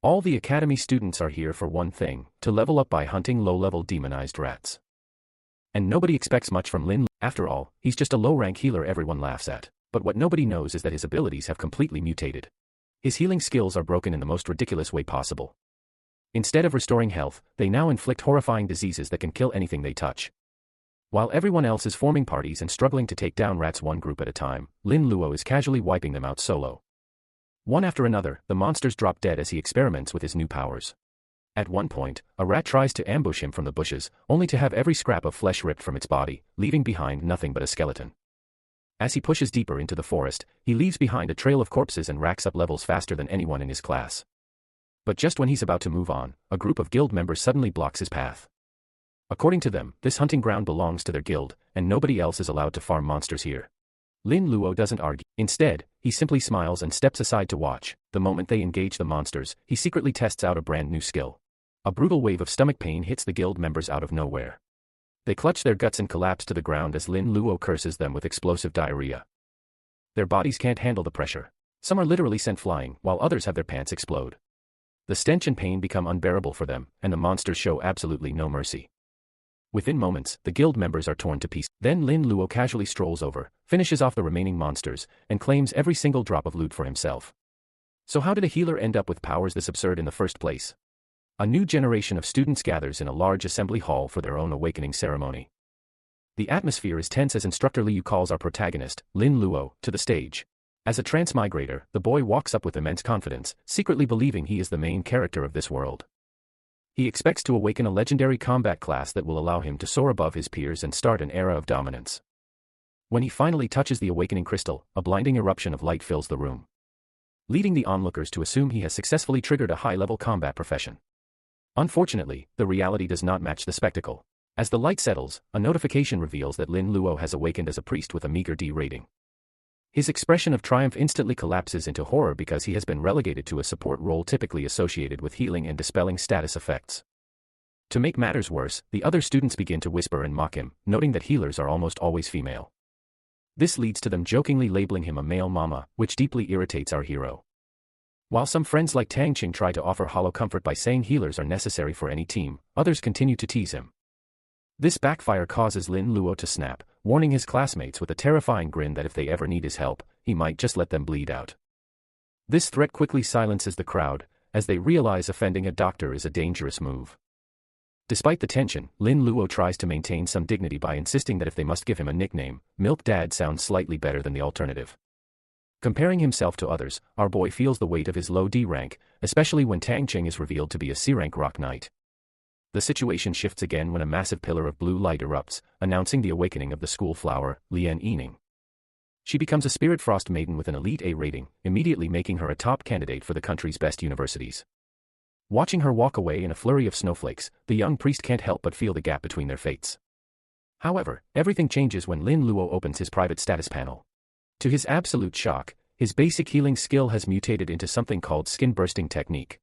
All the academy students are here for one thing, to level up by hunting low-level demonized rats. And nobody expects much from Lin. After all, he's just a low-rank healer everyone laughs at, but what nobody knows is that his abilities have completely mutated. His healing skills are broken in the most ridiculous way possible. Instead of restoring health, they now inflict horrifying diseases that can kill anything they touch. While everyone else is forming parties and struggling to take down rats one group at a time, Lin Luo is casually wiping them out solo. One after another, the monsters drop dead as he experiments with his new powers. At one point, a rat tries to ambush him from the bushes, only to have every scrap of flesh ripped from its body, leaving behind nothing but a skeleton. As he pushes deeper into the forest, he leaves behind a trail of corpses and racks up levels faster than anyone in his class. But just when he's about to move on, a group of guild members suddenly blocks his path. According to them, this hunting ground belongs to their guild, and nobody else is allowed to farm monsters here. Lin Luo doesn't argue. Instead, he simply smiles and steps aside to watch. The moment they engage the monsters, he secretly tests out a brand new skill. A brutal wave of stomach pain hits the guild members out of nowhere. They clutch their guts and collapse to the ground as Lin Luo curses them with explosive diarrhea. Their bodies can't handle the pressure. Some are literally sent flying, while others have their pants explode. The stench and pain become unbearable for them, and the monsters show absolutely no mercy. Within moments, the guild members are torn to pieces. Then Lin Luo casually strolls over, finishes off the remaining monsters, and claims every single drop of loot for himself. So how did a healer end up with powers this absurd in the first place? A new generation of students gathers in a large assembly hall for their own awakening ceremony. The atmosphere is tense as Instructor Liu calls our protagonist, Lin Luo, to the stage. As a transmigrator, the boy walks up with immense confidence, secretly believing he is the main character of this world. He expects to awaken a legendary combat class that will allow him to soar above his peers and start an era of dominance. When he finally touches the awakening crystal, a blinding eruption of light fills the room, leading the onlookers to assume he has successfully triggered a high-level combat profession. Unfortunately, the reality does not match the spectacle. As the light settles, a notification reveals that Lin Luo has awakened as a priest with a meager D rating. His expression of triumph instantly collapses into horror because he has been relegated to a support role typically associated with healing and dispelling status effects. To make matters worse, the other students begin to whisper and mock him, noting that healers are almost always female. This leads to them jokingly labeling him a male mama, which deeply irritates our hero. While some friends like Tang Qing try to offer hollow comfort by saying healers are necessary for any team, others continue to tease him. This backfire causes Lin Luo to snap, warning his classmates with a terrifying grin that if they ever need his help, he might just let them bleed out. This threat quickly silences the crowd, as they realize offending a doctor is a dangerous move. Despite the tension, Lin Luo tries to maintain some dignity by insisting that if they must give him a nickname, Milk Dad sounds slightly better than the alternative. Comparing himself to others, our boy feels the weight of his low D rank, especially when Tang Qing is revealed to be a C rank rock knight. The situation shifts again when a massive pillar of blue light erupts, announcing the awakening of the school flower, Lian Yining. She becomes a spirit frost maiden with an elite A rating, immediately making her a top candidate for the country's best universities. Watching her walk away in a flurry of snowflakes, the young priest can't help but feel the gap between their fates. However, everything changes when Lin Luo opens his private status panel. To his absolute shock, his basic healing skill has mutated into something called skin bursting technique.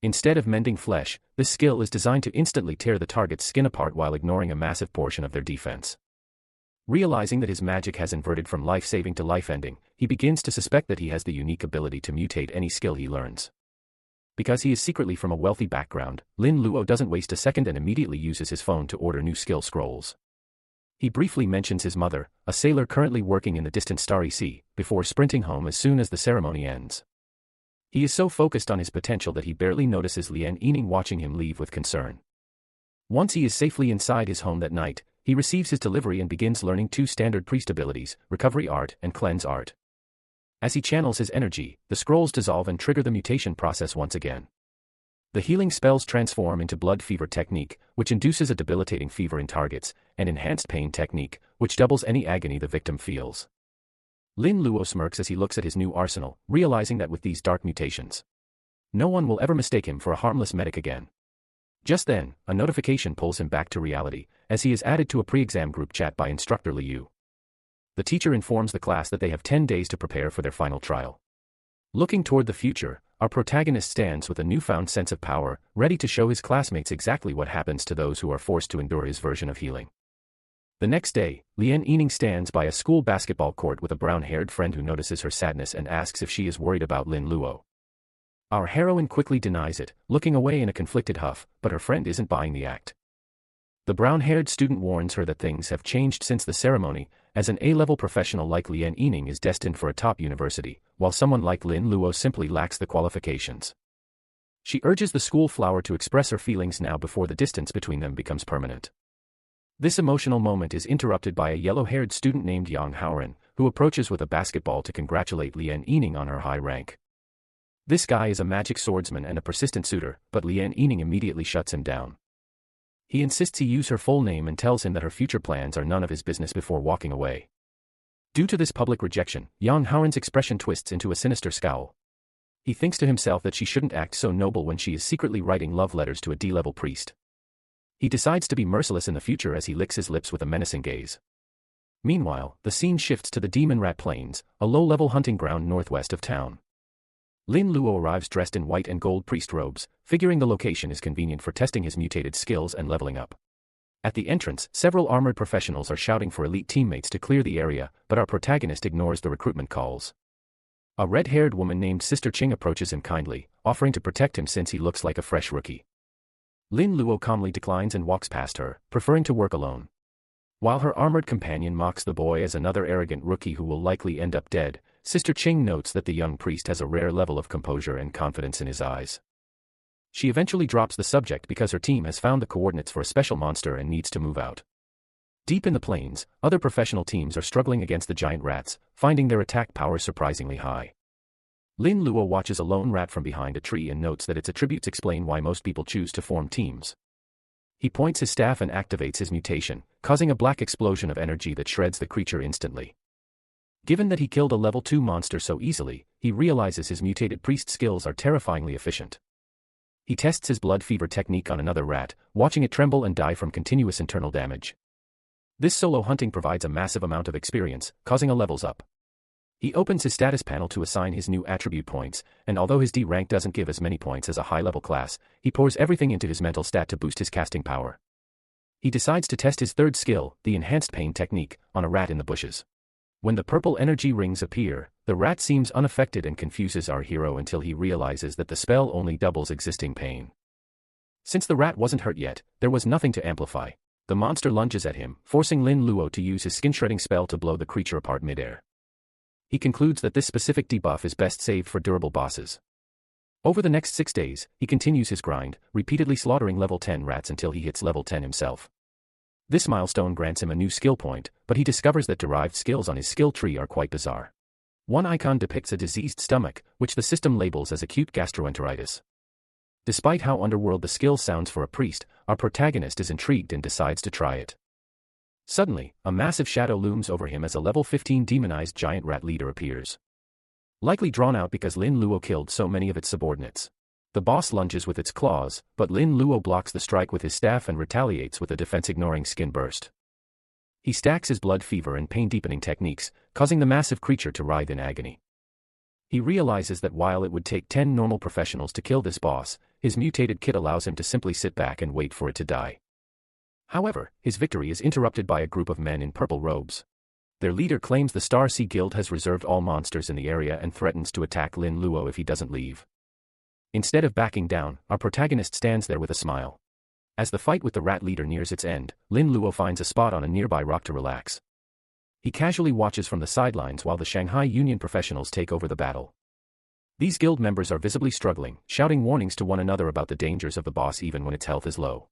Instead of mending flesh, this skill is designed to instantly tear the target's skin apart while ignoring a massive portion of their defense. Realizing that his magic has inverted from life-saving to life-ending, he begins to suspect that he has the unique ability to mutate any skill he learns. Because he is secretly from a wealthy background, Lin Luo doesn't waste a second and immediately uses his phone to order new skill scrolls. He briefly mentions his mother, a sailor currently working in the distant Starry Sea, before sprinting home as soon as the ceremony ends. He is so focused on his potential that he barely notices Lian Yining watching him leave with concern. Once he is safely inside his home that night, he receives his delivery and begins learning 2 standard priest abilities, Recovery Art and Cleanse Art. As he channels his energy, the scrolls dissolve and trigger the mutation process once again. The healing spells transform into Blood Fever Technique, which induces a debilitating fever in targets, and Enhanced Pain Technique, which doubles any agony the victim feels. Lin Luo smirks as he looks at his new arsenal, realizing that with these dark mutations, no one will ever mistake him for a harmless medic again. Just then, a notification pulls him back to reality, as he is added to a pre-exam group chat by Instructor Liu. The teacher informs the class that they have 10 days to prepare for their final trial. Looking toward the future, our protagonist stands with a newfound sense of power, ready to show his classmates exactly what happens to those who are forced to endure his version of healing. The next day, Lian Yining stands by a school basketball court with a brown-haired friend who notices her sadness and asks if she is worried about Lin Luo. Our heroine quickly denies it, looking away in a conflicted huff, but her friend isn't buying the act. The brown-haired student warns her that things have changed since the ceremony, as an A-level professional like Lien Yining is destined for a top university, while someone like Lin Luo simply lacks the qualifications. She urges the school flower to express her feelings now before the distance between them becomes permanent. This emotional moment is interrupted by a yellow-haired student named Yang Haoran, who approaches with a basketball to congratulate Lien Yining on her high rank. This guy is a magic swordsman and a persistent suitor, but Lien Yining immediately shuts him down. He insists he use her full name and tells him that her future plans are none of his business before walking away. Due to this public rejection, Yang Haoran's expression twists into a sinister scowl. He thinks to himself that she shouldn't act so noble when she is secretly writing love letters to a D-level priest. He decides to be merciless in the future as he licks his lips with a menacing gaze. Meanwhile, the scene shifts to the Demon Rat Plains, a low-level hunting ground northwest of town. Lin Luo arrives dressed in white and gold priest robes, figuring the location is convenient for testing his mutated skills and leveling up. At the entrance, several armored professionals are shouting for elite teammates to clear the area, but our protagonist ignores the recruitment calls. A red-haired woman named Sister Ching approaches him kindly, offering to protect him since he looks like a fresh rookie. Lin Luo calmly declines and walks past her, preferring to work alone. While her armored companion mocks the boy as another arrogant rookie who will likely end up dead, Sister Ching notes that the young priest has a rare level of composure and confidence in his eyes. She eventually drops the subject because her team has found the coordinates for a special monster and needs to move out. Deep in the plains, other professional teams are struggling against the giant rats, finding their attack power surprisingly high. Lin Luo watches a lone rat from behind a tree and notes that its attributes explain why most people choose to form teams. He points his staff and activates his mutation, causing a black explosion of energy that shreds the creature instantly. Given that he killed a level 2 monster so easily, he realizes his mutated priest skills are terrifyingly efficient. He tests his blood fever technique on another rat, watching it tremble and die from continuous internal damage. This solo hunting provides a massive amount of experience, causing a levels up. He opens his status panel to assign his new attribute points, and although his D rank doesn't give as many points as a high-level class, he pours everything into his mental stat to boost his casting power. He decides to test his third skill, the enhanced pain technique, on a rat in the bushes. When the purple energy rings appear, the rat seems unaffected and confuses our hero until he realizes that the spell only doubles existing pain. Since the rat wasn't hurt yet, there was nothing to amplify. The monster lunges at him, forcing Lin Luo to use his skin-shredding spell to blow the creature apart midair. He concludes that this specific debuff is best saved for durable bosses. Over the next 6 days, he continues his grind, repeatedly slaughtering level 10 rats until he hits level 10 himself. This milestone grants him a new skill point, but he discovers that derived skills on his skill tree are quite bizarre. One icon depicts a diseased stomach, which the system labels as acute gastroenteritis. Despite how underworld the skill sounds for a priest, our protagonist is intrigued and decides to try it. Suddenly, a massive shadow looms over him as a level 15 demonized giant rat leader appears. Likely drawn out because Lin Luo killed so many of its subordinates. The boss lunges with its claws, but Lin Luo blocks the strike with his staff and retaliates with a defense-ignoring skin burst. He stacks his blood fever and pain-deepening techniques, causing the massive creature to writhe in agony. He realizes that while it would take 10 normal professionals to kill this boss, his mutated kit allows him to simply sit back and wait for it to die. However, his victory is interrupted by a group of men in purple robes. Their leader claims the Star Sea Guild has reserved all monsters in the area and threatens to attack Lin Luo if he doesn't leave. Instead of backing down, our protagonist stands there with a smile. As the fight with the rat leader nears its end, Lin Luo finds a spot on a nearby rock to relax. He casually watches from the sidelines while the Shanghai Union professionals take over the battle. These guild members are visibly struggling, shouting warnings to one another about the dangers of the boss even when its health is low.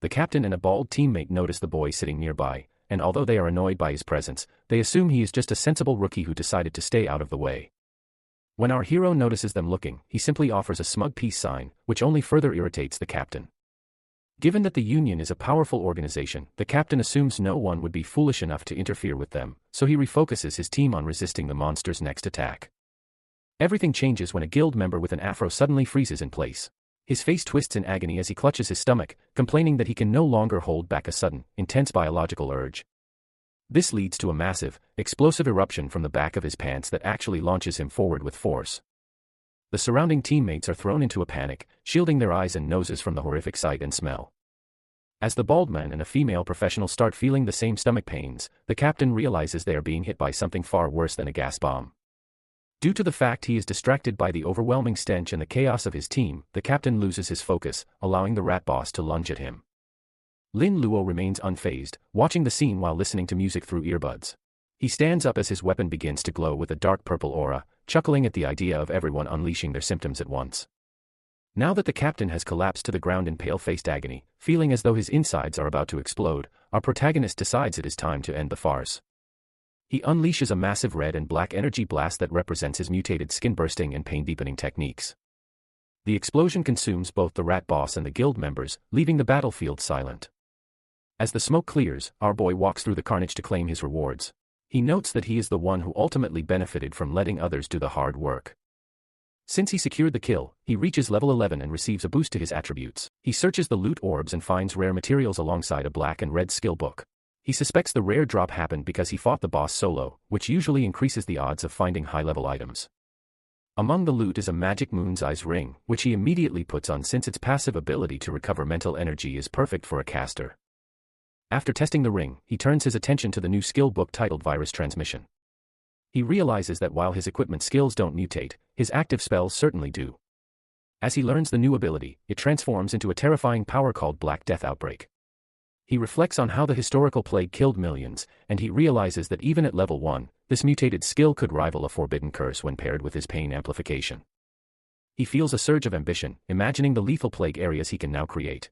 The captain and a bald teammate notice the boy sitting nearby, and although they are annoyed by his presence, they assume he is just a sensible rookie who decided to stay out of the way. When our hero notices them looking, he simply offers a smug peace sign, which only further irritates the captain. Given that the Union is a powerful organization, the captain assumes no one would be foolish enough to interfere with them, so he refocuses his team on resisting the monster's next attack. Everything changes when a guild member with an afro suddenly freezes in place. His face twists in agony as he clutches his stomach, complaining that he can no longer hold back a sudden, intense biological urge. This leads to a massive, explosive eruption from the back of his pants that actually launches him forward with force. The surrounding teammates are thrown into a panic, shielding their eyes and noses from the horrific sight and smell. As the bald man and a female professional start feeling the same stomach pains, the captain realizes they are being hit by something far worse than a gas bomb. Due to the fact he is distracted by the overwhelming stench and the chaos of his team, the captain loses his focus, allowing the rat boss to lunge at him. Lin Luo remains unfazed, watching the scene while listening to music through earbuds. He stands up as his weapon begins to glow with a dark purple aura, chuckling at the idea of everyone unleashing their symptoms at once. Now that the captain has collapsed to the ground in pale-faced agony, feeling as though his insides are about to explode, our protagonist decides it is time to end the farce. He unleashes a massive red and black energy blast that represents his mutated skin-bursting and pain-deepening techniques. The explosion consumes both the rat boss and the guild members, leaving the battlefield silent. As the smoke clears, our boy walks through the carnage to claim his rewards. He notes that he is the one who ultimately benefited from letting others do the hard work. Since he secured the kill, he reaches level 11 and receives a boost to his attributes. He searches the loot orbs and finds rare materials alongside a black and red skill book. He suspects the rare drop happened because he fought the boss solo, which usually increases the odds of finding high-level items. Among the loot is a magic moon's eyes ring, which he immediately puts on since its passive ability to recover mental energy is perfect for a caster. After testing the ring, he turns his attention to the new skill book titled Virus Transmission. He realizes that while his equipment skills don't mutate, his active spells certainly do. As he learns the new ability, it transforms into a terrifying power called Black Death Outbreak. He reflects on how the historical plague killed millions, and he realizes that even at level 1, this mutated skill could rival a forbidden curse when paired with his pain amplification. He feels a surge of ambition, imagining the lethal plague areas he can now create.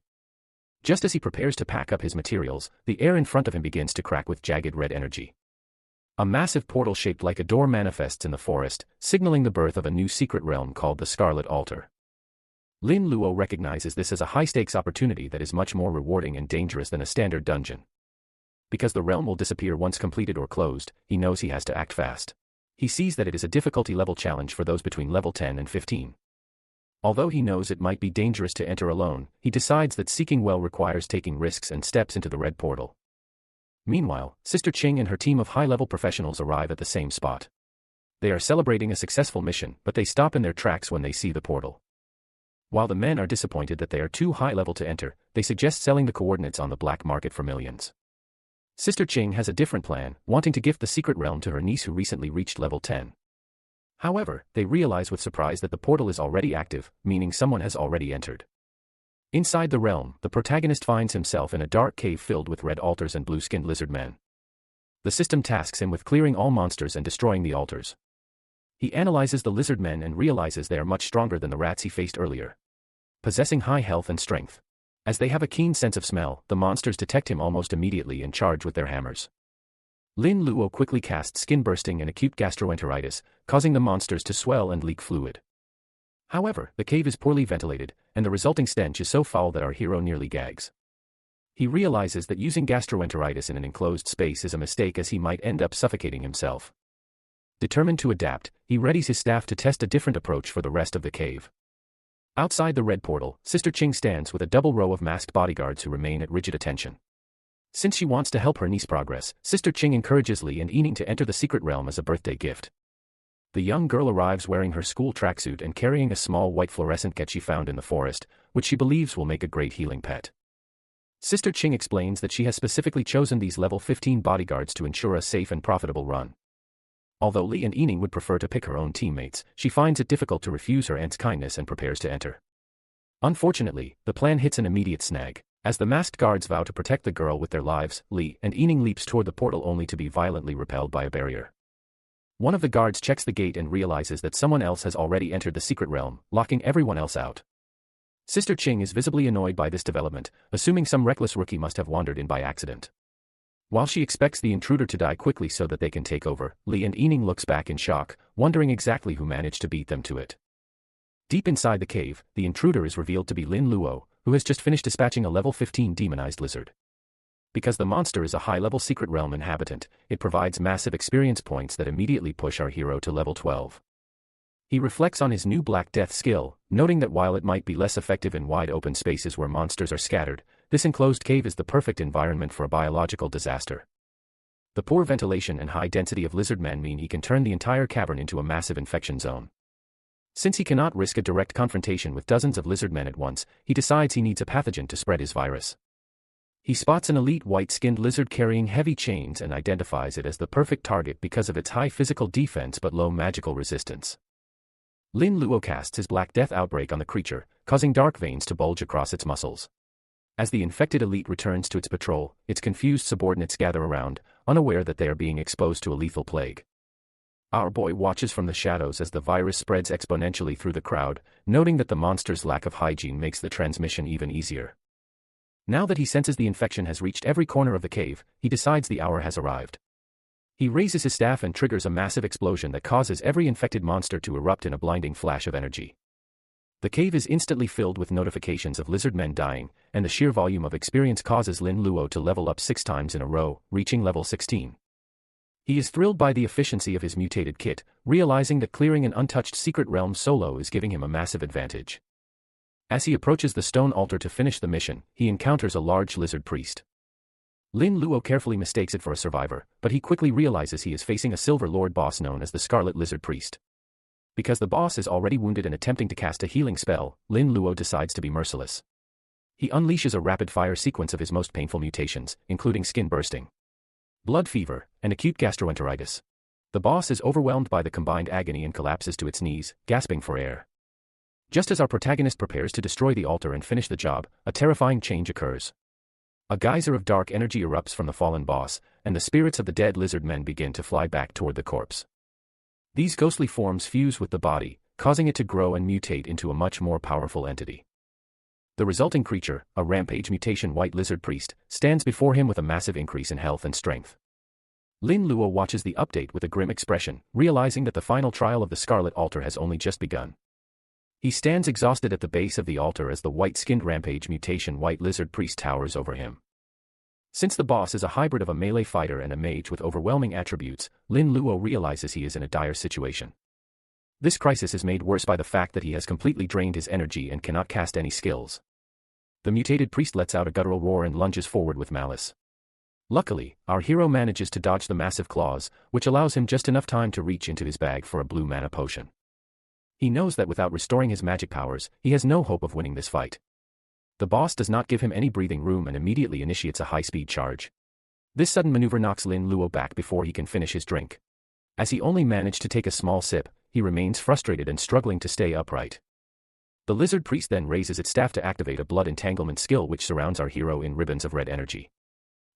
Just as he prepares to pack up his materials, the air in front of him begins to crack with jagged red energy. A massive portal shaped like a door manifests in the forest, signaling the birth of a new secret realm called the Scarlet Altar. Lin Luo recognizes this as a high-stakes opportunity that is much more rewarding and dangerous than a standard dungeon. Because the realm will disappear once completed or closed, he knows he has to act fast. He sees that it is a difficulty level challenge for those between level 10 and 15. Although he knows it might be dangerous to enter alone, he decides that seeking well requires taking risks and steps into the red portal. Meanwhile, Sister Ching and her team of high-level professionals arrive at the same spot. They are celebrating a successful mission, but they stop in their tracks when they see the portal. While the men are disappointed that they are too high-level to enter, they suggest selling the coordinates on the black market for millions. Sister Ching has a different plan, wanting to gift the secret realm to her niece who recently reached level 10. However, they realize with surprise that the portal is already active, meaning someone has already entered. Inside the realm, the protagonist finds himself in a dark cave filled with red altars and blue-skinned lizard men. The system tasks him with clearing all monsters and destroying the altars. He analyzes the lizard men and realizes they are much stronger than the rats he faced earlier, possessing high health and strength. As they have a keen sense of smell, the monsters detect him almost immediately and charge with their hammers. Lin Luo quickly casts skin bursting and acute gastroenteritis, causing the monsters to swell and leak fluid. However, the cave is poorly ventilated, and the resulting stench is so foul that our hero nearly gags. He realizes that using gastroenteritis in an enclosed space is a mistake as he might end up suffocating himself. Determined to adapt, he readies his staff to test a different approach for the rest of the cave. Outside the red portal, Sister Ching stands with a double row of masked bodyguards who remain at rigid attention. Since she wants to help her niece progress, Sister Ching encourages Li and Yining to enter the secret realm as a birthday gift. The young girl arrives wearing her school tracksuit and carrying a small white fluorescent cat she found in the forest, which she believes will make a great healing pet. Sister Ching explains that she has specifically chosen these level 15 bodyguards to ensure a safe and profitable run. Although Li and Yining would prefer to pick her own teammates, she finds it difficult to refuse her aunt's kindness and prepares to enter. Unfortunately, the plan hits an immediate snag. As the masked guards vow to protect the girl with their lives, Li and Yining leaps toward the portal only to be violently repelled by a barrier. One of the guards checks the gate and realizes that someone else has already entered the secret realm, locking everyone else out. Sister Ching is visibly annoyed by this development, assuming some reckless rookie must have wandered in by accident. While she expects the intruder to die quickly so that they can take over, Li and Yining looks back in shock, wondering exactly who managed to beat them to it. Deep inside the cave, the intruder is revealed to be Lin Luo, who has just finished dispatching a level 15 demonized lizard. Because the monster is a high-level secret realm inhabitant, it provides massive experience points that immediately push our hero to level 12. He reflects on his new Black Death skill, noting that while it might be less effective in wide open spaces where monsters are scattered, this enclosed cave is the perfect environment for a biological disaster. The poor ventilation and high density of lizard men mean he can turn the entire cavern into a massive infection zone. Since he cannot risk a direct confrontation with dozens of lizard men at once, he decides he needs a pathogen to spread his virus. He spots an elite white-skinned lizard carrying heavy chains and identifies it as the perfect target because of its high physical defense but low magical resistance. Lin Luo casts his Black Death Outbreak on the creature, causing dark veins to bulge across its muscles. As the infected elite returns to its patrol, its confused subordinates gather around, unaware that they are being exposed to a lethal plague. Our boy watches from the shadows as the virus spreads exponentially through the crowd, noting that the monster's lack of hygiene makes the transmission even easier. Now that he senses the infection has reached every corner of the cave, he decides the hour has arrived. He raises his staff and triggers a massive explosion that causes every infected monster to erupt in a blinding flash of energy. The cave is instantly filled with notifications of lizard men dying, and the sheer volume of experience causes Lin Luo to level up 6 times in a row, reaching level 16. He is thrilled by the efficiency of his mutated kit, realizing that clearing an untouched secret realm solo is giving him a massive advantage. As he approaches the stone altar to finish the mission, he encounters a large lizard priest. Lin Luo carefully mistakes it for a survivor, but he quickly realizes he is facing a Silver Lord boss known as the Scarlet Lizard Priest. Because the boss is already wounded and attempting to cast a healing spell, Lin Luo decides to be merciless. He unleashes a rapid-fire sequence of his most painful mutations, including skin bursting, blood fever, and acute gastroenteritis. The boss is overwhelmed by the combined agony and collapses to its knees, gasping for air. Just as our protagonist prepares to destroy the altar and finish the job, a terrifying change occurs. A geyser of dark energy erupts from the fallen boss, and the spirits of the dead lizard men begin to fly back toward the corpse. These ghostly forms fuse with the body, causing it to grow and mutate into a much more powerful entity. The resulting creature, a rampage mutation white lizard priest, stands before him with a massive increase in health and strength. Lin Luo watches the update with a grim expression, realizing that the final trial of the Scarlet Altar has only just begun. He stands exhausted at the base of the altar as the white-skinned rampage mutation white lizard priest towers over him. Since the boss is a hybrid of a melee fighter and a mage with overwhelming attributes, Lin Luo realizes he is in a dire situation. This crisis is made worse by the fact that he has completely drained his energy and cannot cast any skills. The mutated priest lets out a guttural roar and lunges forward with malice. Luckily, our hero manages to dodge the massive claws, which allows him just enough time to reach into his bag for a blue mana potion. He knows that without restoring his magic powers, he has no hope of winning this fight. The boss does not give him any breathing room and immediately initiates a high-speed charge. This sudden maneuver knocks Lin Luo back before he can finish his drink. As he only managed to take a small sip, he remains frustrated and struggling to stay upright. The lizard priest then raises its staff to activate a blood entanglement skill which surrounds our hero in ribbons of red energy.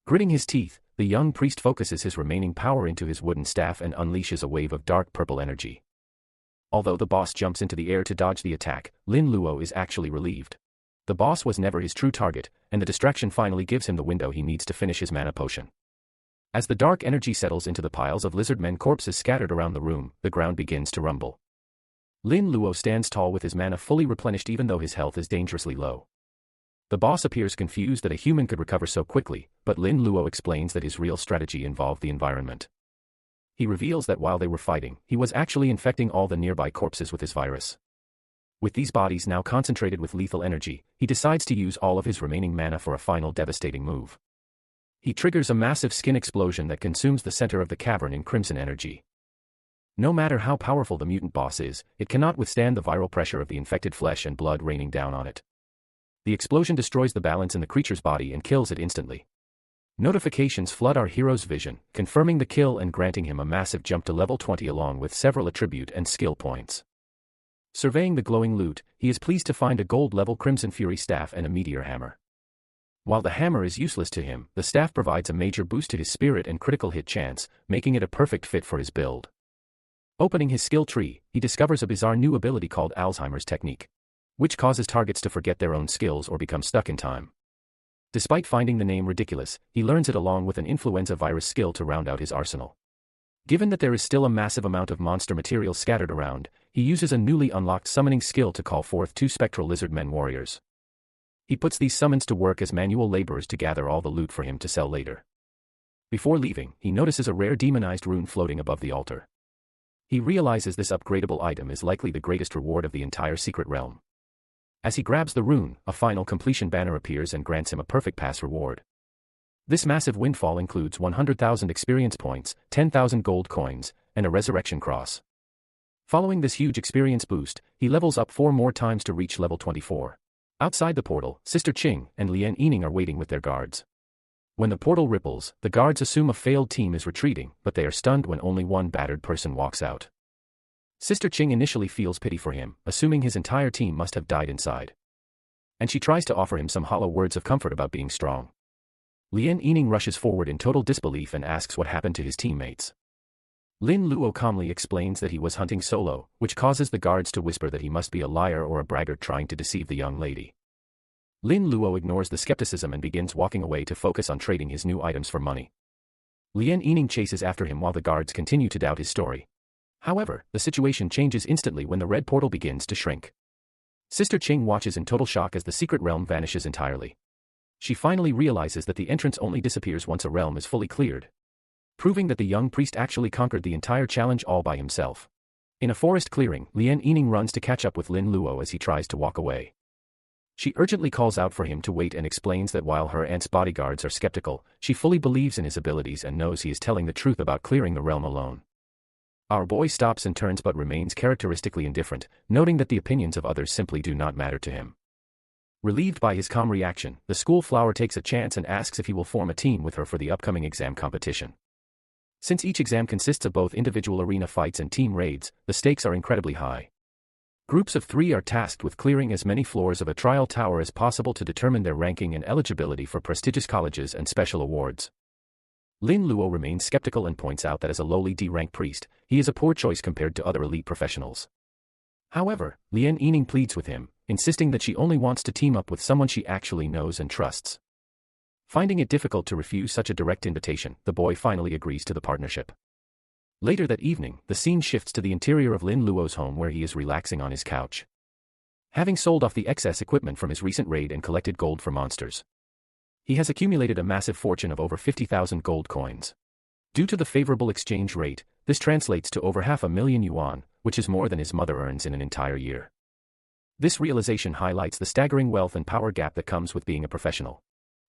Gritting his teeth, the young priest focuses his remaining power into his wooden staff and unleashes a wave of dark purple energy. Although the boss jumps into the air to dodge the attack, Lin Luo is actually relieved. The boss was never his true target, and the distraction finally gives him the window he needs to finish his mana potion. As the dark energy settles into the piles of lizard men corpses scattered around the room, the ground begins to rumble. Lin Luo stands tall with his mana fully replenished even though his health is dangerously low. The boss appears confused that a human could recover so quickly, but Lin Luo explains that his real strategy involved the environment. He reveals that while they were fighting, he was actually infecting all the nearby corpses with his virus. With these bodies now concentrated with lethal energy, he decides to use all of his remaining mana for a final devastating move. He triggers a massive skin explosion that consumes the center of the cavern in crimson energy. No matter how powerful the mutant boss is, it cannot withstand the viral pressure of the infected flesh and blood raining down on it. The explosion destroys the balance in the creature's body and kills it instantly. Notifications flood our hero's vision, confirming the kill and granting him a massive jump to level 20 along with several attribute and skill points. Surveying the glowing loot, he is pleased to find a gold-level Crimson Fury staff and a meteor hammer. While the hammer is useless to him, the staff provides a major boost to his spirit and critical hit chance, making it a perfect fit for his build. Opening his skill tree, he discovers a bizarre new ability called Alzheimer's Technique, which causes targets to forget their own skills or become stuck in time. Despite finding the name ridiculous, he learns it along with an influenza virus skill to round out his arsenal. Given that there is still a massive amount of monster material scattered around, he uses a newly unlocked summoning skill to call forth 2 spectral lizard men warriors. He puts these summons to work as manual laborers to gather all the loot for him to sell later. Before leaving, he notices a rare demonized rune floating above the altar. He realizes this upgradable item is likely the greatest reward of the entire secret realm. As he grabs the rune, a final completion banner appears and grants him a perfect pass reward. This massive windfall includes 100,000 experience points, 10,000 gold coins, and a resurrection cross. Following this huge experience boost, he levels up 4 more times to reach level 24. Outside the portal, Sister Qing and Lian Yining are waiting with their guards. When the portal ripples, the guards assume a failed team is retreating, but they are stunned when only one battered person walks out. Sister Ching initially feels pity for him, assuming his entire team must have died inside. And she tries to offer him some hollow words of comfort about being strong. Lien Yining rushes forward in total disbelief and asks what happened to his teammates. Lin Luo calmly explains that he was hunting solo, which causes the guards to whisper that he must be a liar or a braggart trying to deceive the young lady. Lin Luo ignores the skepticism and begins walking away to focus on trading his new items for money. Lien Yining chases after him while the guards continue to doubt his story. However, the situation changes instantly when the red portal begins to shrink. Sister Ching watches in total shock as the secret realm vanishes entirely. She finally realizes that the entrance only disappears once a realm is fully cleared, proving that the young priest actually conquered the entire challenge all by himself. In a forest clearing, Lien Yining runs to catch up with Lin Luo as he tries to walk away. She urgently calls out for him to wait and explains that while her aunt's bodyguards are skeptical, she fully believes in his abilities and knows he is telling the truth about clearing the realm alone. Our boy stops and turns but remains characteristically indifferent, noting that the opinions of others simply do not matter to him. Relieved by his calm reaction, the school flower takes a chance and asks if he will form a team with her for the upcoming exam competition. Since each exam consists of both individual arena fights and team raids, the stakes are incredibly high. Groups of 3 are tasked with clearing as many floors of a trial tower as possible to determine their ranking and eligibility for prestigious colleges and special awards. Lin Luo remains skeptical and points out that as a lowly D-rank priest, he is a poor choice compared to other elite professionals. However, Lien Yining pleads with him, insisting that she only wants to team up with someone she actually knows and trusts. Finding it difficult to refuse such a direct invitation, the boy finally agrees to the partnership. Later that evening, the scene shifts to the interior of Lin Luo's home where he is relaxing on his couch. Having sold off the excess equipment from his recent raid and collected gold for monsters, he has accumulated a massive fortune of over 50,000 gold coins. Due to the favorable exchange rate, this translates to over 500,000 yuan, which is more than his mother earns in an entire year. This realization highlights the staggering wealth and power gap that comes with being a professional.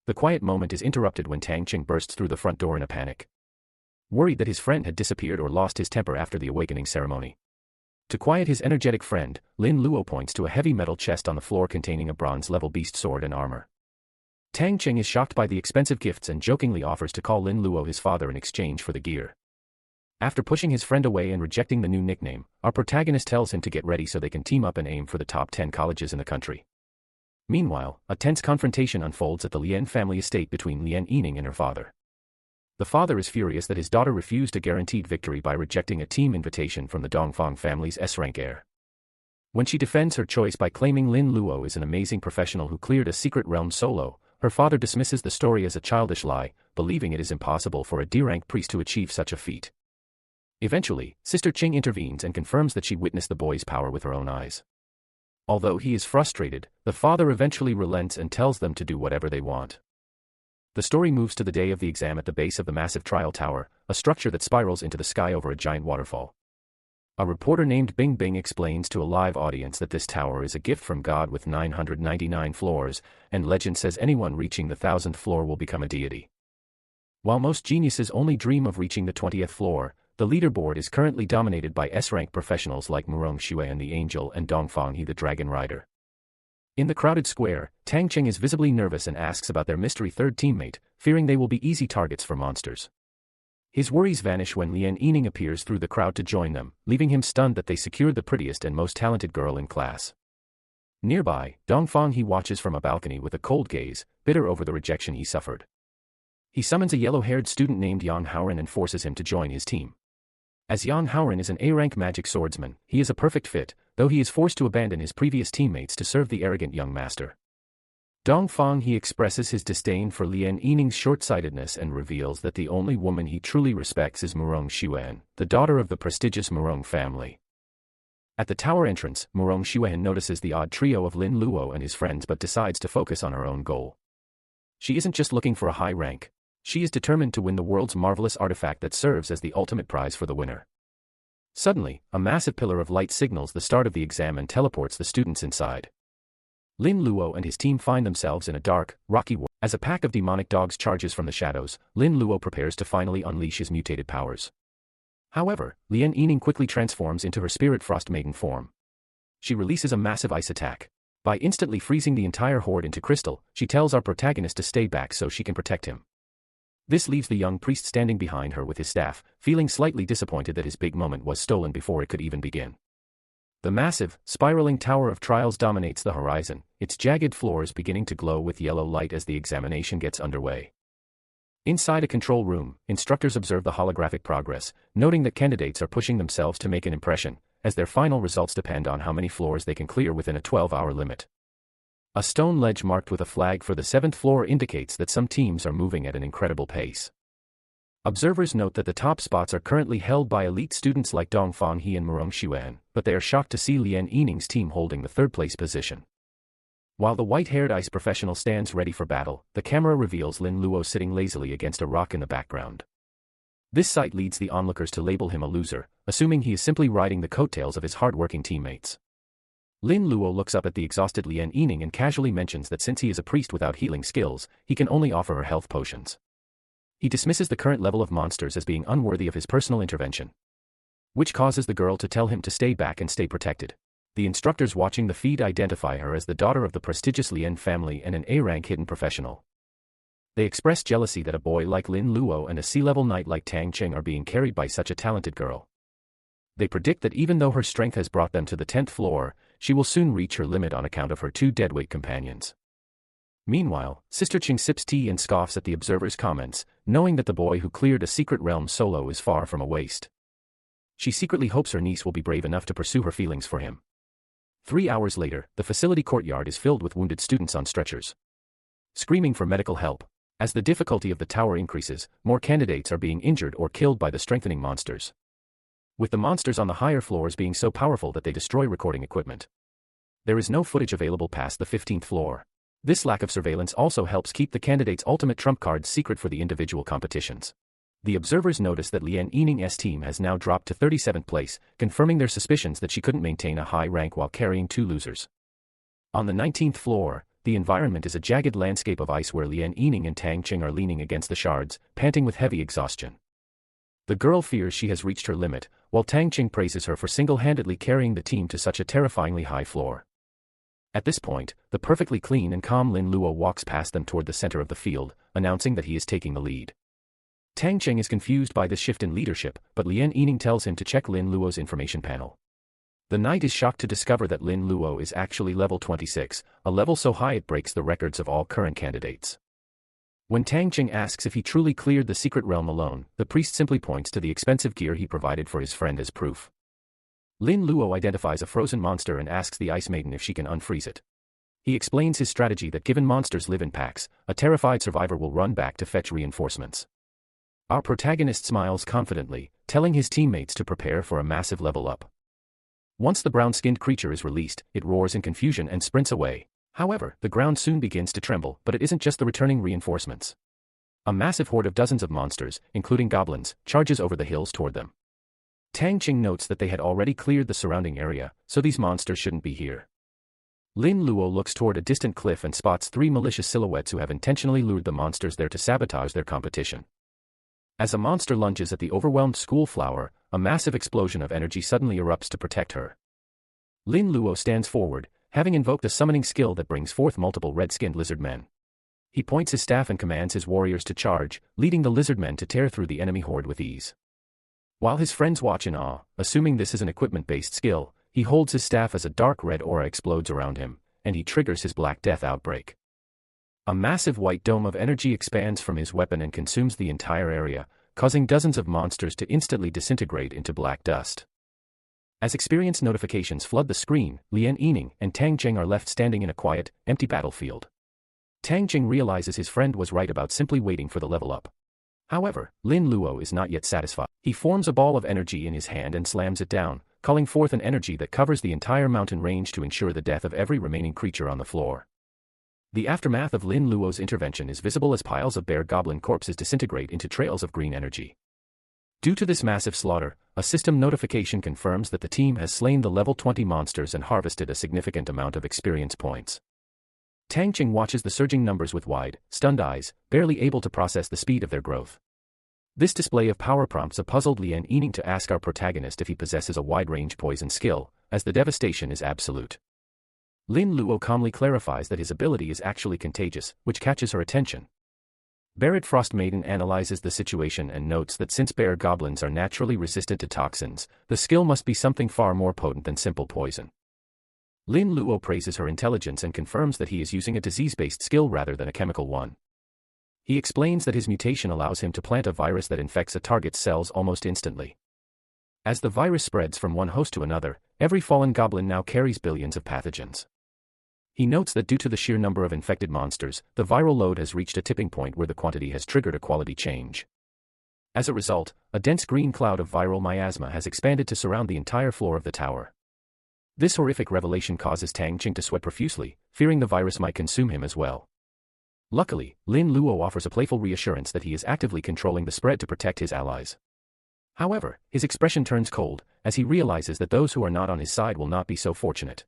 The quiet moment is interrupted when Tang Qing bursts through the front door in a panic, worried that his friend had disappeared or lost his temper after the awakening ceremony. To quiet his energetic friend, Lin Luo points to a heavy metal chest on the floor containing a bronze-level beast sword and armor. Tang Qing is shocked by the expensive gifts and jokingly offers to call Lin Luo his father in exchange for the gear. After pushing his friend away and rejecting the new nickname, our protagonist tells him to get ready so they can team up and aim for the top 10 colleges in the country. Meanwhile, a tense confrontation unfolds at the Lien family estate between Lien Yining and her father. The father is furious that his daughter refused a guaranteed victory by rejecting a team invitation from the Dongfang family's S-rank heir. When she defends her choice by claiming Lin Luo is an amazing professional who cleared a secret realm solo, her father dismisses the story as a childish lie, believing it is impossible for a D-rank priest to achieve such a feat. Eventually, Sister Ching intervenes and confirms that she witnessed the boy's power with her own eyes. Although he is frustrated, the father eventually relents and tells them to do whatever they want. The story moves to the day of the exam at the base of the massive trial tower, a structure that spirals into the sky over a giant waterfall. A reporter named Bing Bing explains to a live audience that this tower is a gift from God with 999 floors, and legend says anyone reaching the 1,000th floor will become a deity. While most geniuses only dream of reaching the 20th floor, the leaderboard is currently dominated by S-rank professionals like Murong Xuan the Angel and Dongfang He the Dragon Rider. In the crowded square, Tang Qing is visibly nervous and asks about their mystery third teammate, fearing they will be easy targets for monsters. His worries vanish when Lien Yining appears through the crowd to join them, leaving him stunned that they secured the prettiest and most talented girl in class. Nearby, Dongfang He watches from a balcony with a cold gaze, bitter over the rejection he suffered. He summons a yellow-haired student named Yang Haoren and forces him to join his team. As Yang Haoren is an A-rank magic swordsman, he is a perfect fit, though he is forced to abandon his previous teammates to serve the arrogant young master. Dongfang He expresses his disdain for Lien Yining's short-sightedness and reveals that the only woman he truly respects is Murong Xuan, the daughter of the prestigious Murong family. At the tower entrance, Murong Xuan notices the odd trio of Lin Luo and his friends but decides to focus on her own goal. She isn't just looking for a high rank. She is determined to win the world's marvelous artifact that serves as the ultimate prize for the winner. Suddenly, a massive pillar of light signals the start of the exam and teleports the students inside. Lin Luo and his team find themselves in a dark, rocky world. As a pack of demonic dogs charges from the shadows, Lin Luo prepares to finally unleash his mutated powers. However, Lien Yining quickly transforms into her spirit frost maiden form. She releases a massive ice attack. By instantly freezing the entire horde into crystal, she tells our protagonist to stay back so she can protect him. This leaves the young priest standing behind her with his staff, feeling slightly disappointed that his big moment was stolen before it could even begin. The massive, spiraling Tower of Trials dominates the horizon, its jagged floors beginning to glow with yellow light as the examination gets underway. Inside a control room, instructors observe the holographic progress, noting that candidates are pushing themselves to make an impression, as their final results depend on how many floors they can clear within a 12-hour limit. A stone ledge marked with a flag for the 7th floor indicates that some teams are moving at an incredible pace. Observers note that the top spots are currently held by elite students like Dong Fanhee and Murong Xuan, but they are shocked to see Lien Yining's team holding the 3rd place position. While the white-haired ice professional stands ready for battle, the camera reveals Lin Luo sitting lazily against a rock in the background. This sight leads the onlookers to label him a loser, assuming he is simply riding the coattails of his hard-working teammates. Lin Luo looks up at the exhausted Lien Yining and casually mentions that since he is a priest without healing skills, he can only offer her health potions. He dismisses the current level of monsters as being unworthy of his personal intervention, which causes the girl to tell him to stay back and stay protected. The instructors watching the feed identify her as the daughter of the prestigious Lien family and an A-rank hidden professional. They express jealousy that a boy like Lin Luo and a sea-level knight like Tang Cheng are being carried by such a talented girl. They predict that even though her strength has brought them to the 10th floor, she will soon reach her limit on account of her 2 deadweight companions. Meanwhile, Sister Ching sips tea and scoffs at the observer's comments, knowing that the boy who cleared a secret realm solo is far from a waste. She secretly hopes her niece will be brave enough to pursue her feelings for him. 3 hours later, the facility courtyard is filled with wounded students on stretchers, screaming for medical help. As the difficulty of the tower increases, more candidates are being injured or killed by the strengthening monsters, with the monsters on the higher floors being so powerful that they destroy recording equipment. There is no footage available past the 15th floor. This lack of surveillance also helps keep the candidate's ultimate trump cards secret for the individual competitions. The observers notice that Lien Yining's team has now dropped to 37th place, confirming their suspicions that she couldn't maintain a high rank while carrying 2 losers. On the 19th floor, the environment is a jagged landscape of ice where Lien Yining and Tang Cheng are leaning against the shards, panting with heavy exhaustion. The girl fears she has reached her limit, while Tang Cheng praises her for single-handedly carrying the team to such a terrifyingly high floor. At this point, the perfectly clean and calm Lin Luo walks past them toward the center of the field, announcing that he is taking the lead. Tang Cheng is confused by this shift in leadership, but Lien Yining tells him to check Lin Luo's information panel. The knight is shocked to discover that Lin Luo is actually level 26, a level so high it breaks the records of all current candidates. When Tang Cheng asks if he truly cleared the secret realm alone, the priest simply points to the expensive gear he provided for his friend as proof. Lin Luo identifies a frozen monster and asks the Ice Maiden if she can unfreeze it. He explains his strategy that given monsters live in packs, a terrified survivor will run back to fetch reinforcements. Our protagonist smiles confidently, telling his teammates to prepare for a massive level up. Once the brown-skinned creature is released, it roars in confusion and sprints away. However, the ground soon begins to tremble, but it isn't just the returning reinforcements. A massive horde of dozens of monsters, including goblins, charges over the hills toward them. Tang Cheng notes that they had already cleared the surrounding area, so these monsters shouldn't be here. Lin Luo looks toward a distant cliff and spots 3 malicious silhouettes who have intentionally lured the monsters there to sabotage their competition. As a monster lunges at the overwhelmed school flower, a massive explosion of energy suddenly erupts to protect her. Lin Luo stands forward, having invoked a summoning skill that brings forth multiple red-skinned lizard men. He points his staff and commands his warriors to charge, leading the lizard men to tear through the enemy horde with ease. While his friends watch in awe, assuming this is an equipment-based skill, he holds his staff as a dark red aura explodes around him, and he triggers his Black Death outbreak. A massive white dome of energy expands from his weapon and consumes the entire area, causing dozens of monsters to instantly disintegrate into black dust. As experience notifications flood the screen, Lien Yining and Tang Cheng are left standing in a quiet, empty battlefield. Tang Cheng realizes his friend was right about simply waiting for the level up. However, Lin Luo is not yet satisfied. He forms a ball of energy in his hand and slams it down, calling forth an energy that covers the entire mountain range to ensure the death of every remaining creature on the floor. The aftermath of Lin Luo's intervention is visible as piles of bare goblin corpses disintegrate into trails of green energy. Due to this massive slaughter, a system notification confirms that the team has slain the level 20 monsters and harvested a significant amount of experience points. Tang Cheng watches the surging numbers with wide, stunned eyes, barely able to process the speed of their growth. This display of power prompts a puzzled Lien Yining to ask our protagonist if he possesses a wide-range poison skill, as the devastation is absolute. Lin Luo calmly clarifies that his ability is actually contagious, which catches her attention. Barret Frost Maiden analyzes the situation and notes that since bear goblins are naturally resistant to toxins, the skill must be something far more potent than simple poison. Lin Luo praises her intelligence and confirms that he is using a disease-based skill rather than a chemical one. He explains that his mutation allows him to plant a virus that infects a target's cells almost instantly. As the virus spreads from one host to another, every fallen goblin now carries billions of pathogens. He notes that due to the sheer number of infected monsters, the viral load has reached a tipping point where the quantity has triggered a quality change. As a result, a dense green cloud of viral miasma has expanded to surround the entire floor of the tower. This horrific revelation causes Tang Qing to sweat profusely, fearing the virus might consume him as well. Luckily, Lin Luo offers a playful reassurance that he is actively controlling the spread to protect his allies. However, his expression turns cold, as he realizes that those who are not on his side will not be so fortunate.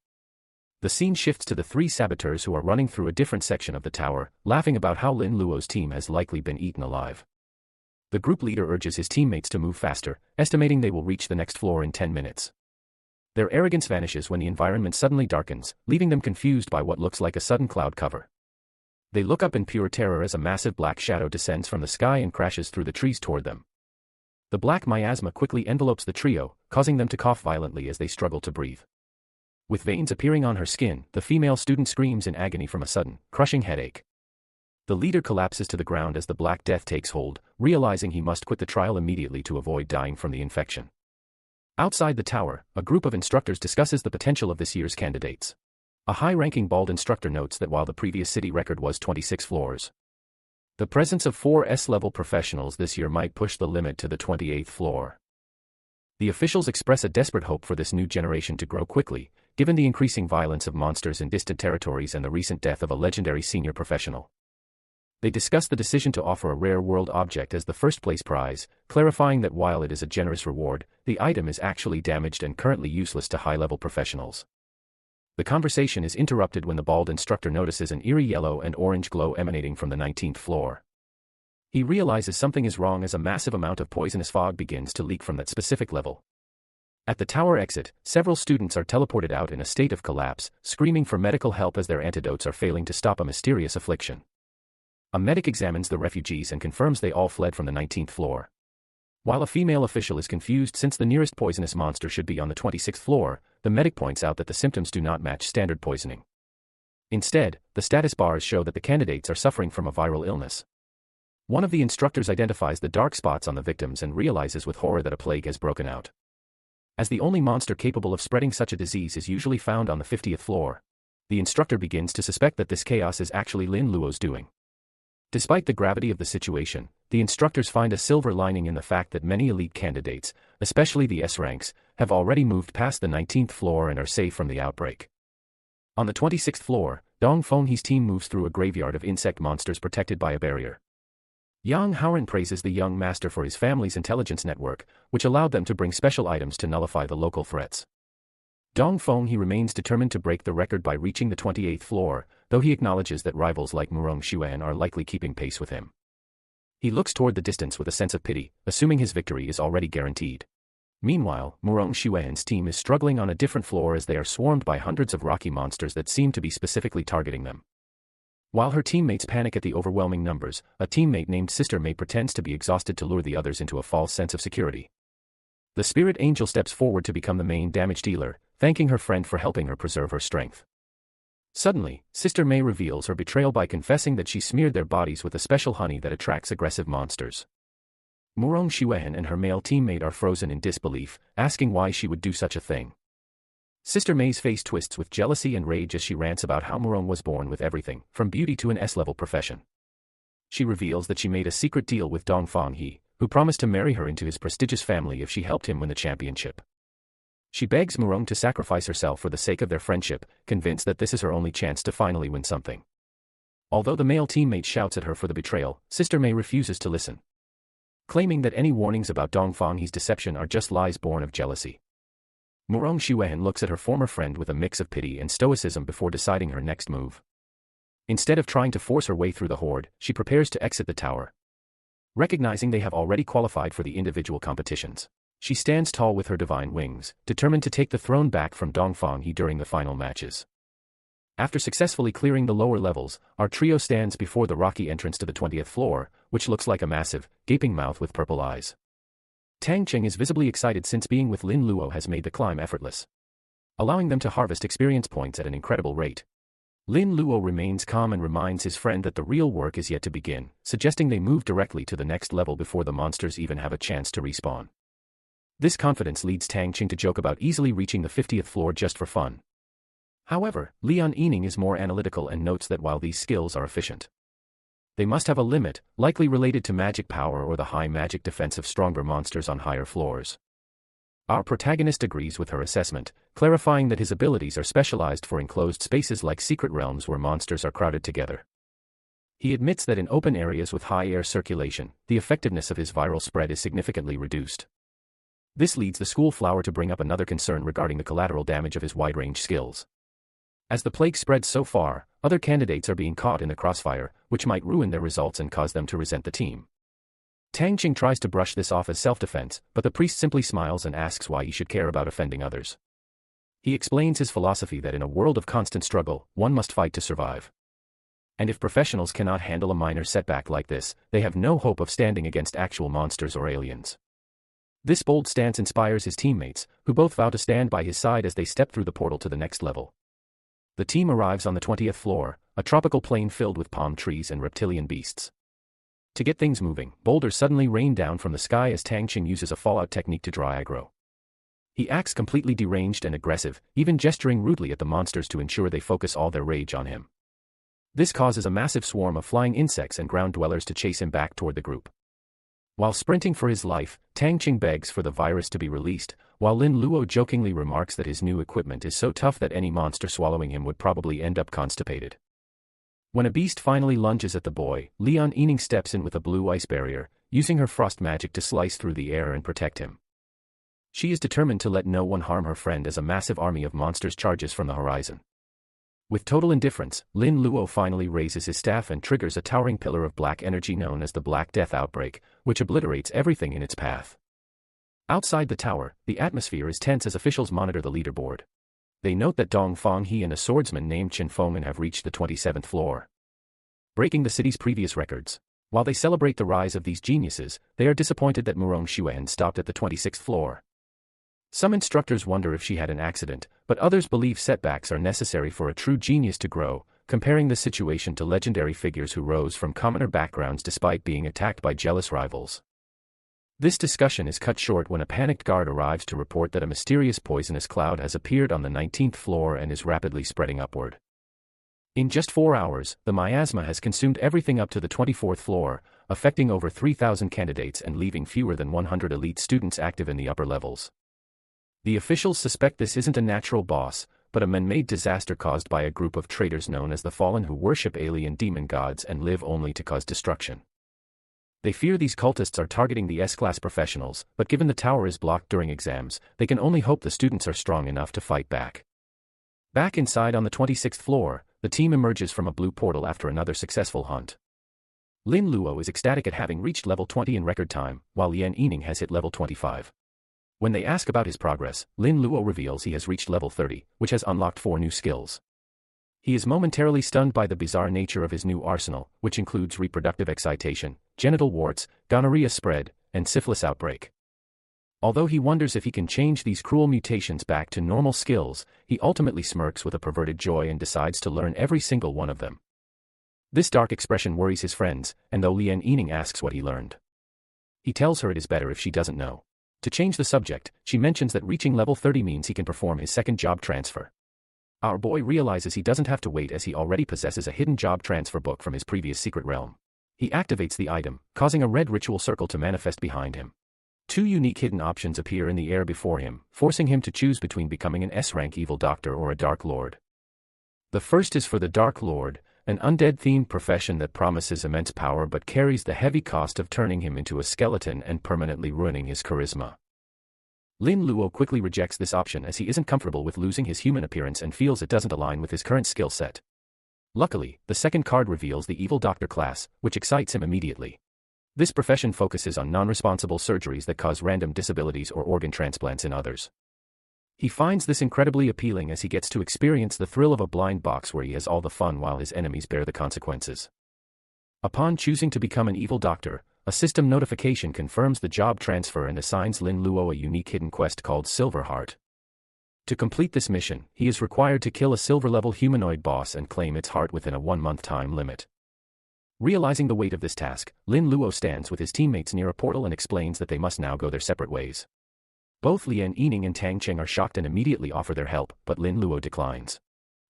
The scene shifts to the three saboteurs who are running through a different section of the tower, laughing about how Lin Luo's team has likely been eaten alive. The group leader urges his teammates to move faster, estimating they will reach the next floor in 10 minutes. Their arrogance vanishes when the environment suddenly darkens, leaving them confused by what looks like a sudden cloud cover. They look up in pure terror as a massive black shadow descends from the sky and crashes through the trees toward them. The black miasma quickly envelopes the trio, causing them to cough violently as they struggle to breathe. With veins appearing on her skin, the female student screams in agony from a sudden, crushing headache. The leader collapses to the ground as the Black Death takes hold, realizing he must quit the trial immediately to avoid dying from the infection. Outside the tower, a group of instructors discusses the potential of this year's candidates. A high-ranking bald instructor notes that while the previous city record was 26 floors, the presence of 4 S-level professionals this year might push the limit to the 28th floor. The officials express a desperate hope for this new generation to grow quickly, given the increasing violence of monsters in distant territories and the recent death of a legendary senior professional. They discuss the decision to offer a rare world object as the first-place prize, clarifying that while it is a generous reward, the item is actually damaged and currently useless to high-level professionals. The conversation is interrupted when the bald instructor notices an eerie yellow and orange glow emanating from the 19th floor. He realizes something is wrong as a massive amount of poisonous fog begins to leak from that specific level. At the tower exit, several students are teleported out in a state of collapse, screaming for medical help as their antidotes are failing to stop a mysterious affliction. A medic examines the refugees and confirms they all fled from the 19th floor. While a female official is confused since the nearest poisonous monster should be on the 26th floor, the medic points out that the symptoms do not match standard poisoning. Instead, the status bars show that the candidates are suffering from a viral illness. One of the instructors identifies the dark spots on the victims and realizes with horror that a plague has broken out. As the only monster capable of spreading such a disease is usually found on the 50th floor, the instructor begins to suspect that this chaos is actually Lin Luo's doing. Despite the gravity of the situation, the instructors find a silver lining in the fact that many elite candidates, especially the S ranks, have already moved past the 19th floor and are safe from the outbreak. On the 26th floor, Dong Fenghe's team moves through a graveyard of insect monsters protected by a barrier. Yang Haoren praises the young master for his family's intelligence network, which allowed them to bring special items to nullify the local threats. Dong Fenghe remains determined to break the record by reaching the 28th floor, though he acknowledges that rivals like Murong Xuan are likely keeping pace with him. He looks toward the distance with a sense of pity, assuming his victory is already guaranteed. Meanwhile, Murong Xuan's team is struggling on a different floor as they are swarmed by hundreds of rocky monsters that seem to be specifically targeting them. While her teammates panic at the overwhelming numbers, a teammate named Sister May pretends to be exhausted to lure the others into a false sense of security. The spirit angel steps forward to become the main damage dealer, thanking her friend for helping her preserve her strength. Suddenly, Sister May reveals her betrayal by confessing that she smeared their bodies with a special honey that attracts aggressive monsters. Murong Xuan and her male teammate are frozen in disbelief, asking why she would do such a thing. Sister May's face twists with jealousy and rage as she rants about how Murong was born with everything, from beauty to an S-level profession. She reveals that she made a secret deal with Dong Fenghe, who promised to marry her into his prestigious family if she helped him win the championship. She begs Murong to sacrifice herself for the sake of their friendship, convinced that this is her only chance to finally win something. Although the male teammate shouts at her for the betrayal, Sister May refuses to listen, claiming that any warnings about Dong Fenghe's deception are just lies born of jealousy. Murong Xuan looks at her former friend with a mix of pity and stoicism before deciding her next move. Instead of trying to force her way through the horde, she prepares to exit the tower. Recognizing they have already qualified for the individual competitions, she stands tall with her divine wings, determined to take the throne back from Dong Fenghe during the final matches. After successfully clearing the lower levels, our trio stands before the rocky entrance to the 20th floor, which looks like a massive, gaping mouth with purple eyes. Tang Cheng is visibly excited since being with Lin Luo has made the climb effortless, allowing them to harvest experience points at an incredible rate. Lin Luo remains calm and reminds his friend that the real work is yet to begin, suggesting they move directly to the next level before the monsters even have a chance to respawn. This confidence leads Tang Cheng to joke about easily reaching the 50th floor just for fun. However, Lian Yining is more analytical and notes that while these skills are efficient, they must have a limit, likely related to magic power or the high magic defense of stronger monsters on higher floors. Our protagonist agrees with her assessment, clarifying that his abilities are specialized for enclosed spaces like secret realms where monsters are crowded together. He admits that in open areas with high air circulation, the effectiveness of his viral spread is significantly reduced. This leads the school flower to bring up another concern regarding the collateral damage of his wide-range skills. As the plague spreads so far, other candidates are being caught in the crossfire, which might ruin their results and cause them to resent the team. Tang Cheng tries to brush this off as self-defense, but the priest simply smiles and asks why he should care about offending others. He explains his philosophy that in a world of constant struggle, one must fight to survive. And if professionals cannot handle a minor setback like this, they have no hope of standing against actual monsters or aliens. This bold stance inspires his teammates, who both vow to stand by his side as they step through the portal to the next level. The team arrives on the 20th floor, a tropical plain filled with palm trees and reptilian beasts. To get things moving, boulders suddenly rain down from the sky as Tang Cheng uses a fallout technique to draw aggro. He acts completely deranged and aggressive, even gesturing rudely at the monsters to ensure they focus all their rage on him. This causes a massive swarm of flying insects and ground dwellers to chase him back toward the group. While sprinting for his life, Tang Cheng begs for the virus to be released, while Lin Luo jokingly remarks that his new equipment is so tough that any monster swallowing him would probably end up constipated. When a beast finally lunges at the boy, Lian Yining steps in with a blue ice barrier, using her frost magic to slice through the air and protect him. She is determined to let no one harm her friend as a massive army of monsters charges from the horizon. With total indifference, Lin Luo finally raises his staff and triggers a towering pillar of black energy known as the Black Death Outbreak, which obliterates everything in its path. Outside the tower, the atmosphere is tense as officials monitor the leaderboard. They note that Dong Fanghe and a swordsman named Chen Fengmen have reached the 27th floor, breaking the city's previous records. While they celebrate the rise of these geniuses, they are disappointed that Murong Xuan stopped at the 26th floor. Some instructors wonder if she had an accident, but others believe setbacks are necessary for a true genius to grow, comparing the situation to legendary figures who rose from commoner backgrounds despite being attacked by jealous rivals. This discussion is cut short when a panicked guard arrives to report that a mysterious poisonous cloud has appeared on the 19th floor and is rapidly spreading upward. In just 4 hours, the miasma has consumed everything up to the 24th floor, affecting over 3,000 candidates and leaving fewer than 100 elite students active in the upper levels. The officials suspect this isn't a natural boss, but a man-made disaster caused by a group of traitors known as the Fallen who worship alien demon gods and live only to cause destruction. They fear these cultists are targeting the S-class professionals, but given the tower is blocked during exams, they can only hope the students are strong enough to fight back. Back inside on the 26th floor, the team emerges from a blue portal after another successful hunt. Lin Luo is ecstatic at having reached level 20 in record time, while Lian Yining has hit level 25. When they ask about his progress, Lin Luo reveals he has reached level 30, which has unlocked 4 new skills. He is momentarily stunned by the bizarre nature of his new arsenal, which includes reproductive excitation, genital warts, gonorrhea spread, and syphilis outbreak. Although he wonders if he can change these cruel mutations back to normal skills, he ultimately smirks with a perverted joy and decides to learn every single one of them. This dark expression worries his friends, and though Lian Yining asks what he learned, he tells her it is better if she doesn't know. To change the subject, she mentions that reaching level 30 means he can perform his second job transfer. Our boy realizes he doesn't have to wait as he already possesses a hidden job transfer book from his previous secret realm. He activates the item, causing a red ritual circle to manifest behind him. 2 unique hidden options appear in the air before him, forcing him to choose between becoming an S-rank evil doctor or a Dark Lord. The first is for the Dark Lord, an undead-themed profession that promises immense power but carries the heavy cost of turning him into a skeleton and permanently ruining his charisma. Lin Luo quickly rejects this option as he isn't comfortable with losing his human appearance and feels it doesn't align with his current skill set. Luckily, the second card reveals the Evil Doctor class, which excites him immediately. This profession focuses on non-responsible surgeries that cause random disabilities or organ transplants in others. He finds this incredibly appealing as he gets to experience the thrill of a blind box where he has all the fun while his enemies bear the consequences. Upon choosing to become an evil doctor, a system notification confirms the job transfer and assigns Lin Luo a unique hidden quest called Silver Heart. To complete this mission, he is required to kill a silver-level humanoid boss and claim its heart within a 1-month time limit. Realizing the weight of this task, Lin Luo stands with his teammates near a portal and explains that they must now go their separate ways. Both Lian Yining and Tang Cheng are shocked and immediately offer their help, but Lin Luo declines.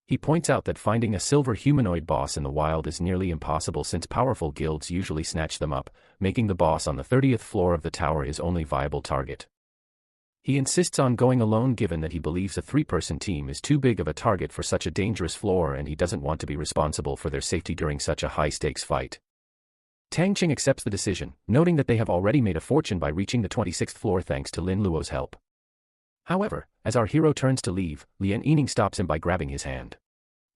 He points out that finding a silver humanoid boss in the wild is nearly impossible since powerful guilds usually snatch them up, making the boss on the 30th floor of the tower his only viable target. He insists on going alone given that he believes a 3-person team is too big of a target for such a dangerous floor and he doesn't want to be responsible for their safety during such a high-stakes fight. Tang Cheng accepts the decision, noting that they have already made a fortune by reaching the 26th floor thanks to Lin Luo's help. However, as our hero turns to leave, Lian Yining stops him by grabbing his hand.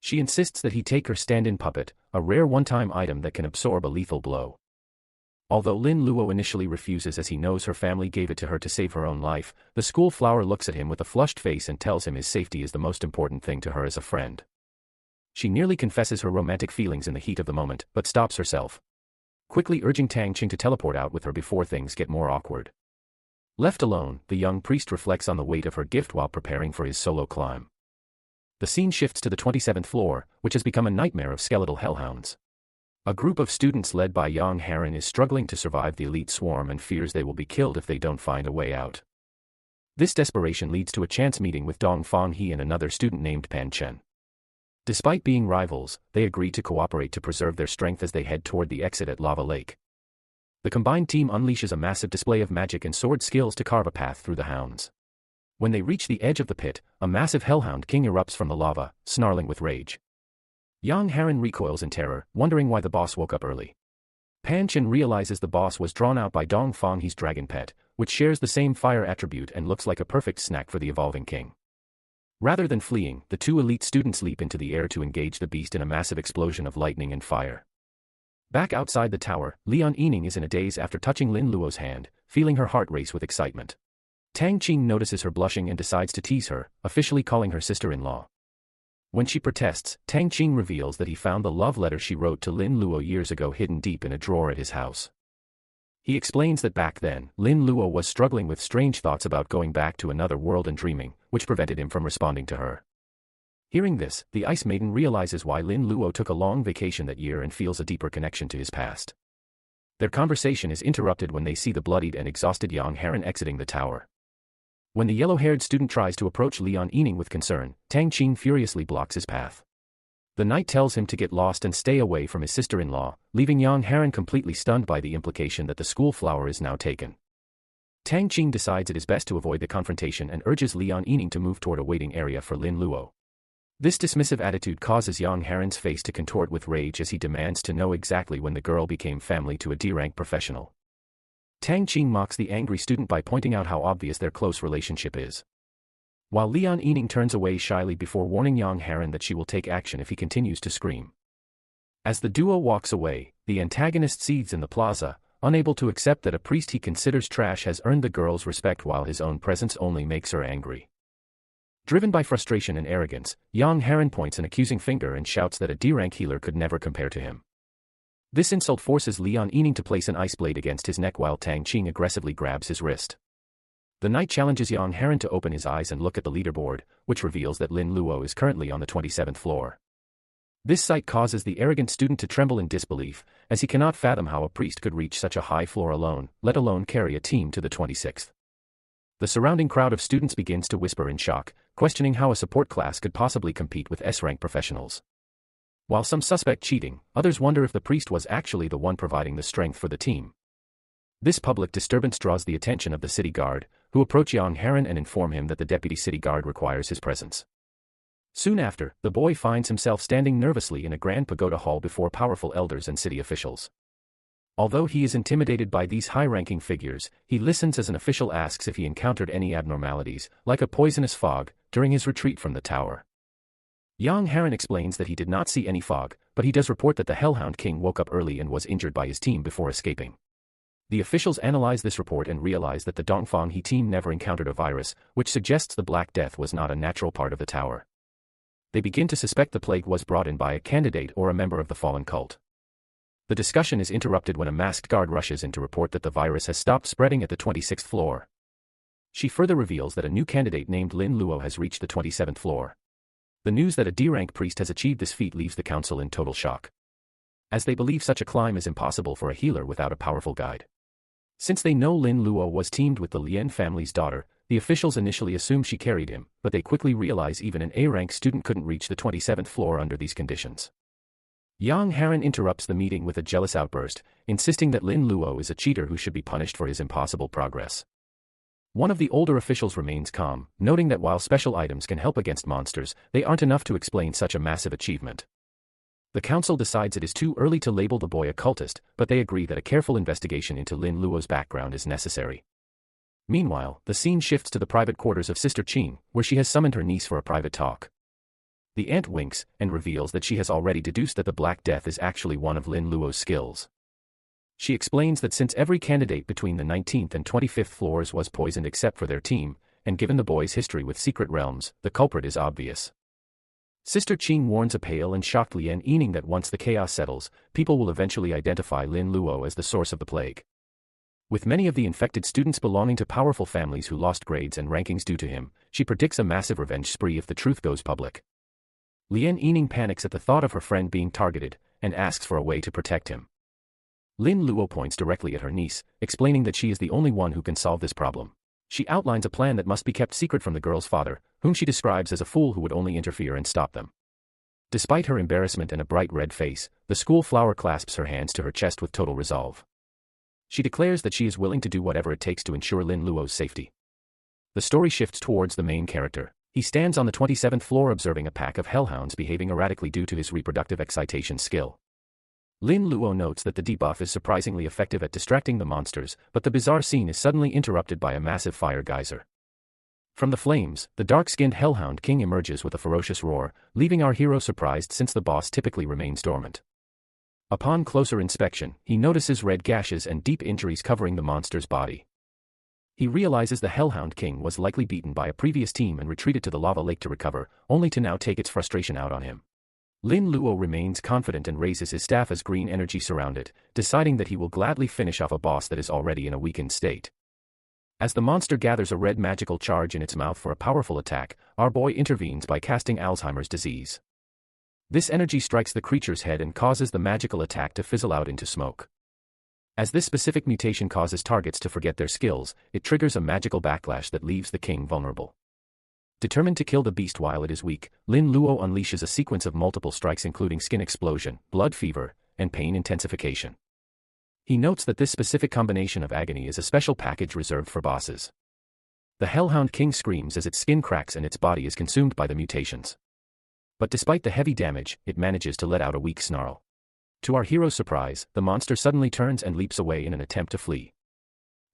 She insists that he take her stand-in puppet, a rare one-time item that can absorb a lethal blow. Although Lin Luo initially refuses as he knows her family gave it to her to save her own life, the school flower looks at him with a flushed face and tells him his safety is the most important thing to her as a friend. She nearly confesses her romantic feelings in the heat of the moment, but stops herself, quickly urging Tang Cheng to teleport out with her before things get more awkward. Left alone, the young priest reflects on the weight of her gift while preparing for his solo climb. The scene shifts to the 27th floor, which has become a nightmare of skeletal hellhounds. A group of students led by Yang Haran is struggling to survive the elite swarm and fears they will be killed if they don't find a way out. This desperation leads to a chance meeting with Dong Fang He and another student named Pan Chen. Despite being rivals, they agree to cooperate to preserve their strength as they head toward the exit at Lava Lake. The combined team unleashes a massive display of magic and sword skills to carve a path through the hounds. When they reach the edge of the pit, a massive hellhound king erupts from the lava, snarling with rage. Yang Haran recoils in terror, wondering why the boss woke up early. Pan Chen realizes the boss was drawn out by Dong Fang He's dragon pet, which shares the same fire attribute and looks like a perfect snack for the evolving king. Rather than fleeing, the two elite students leap into the air to engage the beast in a massive explosion of lightning and fire. Back outside the tower, Lian Yining is in a daze after touching Lin Luo's hand, feeling her heart race with excitement. Tang Cheng notices her blushing and decides to tease her, officially calling her sister-in-law. When she protests, Tang Cheng reveals that he found the love letter she wrote to Lin Luo years ago hidden deep in a drawer at his house. He explains that back then, Lin Luo was struggling with strange thoughts about going back to another world and dreaming, which prevented him from responding to her. Hearing this, the Ice Maiden realizes why Lin Luo took a long vacation that year and feels a deeper connection to his past. Their conversation is interrupted when they see the bloodied and exhausted Yang Haran exiting the tower. When the yellow-haired student tries to approach Lian Yining with concern, Tang Cheng furiously blocks his path. The knight tells him to get lost and stay away from his sister-in-law, leaving Yang Haran completely stunned by the implication that the school flower is now taken. Tang Cheng decides it is best to avoid the confrontation and urges Lian Yining to move toward a waiting area for Lin Luo. This dismissive attitude causes Yang Haran's face to contort with rage as he demands to know exactly when the girl became family to a D-rank professional. Tang Cheng mocks the angry student by pointing out how obvious their close relationship is. While Lian Yining turns away shyly before warning Yang Haran that she will take action if he continues to scream. As the duo walks away, the antagonist seethes in the plaza, unable to accept that a priest he considers trash has earned the girl's respect while his own presence only makes her angry. Driven by frustration and arrogance, Yang Haran points an accusing finger and shouts that a D-rank healer could never compare to him. This insult forces Lian Yining to place an ice blade against his neck while Tang Cheng aggressively grabs his wrist. The knight challenges Yang Haran to open his eyes and look at the leaderboard, which reveals that Lin Luo is currently on the 27th floor. This sight causes the arrogant student to tremble in disbelief, as he cannot fathom how a priest could reach such a high floor alone, let alone carry a team to the 26th. The surrounding crowd of students begins to whisper in shock, questioning how a support class could possibly compete with S-rank professionals. While some suspect cheating, others wonder if the priest was actually the one providing the strength for the team. This public disturbance draws the attention of the city guard, who approach Yang Haran and inform him that the deputy city guard requires his presence. Soon after, the boy finds himself standing nervously in a grand pagoda hall before powerful elders and city officials. Although he is intimidated by these high-ranking figures, he listens as an official asks if he encountered any abnormalities, like a poisonous fog, during his retreat from the tower. Yang Haran explains that he did not see any fog, but he does report that the Hellhound King woke up early and was injured by his team before escaping. The officials analyze this report and realize that the Dongfang He team never encountered a virus, which suggests the Black Death was not a natural part of the tower. They begin to suspect the plague was brought in by a candidate or a member of the fallen cult. The discussion is interrupted when a masked guard rushes in to report that the virus has stopped spreading at the 26th floor. She further reveals that a new candidate named Lin Luo has reached the 27th floor. The news that a D-rank priest has achieved this feat leaves the council in total shock, as they believe such a climb is impossible for a healer without a powerful guide. Since they know Lin Luo was teamed with the Lien family's daughter, the officials initially assume she carried him, but they quickly realize even an A-rank student couldn't reach the 27th floor under these conditions. Yang Haran interrupts the meeting with a jealous outburst, insisting that Lin Luo is a cheater who should be punished for his impossible progress. One of the older officials remains calm, noting that while special items can help against monsters, they aren't enough to explain such a massive achievement. The council decides it is too early to label the boy a cultist, but they agree that a careful investigation into Lin Luo's background is necessary. Meanwhile, the scene shifts to the private quarters of Sister Qing, where she has summoned her niece for a private talk. The aunt winks, and reveals that she has already deduced that the Black Death is actually one of Lin Luo's skills. She explains that since every candidate between the 19th and 25th floors was poisoned except for their team, and given the boy's history with secret realms, the culprit is obvious. Sister Qing warns a pale and shocked Lien Yining that once the chaos settles, people will eventually identify Lin Luo as the source of the plague. With many of the infected students belonging to powerful families who lost grades and rankings due to him, she predicts a massive revenge spree if the truth goes public. Lien Yining panics at the thought of her friend being targeted, and asks for a way to protect him. Lin Luo points directly at her niece, explaining that she is the only one who can solve this problem. She outlines a plan that must be kept secret from the girl's father, whom she describes as a fool who would only interfere and stop them. Despite her embarrassment and a bright red face, the school flower clasps her hands to her chest with total resolve. She declares that she is willing to do whatever it takes to ensure Lin Luo's safety. The story shifts towards the main character. He stands on the 27th floor observing a pack of hellhounds behaving erratically due to his reproductive excitation skill. Lin Luo notes that the debuff is surprisingly effective at distracting the monsters, but the bizarre scene is suddenly interrupted by a massive fire geyser. From the flames, the dark-skinned hellhound king emerges with a ferocious roar, leaving our hero surprised since the boss typically remains dormant. Upon closer inspection, he notices red gashes and deep injuries covering the monster's body. He realizes the Hellhound King was likely beaten by a previous team and retreated to the lava lake to recover, only to now take its frustration out on him. Lin Luo remains confident and raises his staff as green energy surround it, deciding that he will gladly finish off a boss that is already in a weakened state. As the monster gathers a red magical charge in its mouth for a powerful attack, our boy intervenes by casting Alzheimer's disease. This energy strikes the creature's head and causes the magical attack to fizzle out into smoke. As this specific mutation causes targets to forget their skills, it triggers a magical backlash that leaves the king vulnerable. Determined to kill the beast while it is weak, Lin Luo unleashes a sequence of multiple strikes including skin explosion, blood fever, and pain intensification. He notes that this specific combination of agony is a special package reserved for bosses. The Hellhound King screams as its skin cracks and its body is consumed by the mutations. But despite the heavy damage, it manages to let out a weak snarl. To our hero's surprise, the monster suddenly turns and leaps away in an attempt to flee.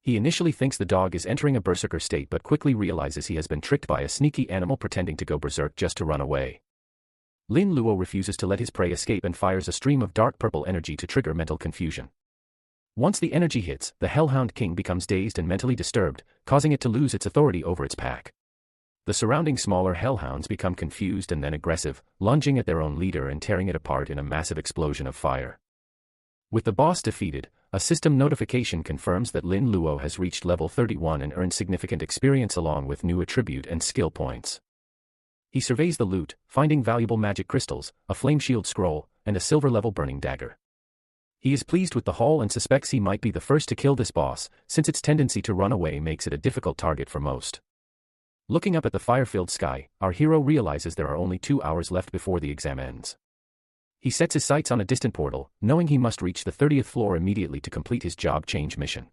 He initially thinks the dog is entering a berserker state but quickly realizes he has been tricked by a sneaky animal pretending to go berserk just to run away. Lin Luo refuses to let his prey escape and fires a stream of dark purple energy to trigger mental confusion. Once the energy hits, the Hellhound King becomes dazed and mentally disturbed, causing it to lose its authority over its pack. The surrounding smaller hellhounds become confused and then aggressive, lunging at their own leader and tearing it apart in a massive explosion of fire. With the boss defeated, a system notification confirms that Lin Luo has reached level 31 and earned significant experience along with new attribute and skill points. He surveys the loot, finding valuable magic crystals, a flame shield scroll, and a silver-level burning dagger. He is pleased with the haul and suspects he might be the first to kill this boss, since its tendency to run away makes it a difficult target for most. Looking up at the fire-filled sky, our hero realizes there are only 2 hours left before the exam ends. He sets his sights on a distant portal, knowing he must reach the 30th floor immediately to complete his job change mission.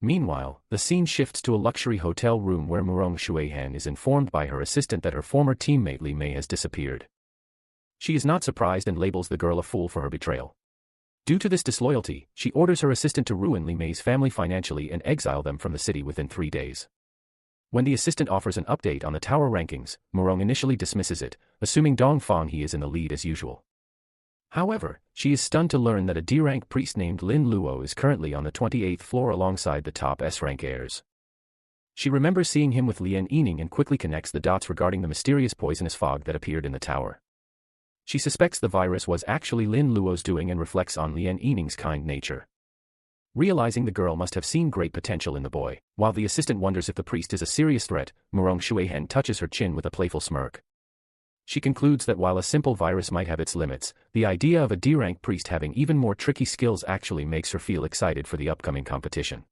Meanwhile, the scene shifts to a luxury hotel room where Murong Shueihan is informed by her assistant that her former teammate Li Mei has disappeared. She is not surprised and labels the girl a fool for her betrayal. Due to this disloyalty, she orders her assistant to ruin Li Mei's family financially and exile them from the city within 3 days. When the assistant offers an update on the tower rankings, Murong initially dismisses it, assuming Dong Fang he is in the lead as usual. However, she is stunned to learn that a D-rank priest named Lin Luo is currently on the 28th floor alongside the top S-rank heirs. She remembers seeing him with Lien Yining and quickly connects the dots regarding the mysterious poisonous fog that appeared in the tower. She suspects the virus was actually Lin Luo's doing and reflects on Lien Yining's kind nature. Realizing the girl must have seen great potential in the boy, while the assistant wonders if the priest is a serious threat, Murong Shuihen touches her chin with a playful smirk. She concludes that while a simple virus might have its limits, the idea of a D-rank priest having even more tricky skills actually makes her feel excited for the upcoming competition.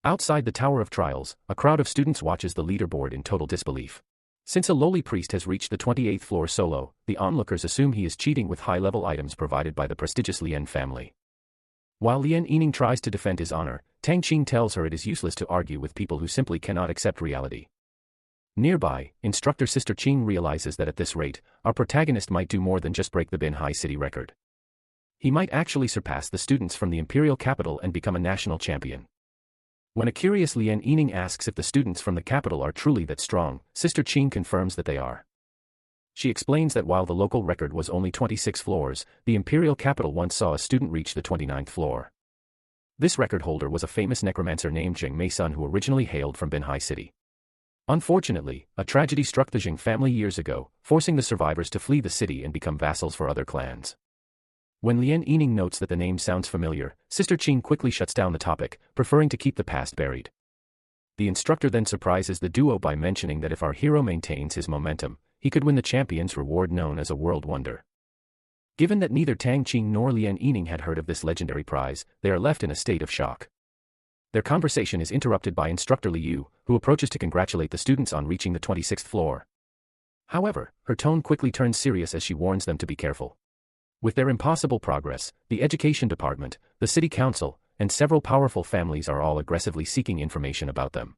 Outside the Tower of Trials, a crowd of students watches the leaderboard in total disbelief. Since a lowly priest has reached the 28th floor solo, the onlookers assume he is cheating with high-level items provided by the prestigious Lien family. While Lien Yining tries to defend his honor, Tang Qing tells her it is useless to argue with people who simply cannot accept reality. Nearby, instructor Sister Qing realizes that at this rate, our protagonist might do more than just break the Binhai city record. He might actually surpass the students from the imperial capital and become a national champion. When a curious Lien Yining asks if the students from the capital are truly that strong, Sister Qing confirms that they are. She explains that while the local record was only 26 floors, the imperial capital once saw a student reach the 29th floor. This record holder was a famous necromancer named Zheng Meisun who originally hailed from Binhai City. Unfortunately, a tragedy struck the Zheng family years ago, forcing the survivors to flee the city and become vassals for other clans. When Lien Yining notes that the name sounds familiar, Sister Qing quickly shuts down the topic, preferring to keep the past buried. The instructor then surprises the duo by mentioning that if our hero maintains his momentum, he could win the champion's reward known as a world wonder. Given that neither Tang Qing nor Lien Yining had heard of this legendary prize, they are left in a state of shock. Their conversation is interrupted by instructor Liu, who approaches to congratulate the students on reaching the 26th floor. However, her tone quickly turns serious as she warns them to be careful. With their impossible progress, the education department, the city council, and several powerful families are all aggressively seeking information about them.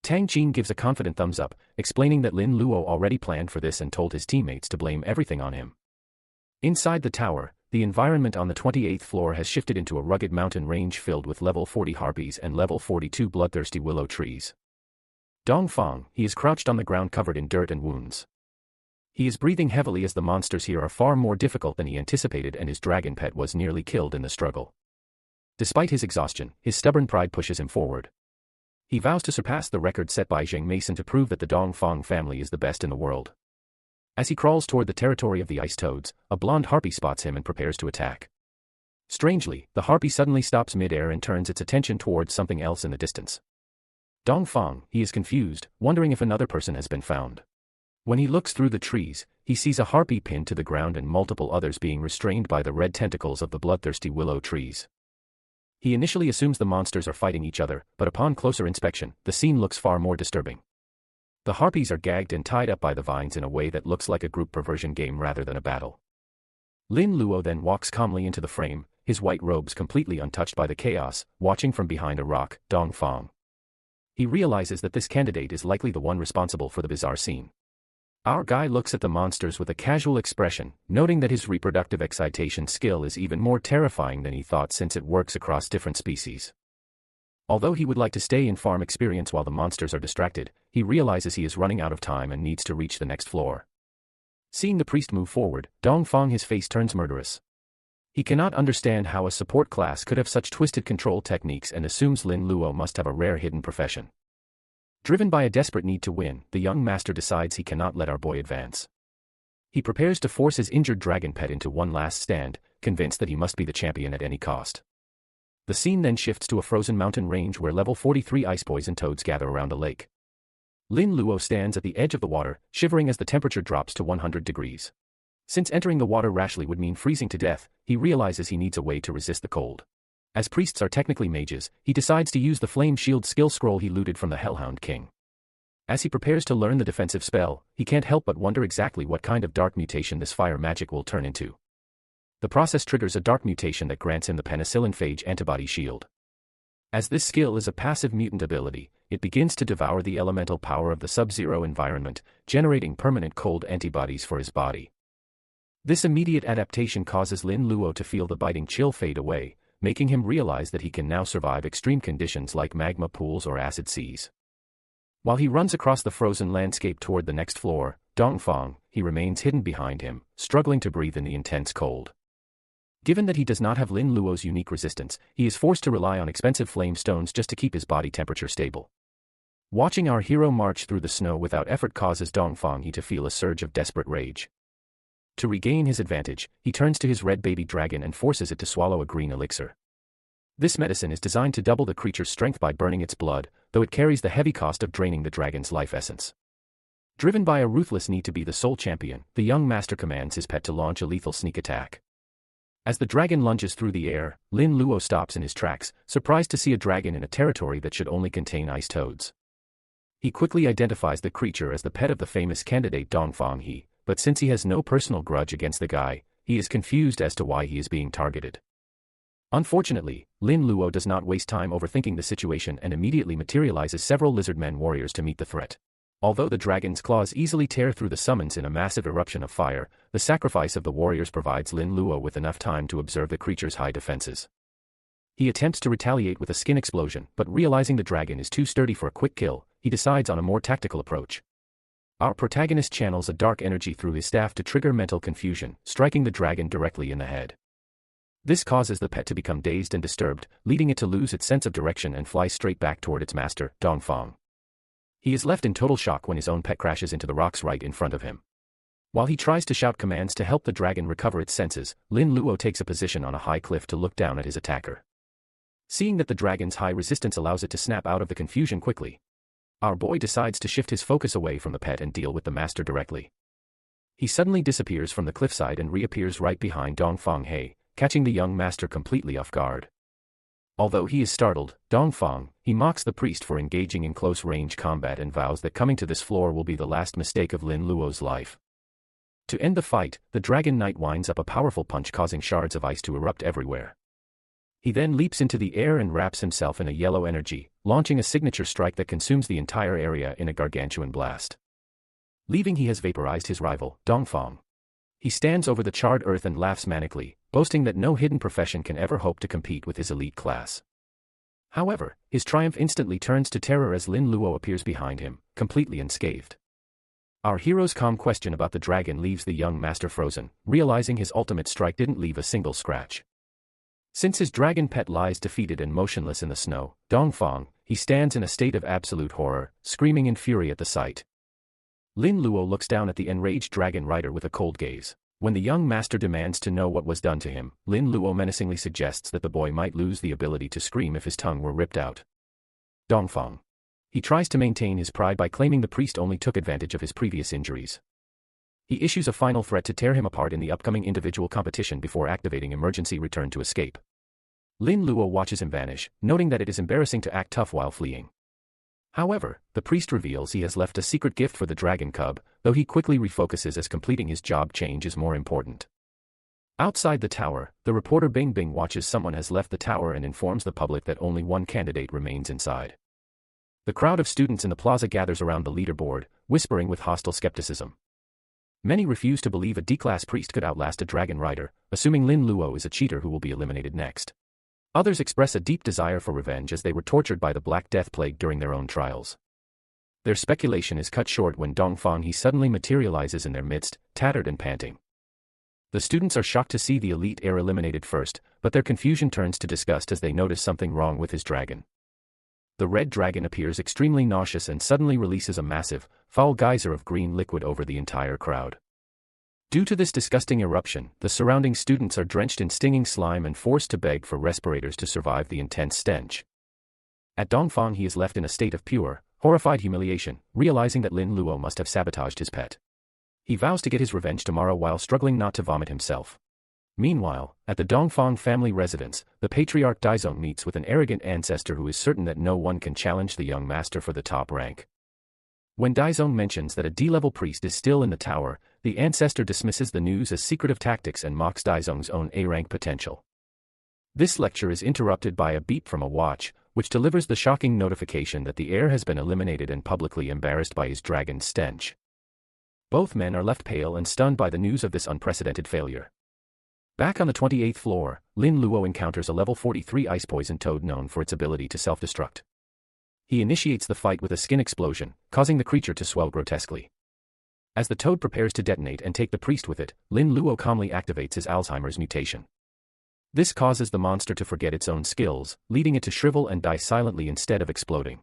Tang Qing gives a confident thumbs up, explaining that Lin Luo already planned for this and told his teammates to blame everything on him. Inside the tower, the environment on the 28th floor has shifted into a rugged mountain range filled with level 40 harpies and level 42 bloodthirsty willow trees. Dongfang, he is crouched on the ground covered in dirt and wounds. He is breathing heavily as the monsters here are far more difficult than he anticipated and his dragon pet was nearly killed in the struggle. Despite his exhaustion, his stubborn pride pushes him forward. He vows to surpass the record set by Zheng Meisun to prove that the Dongfang family is the best in the world. As he crawls toward the territory of the ice toads, a blonde harpy spots him and prepares to attack. Strangely, the harpy suddenly stops mid-air and turns its attention towards something else in the distance. Dongfang, he is confused, wondering if another person has been found. When he looks through the trees, he sees a harpy pinned to the ground and multiple others being restrained by the red tentacles of the bloodthirsty willow trees. He initially assumes the monsters are fighting each other, but upon closer inspection, the scene looks far more disturbing. The harpies are gagged and tied up by the vines in a way that looks like a group perversion game rather than a battle. Lin Luo then walks calmly into the frame, his white robes completely untouched by the chaos, watching from behind a rock, Dongfang. He realizes that this candidate is likely the one responsible for the bizarre scene. Our guy looks at the monsters with a casual expression, noting that his reproductive excitation skill is even more terrifying than he thought since it works across different species. Although he would like to stay in farm experience while the monsters are distracted, he realizes he is running out of time and needs to reach the next floor. Seeing the priest move forward, Dongfang his face turns murderous. He cannot understand how a support class could have such twisted control techniques and assumes Lin Luo must have a rare hidden profession. Driven by a desperate need to win, the young master decides he cannot let our boy advance. He prepares to force his injured dragon pet into one last stand, convinced that he must be the champion at any cost. The scene then shifts to a frozen mountain range where level 43 ice boys and toads gather around a lake. Lin Luo stands at the edge of the water, shivering as the temperature drops to 100 degrees. Since entering the water rashly would mean freezing to death, he realizes he needs a way to resist the cold. As priests are technically mages, he decides to use the flame shield skill scroll he looted from the Hellhound King. As he prepares to learn the defensive spell, he can't help but wonder exactly what kind of dark mutation this fire magic will turn into. The process triggers a dark mutation that grants him the penicillin phage antibody shield. As this skill is a passive mutant ability, it begins to devour the elemental power of the sub-zero environment, generating permanent cold antibodies for his body. This immediate adaptation causes Lin Luo to feel the biting chill fade away, making him realize that he can now survive extreme conditions like magma pools or acid seas. While he runs across the frozen landscape toward the next floor, Dongfang, he remains hidden behind him, struggling to breathe in the intense cold. Given that he does not have Lin Luo's unique resistance, he is forced to rely on expensive flame stones just to keep his body temperature stable. Watching our hero march through the snow without effort causes Dongfang to feel a surge of desperate rage. To regain his advantage, he turns to his red baby dragon and forces it to swallow a green elixir. This medicine is designed to double the creature's strength by burning its blood, though it carries the heavy cost of draining the dragon's life essence. Driven by a ruthless need to be the sole champion, the young master commands his pet to launch a lethal sneak attack. As the dragon lunges through the air, Lin Luo stops in his tracks, surprised to see a dragon in a territory that should only contain ice toads. He quickly identifies the creature as the pet of the famous candidate Dongfang He, but since he has no personal grudge against the guy, he is confused as to why he is being targeted. Unfortunately, Lin Luo does not waste time overthinking the situation and immediately materializes several lizardmen warriors to meet the threat. Although the dragon's claws easily tear through the summons in a massive eruption of fire, the sacrifice of the warriors provides Lin Luo with enough time to observe the creature's high defenses. He attempts to retaliate with a skin explosion, but realizing the dragon is too sturdy for a quick kill, he decides on a more tactical approach. Our protagonist channels a dark energy through his staff to trigger mental confusion, striking the dragon directly in the head. This causes the pet to become dazed and disturbed, leading it to lose its sense of direction and fly straight back toward its master, Dongfang. He is left in total shock when his own pet crashes into the rocks right in front of him. While he tries to shout commands to help the dragon recover its senses, Lin Luo takes a position on a high cliff to look down at his attacker. Seeing that the dragon's high resistance allows it to snap out of the confusion quickly, our boy decides to shift his focus away from the pet and deal with the master directly. He suddenly disappears from the cliffside and reappears right behind Dongfang He, catching the young master completely off guard. Although he is startled, Dongfang, he mocks the priest for engaging in close-range combat and vows that coming to this floor will be the last mistake of Lin Luo's life. To end the fight, the Dragon Knight winds up a powerful punch causing shards of ice to erupt everywhere. He then leaps into the air and wraps himself in a yellow energy, launching a signature strike that consumes the entire area in a gargantuan blast. Leaving he has vaporized his rival, Dongfang. He stands over the charred earth and laughs manically, boasting that no hidden profession can ever hope to compete with his elite class. However, his triumph instantly turns to terror as Lin Luo appears behind him, completely unscathed. Our hero's calm question about the dragon leaves the young master frozen, realizing his ultimate strike didn't leave a single scratch. Since his dragon pet lies defeated and motionless in the snow, Dongfang, he stands in a state of absolute horror, screaming in fury at the sight. Lin Luo looks down at the enraged dragon rider with a cold gaze. When the young master demands to know what was done to him, Lin Luo menacingly suggests that the boy might lose the ability to scream if his tongue were ripped out. Dongfang. He tries to maintain his pride by claiming the priest only took advantage of his previous injuries. He issues a final threat to tear him apart in the upcoming individual competition before activating emergency return to escape. Lin Luo watches him vanish, noting that it is embarrassing to act tough while fleeing. However, the priest reveals he has left a secret gift for the dragon cub, though he quickly refocuses as completing his job change is more important. Outside the tower, the reporter Bing Bing watches someone has left the tower and informs the public that only one candidate remains inside. The crowd of students in the plaza gathers around the leaderboard, whispering with hostile skepticism. Many refuse to believe a D-class priest could outlast a dragon rider, assuming Lin Luo is a cheater who will be eliminated next. Others express a deep desire for revenge as they were tortured by the Black Death Plague during their own trials. Their speculation is cut short when Dongfang he suddenly materializes in their midst, tattered and panting. The students are shocked to see the elite heir eliminated first, but their confusion turns to disgust as they notice something wrong with his dragon. The red dragon appears extremely nauseous and suddenly releases a massive, foul geyser of green liquid over the entire crowd. Due to this disgusting eruption, the surrounding students are drenched in stinging slime and forced to beg for respirators to survive the intense stench. At Dongfang he is left in a state of pure, horrified humiliation, realizing that Lin Luo must have sabotaged his pet. He vows to get his revenge tomorrow while struggling not to vomit himself. Meanwhile, at the Dongfang family residence, the patriarch Daizong meets with an arrogant ancestor who is certain that no one can challenge the young master for the top rank. When Daizong mentions that a D-level priest is still in the tower, the ancestor dismisses the news as secretive tactics and mocks Daizong's own A-rank potential. This lecture is interrupted by a beep from a watch, which delivers the shocking notification that the heir has been eliminated and publicly embarrassed by his dragon's stench. Both men are left pale and stunned by the news of this unprecedented failure. Back on the 28th floor, Lin Luo encounters a level 43 ice poison toad known for its ability to self-destruct. He initiates the fight with a skin explosion, causing the creature to swell grotesquely. As the toad prepares to detonate and take the priest with it, Lin Luo calmly activates his Alzheimer's mutation. This causes the monster to forget its own skills, leading it to shrivel and die silently instead of exploding.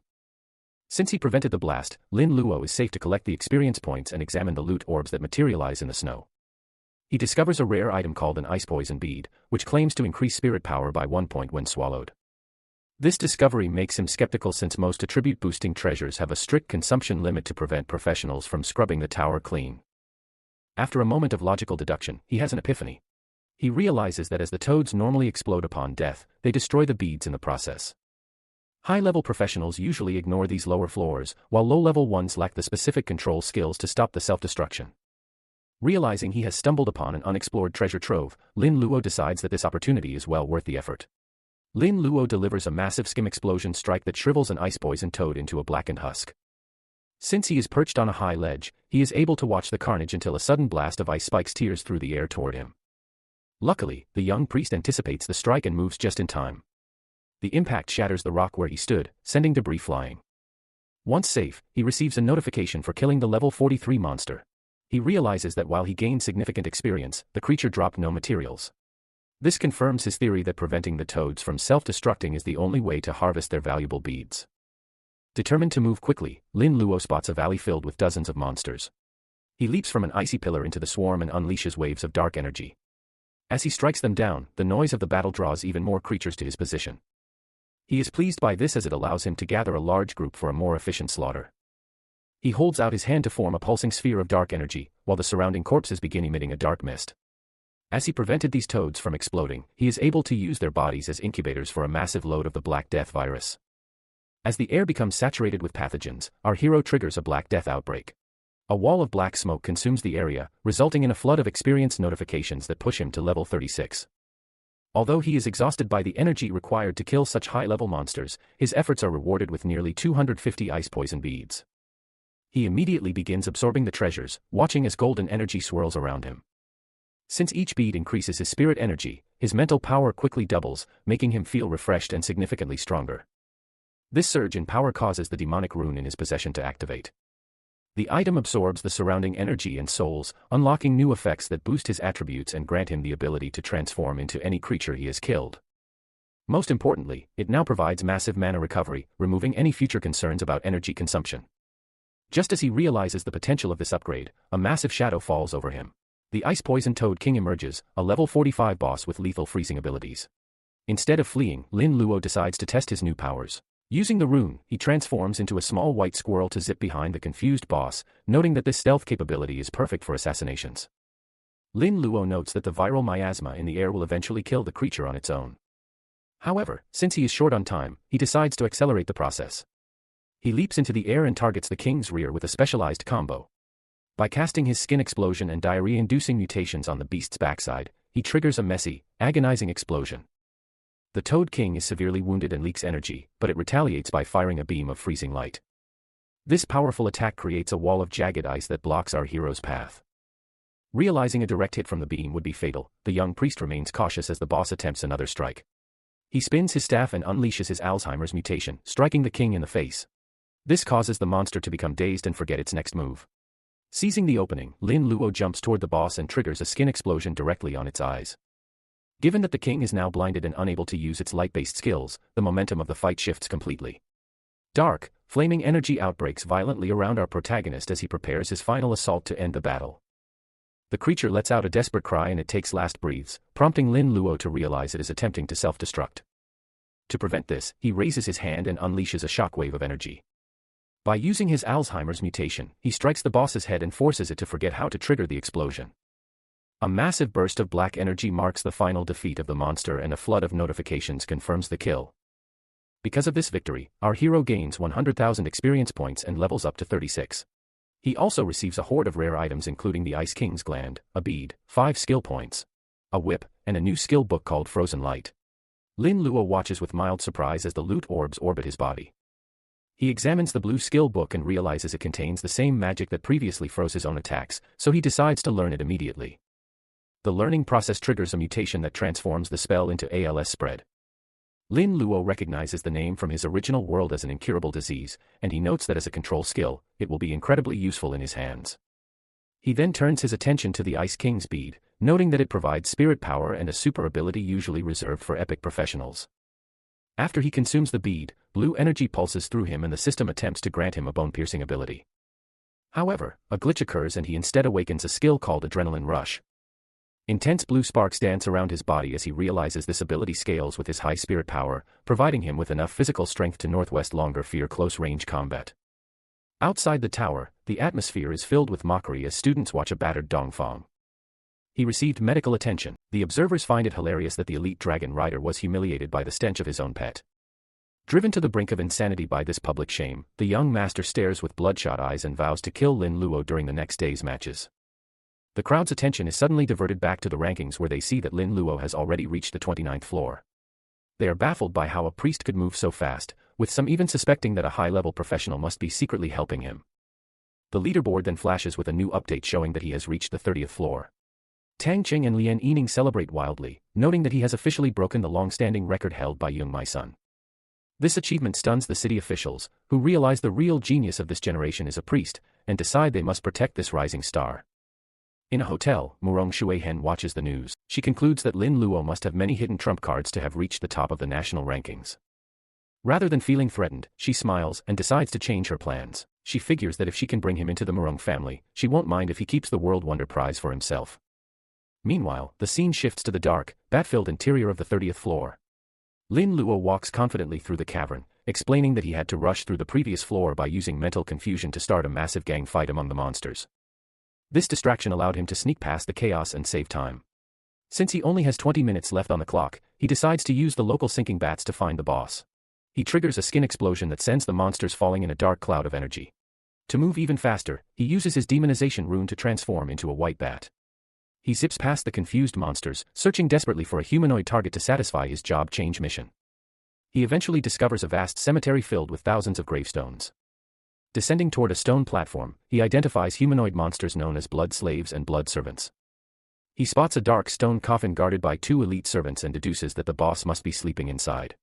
Since he prevented the blast, Lin Luo is safe to collect the experience points and examine the loot orbs that materialize in the snow. He discovers a rare item called an ice poison bead, which claims to increase spirit power by 1 point when swallowed. This discovery makes him skeptical since most attribute-boosting treasures have a strict consumption limit to prevent professionals from scrubbing the tower clean. After a moment of logical deduction, he has an epiphany. He realizes that as the toads normally explode upon death, they destroy the beads in the process. High-level professionals usually ignore these lower floors, while low-level ones lack the specific control skills to stop the self-destruction. Realizing he has stumbled upon an unexplored treasure trove, Lin Luo decides that this opportunity is well worth the effort. Lin Luo delivers a massive skim explosion strike that shrivels an ice-poisoned toad into a blackened husk. Since he is perched on a high ledge, he is able to watch the carnage until a sudden blast of ice spikes tears through the air toward him. Luckily, the young priest anticipates the strike and moves just in time. The impact shatters the rock where he stood, sending debris flying. Once safe, he receives a notification for killing the level 43 monster. He realizes that while he gained significant experience, the creature dropped no materials. This confirms his theory that preventing the toads from self-destructing is the only way to harvest their valuable beads. Determined to move quickly, Lin Luo spots a valley filled with dozens of monsters. He leaps from an icy pillar into the swarm and unleashes waves of dark energy. As he strikes them down, the noise of the battle draws even more creatures to his position. He is pleased by this as it allows him to gather a large group for a more efficient slaughter. He holds out his hand to form a pulsing sphere of dark energy, while the surrounding corpses begin emitting a dark mist. As he prevented these toads from exploding, he is able to use their bodies as incubators for a massive load of the Black Death virus. As the air becomes saturated with pathogens, our hero triggers a Black Death outbreak. A wall of black smoke consumes the area, resulting in a flood of experience notifications that push him to level 36. Although he is exhausted by the energy required to kill such high-level monsters, his efforts are rewarded with nearly 250 ice poison beads. He immediately begins absorbing the treasures, watching as golden energy swirls around him. Since each bead increases his spirit energy, his mental power quickly doubles, making him feel refreshed and significantly stronger. This surge in power causes the demonic rune in his possession to activate. The item absorbs the surrounding energy and souls, unlocking new effects that boost his attributes and grant him the ability to transform into any creature he has killed. Most importantly, it now provides massive mana recovery, removing any future concerns about energy consumption. Just as he realizes the potential of this upgrade, a massive shadow falls over him. The Ice Poison Toad King emerges, a level 45 boss with lethal freezing abilities. Instead of fleeing, Lin Luo decides to test his new powers. Using the rune, he transforms into a small white squirrel to zip behind the confused boss, noting that this stealth capability is perfect for assassinations. Lin Luo notes that the viral miasma in the air will eventually kill the creature on its own. However, since he is short on time, he decides to accelerate the process. He leaps into the air and targets the king's rear with a specialized combo. By casting his skin explosion and diarrhea-inducing mutations on the beast's backside, he triggers a messy, agonizing explosion. The Toad King is severely wounded and leaks energy, but it retaliates by firing a beam of freezing light. This powerful attack creates a wall of jagged ice that blocks our hero's path. Realizing a direct hit from the beam would be fatal, the young priest remains cautious as the boss attempts another strike. He spins his staff and unleashes his Alzheimer's mutation, striking the king in the face. This causes the monster to become dazed and forget its next move. Seizing the opening, Lin Luo jumps toward the boss and triggers a skin explosion directly on its eyes. Given that the king is now blinded and unable to use its light-based skills, the momentum of the fight shifts completely. Dark, flaming energy outbreaks violently around our protagonist as he prepares his final assault to end the battle. The creature lets out a desperate cry and it takes last breaths, prompting Lin Luo to realize it is attempting to self-destruct. To prevent this, he raises his hand and unleashes a shockwave of energy. By using his Alzheimer's mutation, he strikes the boss's head and forces it to forget how to trigger the explosion. A massive burst of black energy marks the final defeat of the monster and a flood of notifications confirms the kill. Because of this victory, our hero gains 100,000 experience points and levels up to 36. He also receives a horde of rare items including the Ice King's Gland, a bead, 5 skill points, a whip, and a new skill book called Frozen Light. Lin Luo watches with mild surprise as the loot orbs orbit his body. He examines the blue skill book and realizes it contains the same magic that previously froze his own attacks, so he decides to learn it immediately. The learning process triggers a mutation that transforms the spell into ALS spread. Lin Luo recognizes the name from his original world as an incurable disease, and he notes that as a control skill, it will be incredibly useful in his hands. He then turns his attention to the Ice King's bead, noting that it provides spirit power and a super ability usually reserved for epic professionals. After he consumes the bead, blue energy pulses through him and the system attempts to grant him a bone-piercing ability. However, a glitch occurs and he instead awakens a skill called Adrenaline Rush. Intense blue sparks dance around his body as he realizes this ability scales with his high spirit power, providing him with enough physical strength to northwest longer fear close-range combat. Outside the tower, the atmosphere is filled with mockery as students watch a battered Dongfang. He received medical attention. The observers find it hilarious that the elite dragon rider was humiliated by the stench of his own pet. Driven to the brink of insanity by this public shame, the young master stares with bloodshot eyes and vows to kill Lin Luo during the next day's matches. The crowd's attention is suddenly diverted back to the rankings where they see that Lin Luo has already reached the 29th floor. They are baffled by how a priest could move so fast, with some even suspecting that a high-level professional must be secretly helping him. The leaderboard then flashes with a new update showing that he has reached the 30th floor. Tang Qing and Lian Yining celebrate wildly, noting that he has officially broken the long-standing record held by Yung Mai-sun. This achievement stuns the city officials, who realize the real genius of this generation is a priest, and decide they must protect this rising star. In a hotel, Murong Shueihen watches the news. She concludes that Lin Luo must have many hidden trump cards to have reached the top of the national rankings. Rather than feeling threatened, she smiles and decides to change her plans. She figures that if she can bring him into the Murong family, she won't mind if he keeps the World Wonder Prize for himself. Meanwhile, the scene shifts to the dark, bat-filled interior of the 30th floor. Lin Luo walks confidently through the cavern, explaining that he had to rush through the previous floor by using mental confusion to start a massive gang fight among the monsters. This distraction allowed him to sneak past the chaos and save time. Since he only has 20 minutes left on the clock, he decides to use the local sinking bats to find the boss. He triggers a skin explosion that sends the monsters falling in a dark cloud of energy. To move even faster, he uses his demonization rune to transform into a white bat. He zips past the confused monsters, searching desperately for a humanoid target to satisfy his job change mission. He eventually discovers a vast cemetery filled with thousands of gravestones. Descending toward a stone platform, he identifies humanoid monsters known as blood slaves and blood servants. He spots a dark stone coffin guarded by 2 elite servants and deduces that the boss must be sleeping inside.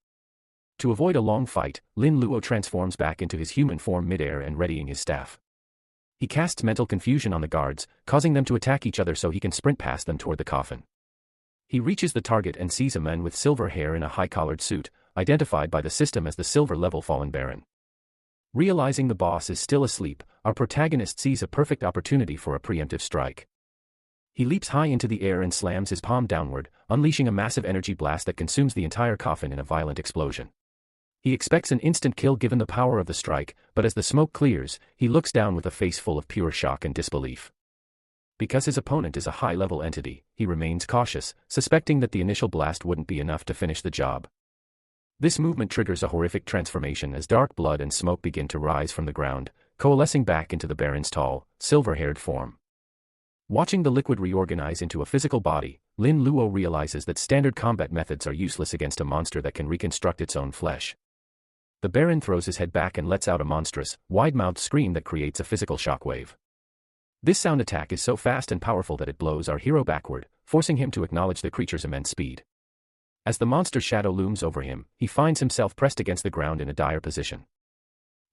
To avoid a long fight, Lin Luo transforms back into his human form midair and readying his staff. He casts mental confusion on the guards, causing them to attack each other so he can sprint past them toward the coffin. He reaches the target and sees a man with silver hair in a high-collared suit, identified by the system as the silver-level Fallen Baron. Realizing the boss is still asleep, our protagonist sees a perfect opportunity for a preemptive strike. He leaps high into the air and slams his palm downward, unleashing a massive energy blast that consumes the entire coffin in a violent explosion. He expects an instant kill given the power of the strike, but as the smoke clears, he looks down with a face full of pure shock and disbelief. Because his opponent is a high-level entity, he remains cautious, suspecting that the initial blast wouldn't be enough to finish the job. This movement triggers a horrific transformation as dark blood and smoke begin to rise from the ground, coalescing back into the Baron's tall, silver-haired form. Watching the liquid reorganize into a physical body, Lin Luo realizes that standard combat methods are useless against a monster that can reconstruct its own flesh. The Baron throws his head back and lets out a monstrous, wide-mouthed scream that creates a physical shockwave. This sound attack is so fast and powerful that it blows our hero backward, forcing him to acknowledge the creature's immense speed. As the monster's shadow looms over him, he finds himself pressed against the ground in a dire position.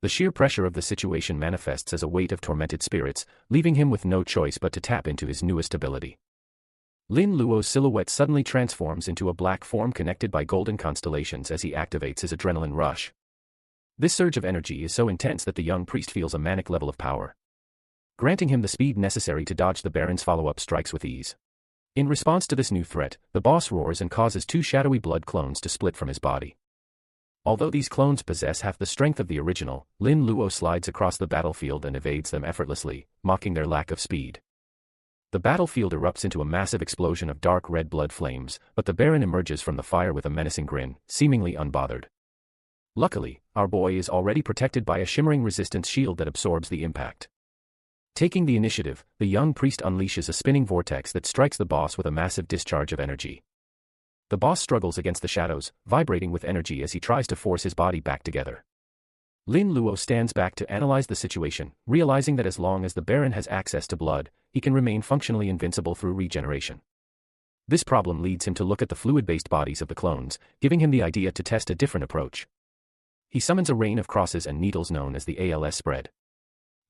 The sheer pressure of the situation manifests as a weight of tormented spirits, leaving him with no choice but to tap into his newest ability. Lin Luo's silhouette suddenly transforms into a black form connected by golden constellations as he activates his adrenaline rush. This surge of energy is so intense that the young priest feels a manic level of power, granting him the speed necessary to dodge the Baron's follow-up strikes with ease. In response to this new threat, the boss roars and causes 2 shadowy blood clones to split from his body. Although these clones possess half the strength of the original, Lin Luo slides across the battlefield and evades them effortlessly, mocking their lack of speed. The battlefield erupts into a massive explosion of dark red blood flames, but the Baron emerges from the fire with a menacing grin, seemingly unbothered. Luckily, our boy is already protected by a shimmering resistance shield that absorbs the impact. Taking the initiative, the young priest unleashes a spinning vortex that strikes the boss with a massive discharge of energy. The boss struggles against the shadows, vibrating with energy as he tries to force his body back together. Lin Luo stands back to analyze the situation, realizing that as long as the Baron has access to blood, he can remain functionally invincible through regeneration. This problem leads him to look at the fluid-based bodies of the clones, giving him the idea to test a different approach. He summons a rain of crosses and needles known as the ALS spread.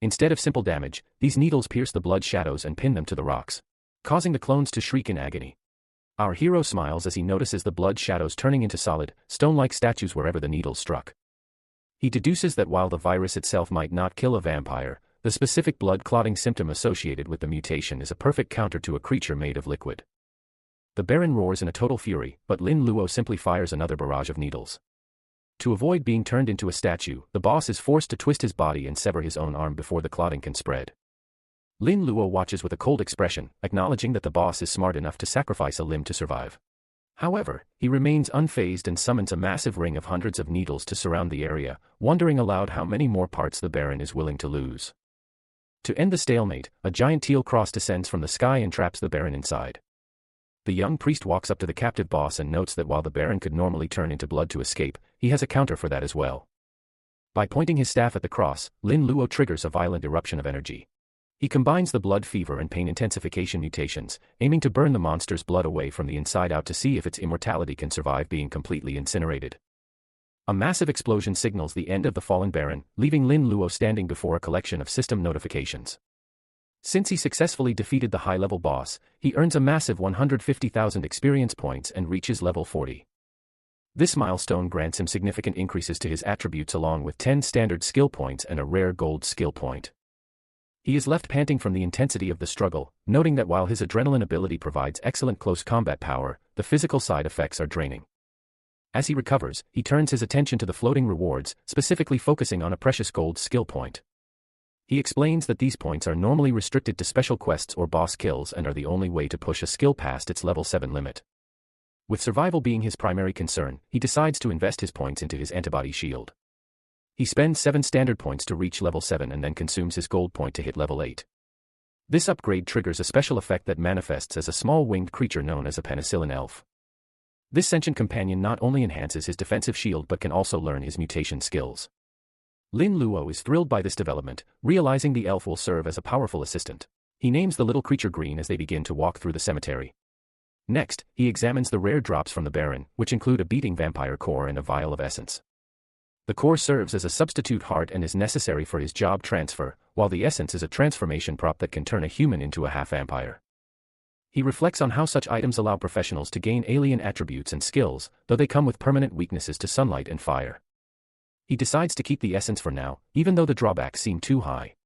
Instead of simple damage, these needles pierce the blood shadows and pin them to the rocks, causing the clones to shriek in agony. Our hero smiles as he notices the blood shadows turning into solid, stone-like statues wherever the needles struck. He deduces that while the virus itself might not kill a vampire, the specific blood clotting symptom associated with the mutation is a perfect counter to a creature made of liquid. The Baron roars in a total fury, but Lin Luo simply fires another barrage of needles. To avoid being turned into a statue, the boss is forced to twist his body and sever his own arm before the clotting can spread. Lin Luo watches with a cold expression, acknowledging that the boss is smart enough to sacrifice a limb to survive. However, he remains unfazed and summons a massive ring of hundreds of needles to surround the area, wondering aloud how many more parts the Baron is willing to lose. To end the stalemate, a giant teal cross descends from the sky and traps the Baron inside. The young priest walks up to the captive boss and notes that while the Baron could normally turn into blood to escape, he has a counter for that as well. By pointing his staff at the cross, Lin Luo triggers a violent eruption of energy. He combines the blood fever and pain intensification mutations, aiming to burn the monster's blood away from the inside out to see if its immortality can survive being completely incinerated. A massive explosion signals the end of the fallen Baron, leaving Lin Luo standing before a collection of system notifications. Since he successfully defeated the high-level boss, he earns a massive 150,000 experience points and reaches level 40. This milestone grants him significant increases to his attributes along with 10 standard skill points and a rare gold skill point. He is left panting from the intensity of the struggle, noting that while his adrenaline ability provides excellent close combat power, the physical side effects are draining. As he recovers, he turns his attention to the floating rewards, specifically focusing on a precious gold skill point. He explains that these points are normally restricted to special quests or boss kills and are the only way to push a skill past its level 7 limit. With survival being his primary concern, he decides to invest his points into his antibody shield. He spends 7 standard points to reach level 7 and then consumes his gold point to hit level 8. This upgrade triggers a special effect that manifests as a small winged creature known as a penicillin elf. This sentient companion not only enhances his defensive shield but can also learn his mutation skills. Lin Luo is thrilled by this development, realizing the elf will serve as a powerful assistant. He names the little creature Green as they begin to walk through the cemetery. Next, he examines the rare drops from the Baron, which include a beating vampire core and a vial of essence. The core serves as a substitute heart and is necessary for his job transfer, while the essence is a transformation prop that can turn a human into a half-vampire. He reflects on how such items allow professionals to gain alien attributes and skills, though they come with permanent weaknesses to sunlight and fire. He decides to keep the essence for now, even though the drawbacks seem too high.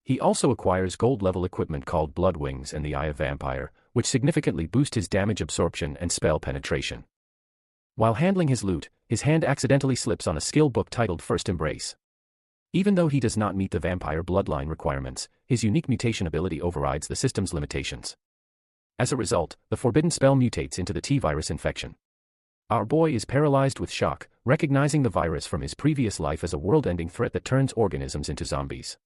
He also acquires gold-level equipment called Blood Wings and the Eye of Vampire, which significantly boost his damage absorption and spell penetration. While handling his loot, his hand accidentally slips on a skill book titled First Embrace. Even though he does not meet the vampire bloodline requirements, his unique mutation ability overrides the system's limitations. As a result, the forbidden spell mutates into the T-virus infection. Our boy is paralyzed with shock, recognizing the virus from his previous life as a world-ending threat that turns organisms into zombies.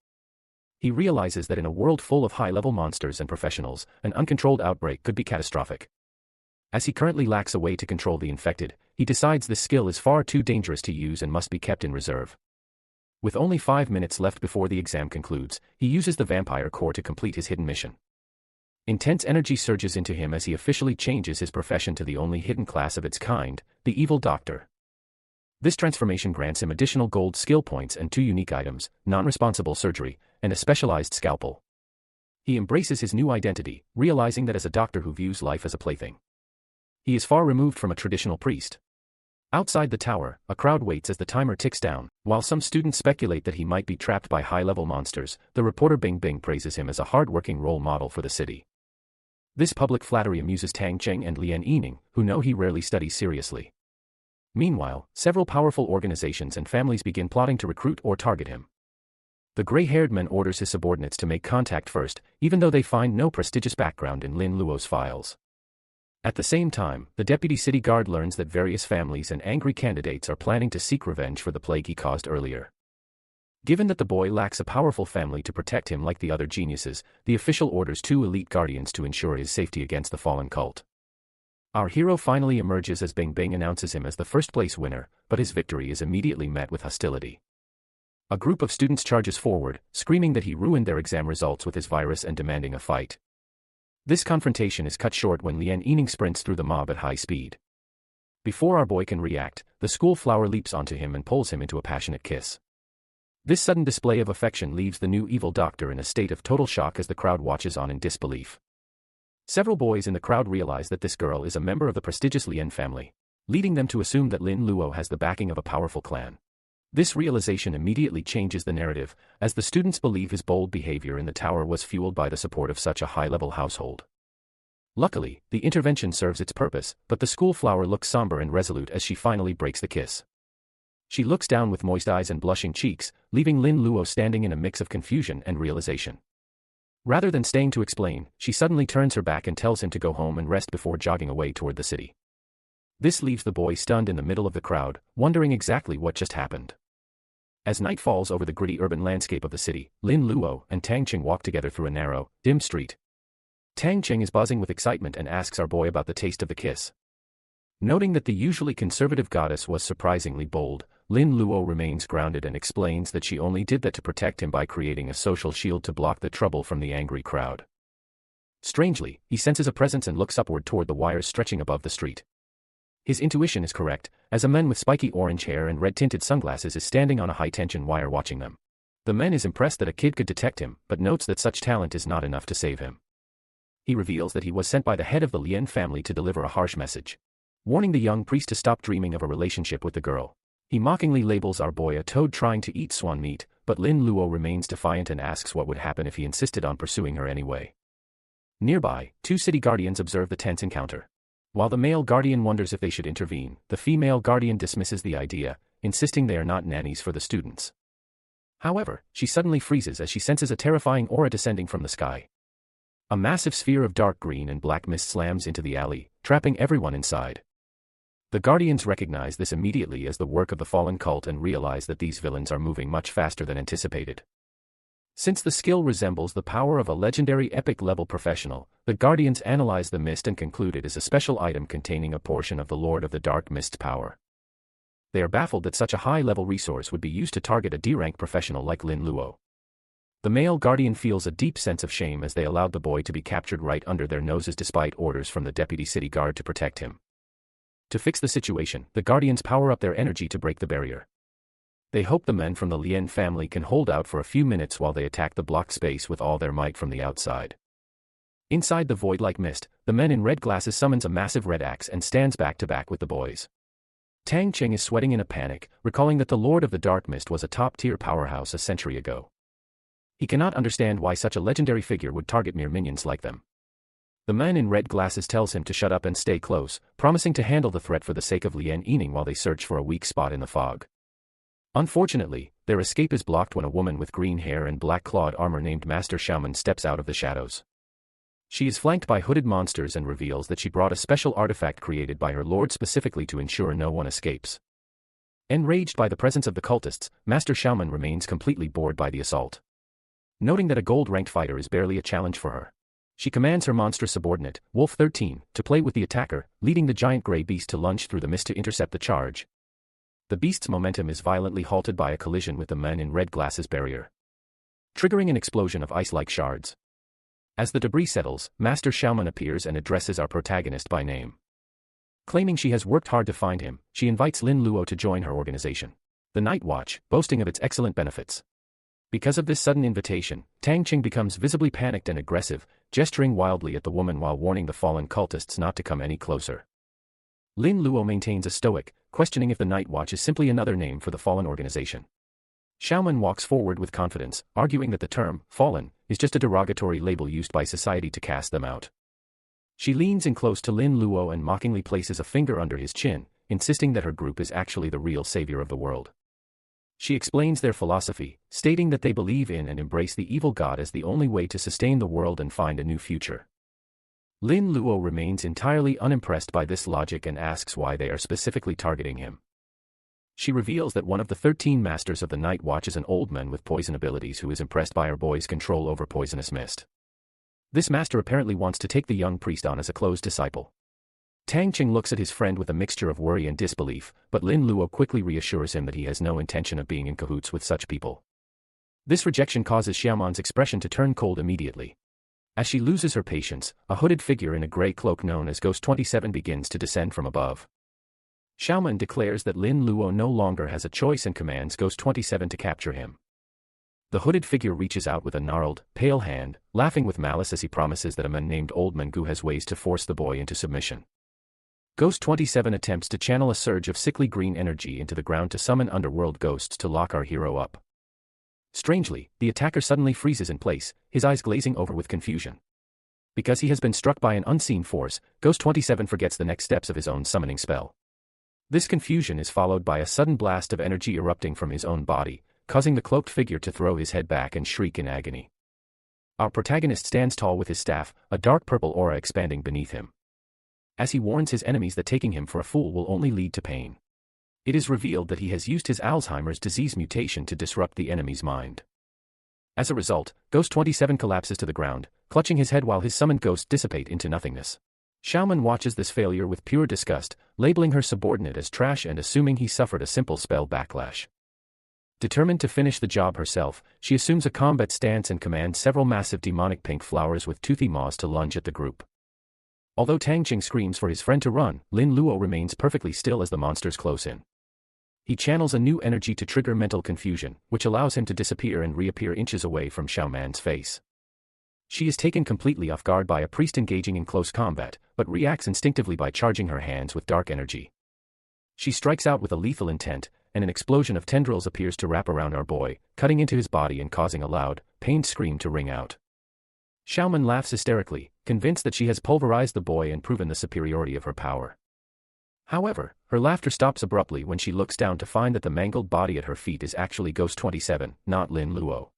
He realizes that in a world full of high-level monsters and professionals, an uncontrolled outbreak could be catastrophic. As he currently lacks a way to control the infected, he decides this skill is far too dangerous to use and must be kept in reserve. With only 5 minutes left before the exam concludes, he uses the vampire core to complete his hidden mission. Intense energy surges into him as he officially changes his profession to the only hidden class of its kind, the Evil Doctor. This transformation grants him additional gold skill points and 2 unique items, non-responsible surgery, and a specialized scalpel. He embraces his new identity, realizing that as a doctor who views life as a plaything. He is far removed from a traditional priest. Outside the tower, a crowd waits as the timer ticks down. While some students speculate that he might be trapped by high-level monsters, the reporter Bing Bing praises him as a hard-working role model for the city. This public flattery amuses Tang Cheng and Lian Yining, who know he rarely studies seriously. Meanwhile, several powerful organizations and families begin plotting to recruit or target him. The gray-haired man orders his subordinates to make contact first, even though they find no prestigious background in Lin Luo's files. At the same time, the deputy city guard learns that various families and angry candidates are planning to seek revenge for the plague he caused earlier. Given that the boy lacks a powerful family to protect him like the other geniuses, the official orders 2 elite guardians to ensure his safety against the fallen cult. Our hero finally emerges as Bing Bing announces him as the first-place winner, but his victory is immediately met with hostility. A group of students charges forward, screaming that he ruined their exam results with his virus and demanding a fight. This confrontation is cut short when Lian Yining sprints through the mob at high speed. Before our boy can react, the school flower leaps onto him and pulls him into a passionate kiss. This sudden display of affection leaves the new evil doctor in a state of total shock as the crowd watches on in disbelief. Several boys in the crowd realize that this girl is a member of the prestigious Lian family, leading them to assume that Lin Luo has the backing of a powerful clan. This realization immediately changes the narrative, as the students believe his bold behavior in the tower was fueled by the support of such a high-level household. Luckily, the intervention serves its purpose, but the school flower looks somber and resolute as she finally breaks the kiss. She looks down with moist eyes and blushing cheeks, leaving Lin Luo standing in a mix of confusion and realization. Rather than staying to explain, she suddenly turns her back and tells him to go home and rest before jogging away toward the city. This leaves the boy stunned in the middle of the crowd, wondering exactly what just happened. As night falls over the gritty urban landscape of the city, Lin Luo and Tang Qing walk together through a narrow, dim street. Tang Qing is buzzing with excitement and asks our boy about the taste of the kiss. Noting that the usually conservative goddess was surprisingly bold, Lin Luo remains grounded and explains that she only did that to protect him by creating a social shield to block the trouble from the angry crowd. Strangely, he senses a presence and looks upward toward the wires stretching above the street. His intuition is correct, as a man with spiky orange hair and red-tinted sunglasses is standing on a high-tension wire watching them. The man is impressed that a kid could detect him, but notes that such talent is not enough to save him. He reveals that he was sent by the head of the Lien family to deliver a harsh message, warning the young priest to stop dreaming of a relationship with the girl. He mockingly labels our boy a toad trying to eat swan meat, but Lin Luo remains defiant and asks what would happen if he insisted on pursuing her anyway. Nearby, two city guardians observe the tense encounter. While the male guardian wonders if they should intervene, the female guardian dismisses the idea, insisting they are not nannies for the students. However, she suddenly freezes as she senses a terrifying aura descending from the sky. A massive sphere of dark green and black mist slams into the alley, trapping everyone inside. The guardians recognize this immediately as the work of the fallen cult and realize that these villains are moving much faster than anticipated. Since the skill resembles the power of a legendary epic-level professional, the Guardians analyze the mist and conclude it is a special item containing a portion of the Lord of the Dark Mist's power. They are baffled that such a high-level resource would be used to target a D-rank professional like Lin Luo. The male Guardian feels a deep sense of shame as they allowed the boy to be captured right under their noses despite orders from the deputy city guard to protect him. To fix the situation, the Guardians power up their energy to break the barrier. They hope the men from the Lien family can hold out for a few minutes while they attack the blocked space with all their might from the outside. Inside the void-like mist, the man in red glasses summons a massive red axe and stands back to back with the boys. Tang Qing is sweating in a panic, recalling that the Lord of the Dark Mist was a top-tier powerhouse a century ago. He cannot understand why such a legendary figure would target mere minions like them. The man in red glasses tells him to shut up and stay close, promising to handle the threat for the sake of Lien Yining while they search for a weak spot in the fog. Unfortunately, their escape is blocked when a woman with green hair and black-clawed armor named Master Shaman steps out of the shadows. She is flanked by hooded monsters and reveals that she brought a special artifact created by her lord specifically to ensure no one escapes. Enraged by the presence of the cultists, Master Shaman remains completely bored by the assault. Noting that a gold-ranked fighter is barely a challenge for her, she commands her monstrous subordinate, Wolf 13, to play with the attacker, leading the giant gray beast to lunge through the mist to intercept the charge. The beast's momentum is violently halted by a collision with the man in red glasses barrier, triggering an explosion of ice-like shards. As the debris settles, Master Shaman appears and addresses our protagonist by name. Claiming she has worked hard to find him, she invites Lin Luo to join her organization, the Night Watch, boasting of its excellent benefits. Because of this sudden invitation, Tang Qing becomes visibly panicked and aggressive, gesturing wildly at the woman while warning the fallen cultists not to come any closer. Lin Luo maintains a stoic, questioning if the Night Watch is simply another name for the fallen organization. Shaman walks forward with confidence, arguing that the term, fallen, is just a derogatory label used by society to cast them out. She leans in close to Lin Luo and mockingly places a finger under his chin, insisting that her group is actually the real savior of the world. She explains their philosophy, stating that they believe in and embrace the evil god as the only way to sustain the world and find a new future. Lin Luo remains entirely unimpressed by this logic and asks why they are specifically targeting him. She reveals that one of the 13 masters of the Night Watch is an old man with poison abilities who is impressed by our boy's control over poisonous mist. This master apparently wants to take the young priest on as a close disciple. Tang Qing looks at his friend with a mixture of worry and disbelief, but Lin Luo quickly reassures him that he has no intention of being in cahoots with such people. This rejection causes Xiaoman's expression to turn cold immediately. As she loses her patience, a hooded figure in a gray cloak known as Ghost 27 begins to descend from above. Xiaoman declares that Lin Luo no longer has a choice and commands Ghost 27 to capture him. The hooded figure reaches out with a gnarled, pale hand, laughing with malice as he promises that a man named Old Mangu has ways to force the boy into submission. Ghost 27 attempts to channel a surge of sickly green energy into the ground to summon underworld ghosts to lock our hero up. Strangely, the attacker suddenly freezes in place, his eyes glazing over with confusion. Because he has been struck by an unseen force, Ghost 27 forgets the next steps of his own summoning spell. This confusion is followed by a sudden blast of energy erupting from his own body, causing the cloaked figure to throw his head back and shriek in agony. Our protagonist stands tall with his staff, a dark purple aura expanding beneath him. As he warns his enemies that taking him for a fool will only lead to pain. It is revealed that he has used his Alzheimer's disease mutation to disrupt the enemy's mind. As a result, Ghost 27 collapses to the ground, clutching his head while his summoned ghosts dissipate into nothingness. Shounen watches this failure with pure disgust, labeling her subordinate as trash and assuming he suffered a simple spell backlash. Determined to finish the job herself, she assumes a combat stance and commands several massive demonic pink flowers with toothy maws to lunge at the group. Although Tang Qing screams for his friend to run, Lin Luo remains perfectly still as the monsters close in. He channels a new energy to trigger mental confusion, which allows him to disappear and reappear inches away from Xiaoman's face. She is taken completely off guard by a priest engaging in close combat, but reacts instinctively by charging her hands with dark energy. She strikes out with a lethal intent, and an explosion of tendrils appears to wrap around our boy, cutting into his body and causing a loud, pained scream to ring out. Xiaoman laughs hysterically, convinced that she has pulverized the boy and proven the superiority of her power. However, her laughter stops abruptly when she looks down to find that the mangled body at her feet is actually Ghost 27, not Lin Luo.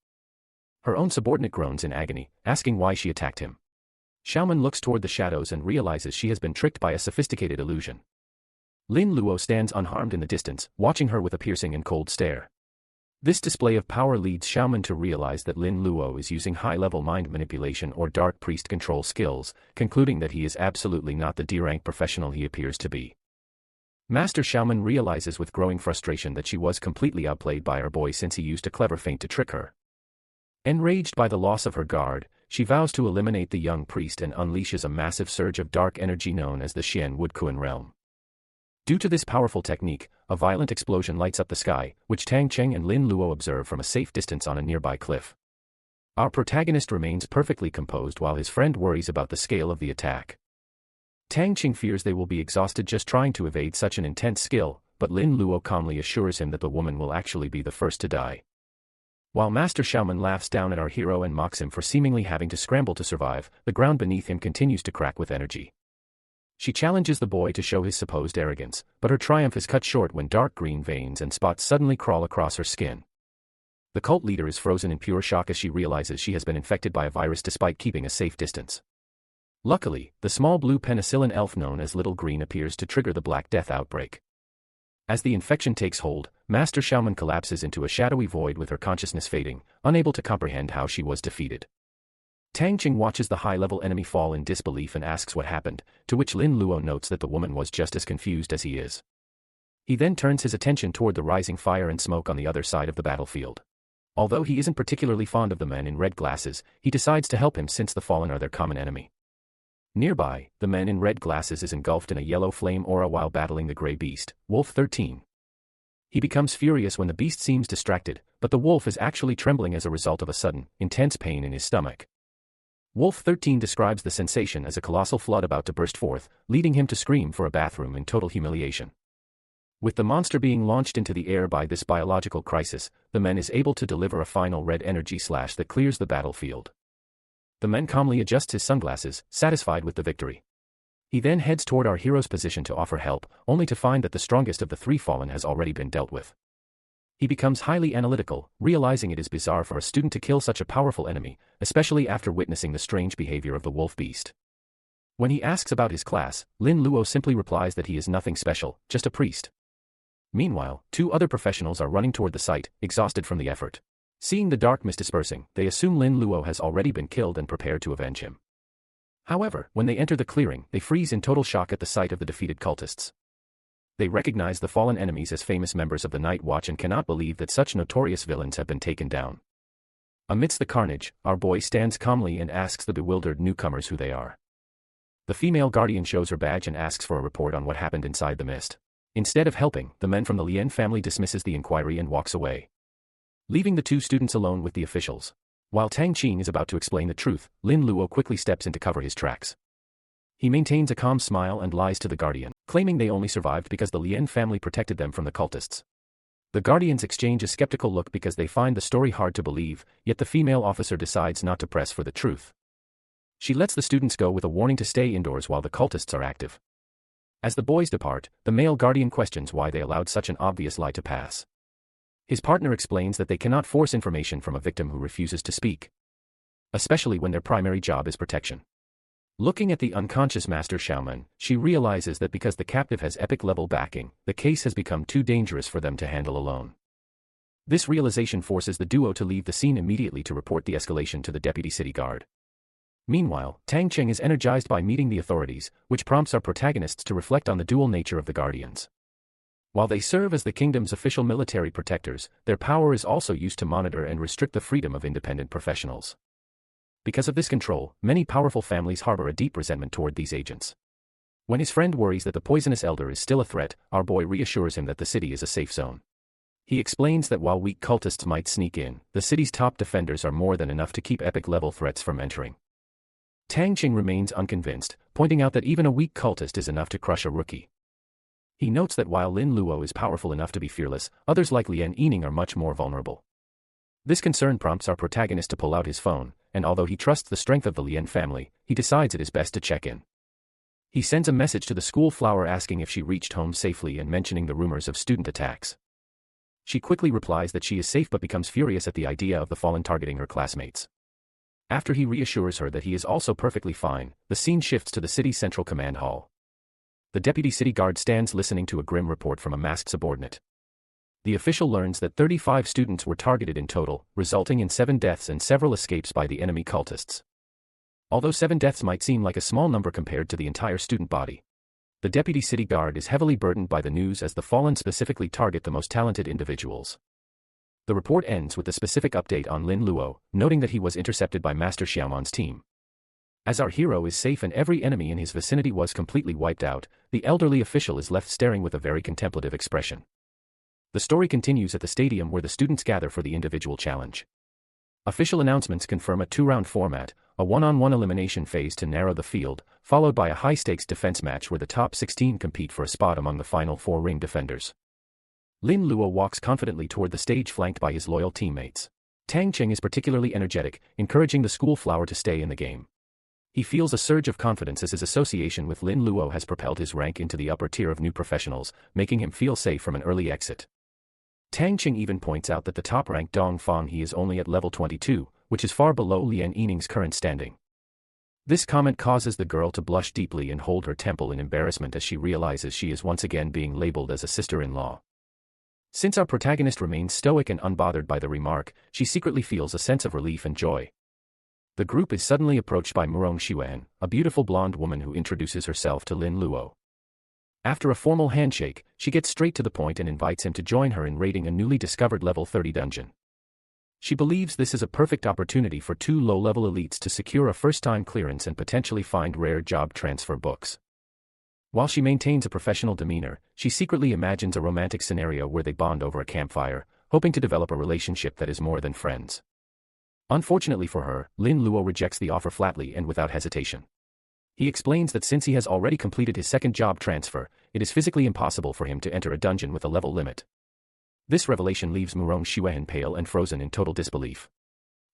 Her own subordinate groans in agony, asking why she attacked him. Xiaoman looks toward the shadows and realizes she has been tricked by a sophisticated illusion. Lin Luo stands unharmed in the distance, watching her with a piercing and cold stare. This display of power leads Xiaoman to realize that Lin Luo is using high-level mind manipulation or dark priest control skills, concluding that he is absolutely not the D-rank professional he appears to be. Master Xiaoman realizes with growing frustration that she was completely outplayed by our boy since he used a clever feint to trick her. Enraged by the loss of her guard, she vows to eliminate the young priest and unleashes a massive surge of dark energy known as the Xian Woodkuan realm. Due to this powerful technique, a violent explosion lights up the sky, which Tang Qing and Lin Luo observe from a safe distance on a nearby cliff. Our protagonist remains perfectly composed while his friend worries about the scale of the attack. Tang Qing fears they will be exhausted just trying to evade such an intense skill, but Lin Luo calmly assures him that the woman will actually be the first to die. While Master Xiaoman laughs down at our hero and mocks him for seemingly having to scramble to survive, the ground beneath him continues to crack with energy. She challenges the boy to show his supposed arrogance, but her triumph is cut short when dark green veins and spots suddenly crawl across her skin. The cult leader is frozen in pure shock as she realizes she has been infected by a virus despite keeping a safe distance. Luckily, the small blue penicillin elf known as Little Green appears to trigger the Black Death outbreak. As the infection takes hold, Master Xiaoman collapses into a shadowy void with her consciousness fading, unable to comprehend how she was defeated. Tang Qing watches the high-level enemy fall in disbelief and asks what happened, to which Lin Luo notes that the woman was just as confused as he is. He then turns his attention toward the rising fire and smoke on the other side of the battlefield. Although he isn't particularly fond of the men in red glasses, he decides to help him since the fallen are their common enemy. Nearby, the man in red glasses is engulfed in a yellow flame aura while battling the gray beast, Wolf 13. He becomes furious when the beast seems distracted, but the wolf is actually trembling as a result of a sudden, intense pain in his stomach. Wolf 13 describes the sensation as a colossal flood about to burst forth, leading him to scream for a bathroom in total humiliation. With the monster being launched into the air by this biological crisis, the man is able to deliver a final red energy slash that clears the battlefield. The man calmly adjusts his sunglasses, satisfied with the victory. He then heads toward our hero's position to offer help, only to find that the strongest of the three fallen has already been dealt with. He becomes highly analytical, realizing it is bizarre for a student to kill such a powerful enemy, especially after witnessing the strange behavior of the wolf beast. When he asks about his class, Lin Luo simply replies that he is nothing special, just a priest. Meanwhile, two other professionals are running toward the site, exhausted from the effort. Seeing the dark mist dispersing, they assume Lin Luo has already been killed and prepare to avenge him. However, when they enter the clearing, they freeze in total shock at the sight of the defeated cultists. They recognize the fallen enemies as famous members of the Night Watch and cannot believe that such notorious villains have been taken down. Amidst the carnage, our boy stands calmly and asks the bewildered newcomers who they are. The female guardian shows her badge and asks for a report on what happened inside the mist. Instead of helping, the men from the Lien family dismisses the inquiry and walks away, leaving the two students alone with the officials. While Tang Qing is about to explain the truth, Lin Luo quickly steps in to cover his tracks. He maintains a calm smile and lies to the guardian, claiming they only survived because the Lien family protected them from the cultists. The guardians exchange a skeptical look because they find the story hard to believe, yet the female officer decides not to press for the truth. She lets the students go with a warning to stay indoors while the cultists are active. As the boys depart, the male guardian questions why they allowed such an obvious lie to pass. His partner explains that they cannot force information from a victim who refuses to speak, especially when their primary job is protection. Looking at the unconscious Master Shounen, she realizes that because the captive has epic-level backing, the case has become too dangerous for them to handle alone. This realization forces the duo to leave the scene immediately to report the escalation to the deputy city guard. Meanwhile, Tang Cheng is energized by meeting the authorities, which prompts our protagonists to reflect on the dual nature of the Guardians. While they serve as the kingdom's official military protectors, their power is also used to monitor and restrict the freedom of independent professionals. Because of this control, many powerful families harbor a deep resentment toward these agents. When his friend worries that the poisonous elder is still a threat, our boy reassures him that the city is a safe zone. He explains that while weak cultists might sneak in, the city's top defenders are more than enough to keep epic-level threats from entering. Tang Cheng remains unconvinced, pointing out that even a weak cultist is enough to crush a rookie. He notes that while Lin Luo is powerful enough to be fearless, others like Lian Yining are much more vulnerable. This concern prompts our protagonist to pull out his phone, and although he trusts the strength of the Lian family, he decides it is best to check in. He sends a message to the school flower asking if she reached home safely and mentioning the rumors of student attacks. She quickly replies that she is safe but becomes furious at the idea of the fallen targeting her classmates. After he reassures her that he is also perfectly fine, the scene shifts to the city's central command hall. The deputy city guard stands listening to a grim report from a masked subordinate. The official learns that 35 students were targeted in total, resulting in 7 deaths and several escapes by the enemy cultists. Although 7 deaths might seem like a small number compared to the entire student body, the deputy city guard is heavily burdened by the news as the fallen specifically target the most talented individuals. The report ends with the specific update on Lin Luo, noting that he was intercepted by Master Xiaoman's team. As our hero is safe and every enemy in his vicinity was completely wiped out, the elderly official is left staring with a very contemplative expression. The story continues at the stadium where the students gather for the individual challenge. Official announcements confirm a 2-round format, a 1-on-1 elimination phase to narrow the field, followed by a high-stakes defense match where the top 16 compete for a spot among the final 4 ring defenders. Lin Luo walks confidently toward the stage flanked by his loyal teammates. Tang Cheng is particularly energetic, encouraging the school flower to stay in the game. He feels a surge of confidence as his association with Lin Luo has propelled his rank into the upper tier of new professionals, making him feel safe from an early exit. Tang Cheng even points out that the top-ranked Dong Fang he is only at level 22, which is far below Lian Yining's current standing. This comment causes the girl to blush deeply and hold her temple in embarrassment as she realizes she is once again being labeled as a sister-in-law. Since our protagonist remains stoic and unbothered by the remark, she secretly feels a sense of relief and joy. The group is suddenly approached by Murong Xuan, a beautiful blonde woman who introduces herself to Lin Luo. After a formal handshake, she gets straight to the point and invites him to join her in raiding a newly discovered level 30 dungeon. She believes this is a perfect opportunity for 2 low-level elites to secure a first-time clearance and potentially find rare job transfer books. While she maintains a professional demeanor, she secretly imagines a romantic scenario where they bond over a campfire, hoping to develop a relationship that is more than friends. Unfortunately for her, Lin Luo rejects the offer flatly and without hesitation. He explains that since he has already completed his second job transfer, it is physically impossible for him to enter a dungeon with a level limit. This revelation leaves Murong Xuan pale and frozen in total disbelief.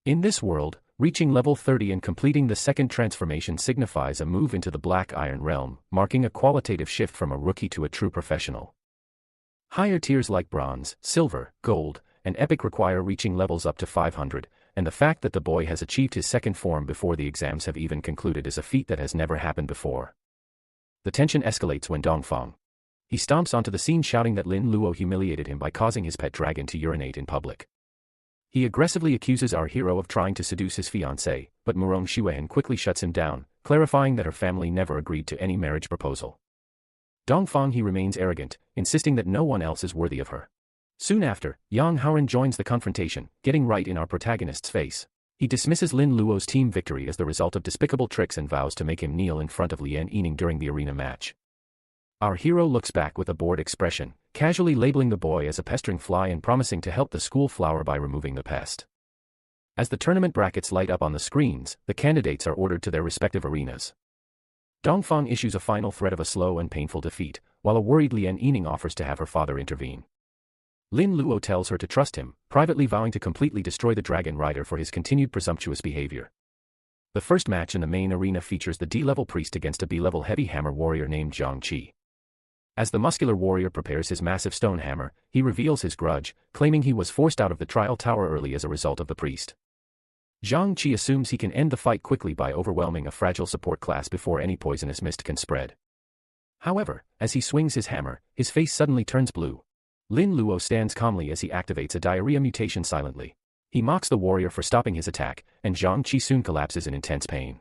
In this world, reaching level 30 and completing the second transformation signifies a move into the Black Iron realm, marking a qualitative shift from a rookie to a true professional. Higher tiers like Bronze, Silver, Gold, and Epic require reaching levels up to 500, and the fact that the boy has achieved his second form before the exams have even concluded is a feat that has never happened before. The tension escalates when Dongfang. He stomps onto the scene shouting that Lin Luo humiliated him by causing his pet dragon to urinate in public. He aggressively accuses our hero of trying to seduce his fiancée, but Murong Xuan quickly shuts him down, clarifying that her family never agreed to any marriage proposal. Dongfang he remains arrogant, insisting that no one else is worthy of her. Soon after, Yang Haoran joins the confrontation, getting right in our protagonist's face. He dismisses Lin Luo's team victory as the result of despicable tricks and vows to make him kneel in front of Lian Yining during the arena match. Our hero looks back with a bored expression, casually labeling the boy as a pestering fly and promising to help the school flower by removing the pest. As the tournament brackets light up on the screens, the candidates are ordered to their respective arenas. Dongfang issues a final threat of a slow and painful defeat, while a worried Lian Yining offers to have her father intervene. Lin Luo tells her to trust him, privately vowing to completely destroy the dragon rider for his continued presumptuous behavior. The first match in the main arena features the D-level priest against a B-level heavy hammer warrior named Zhang Qi. As the muscular warrior prepares his massive stone hammer, he reveals his grudge, claiming he was forced out of the trial tower early as a result of the priest. Zhang Qi assumes he can end the fight quickly by overwhelming a fragile support class before any poisonous mist can spread. However, as he swings his hammer, his face suddenly turns blue. Lin Luo stands calmly as he activates a diarrhea mutation silently. He mocks the warrior for stopping his attack, and Zhang Qi soon collapses in intense pain.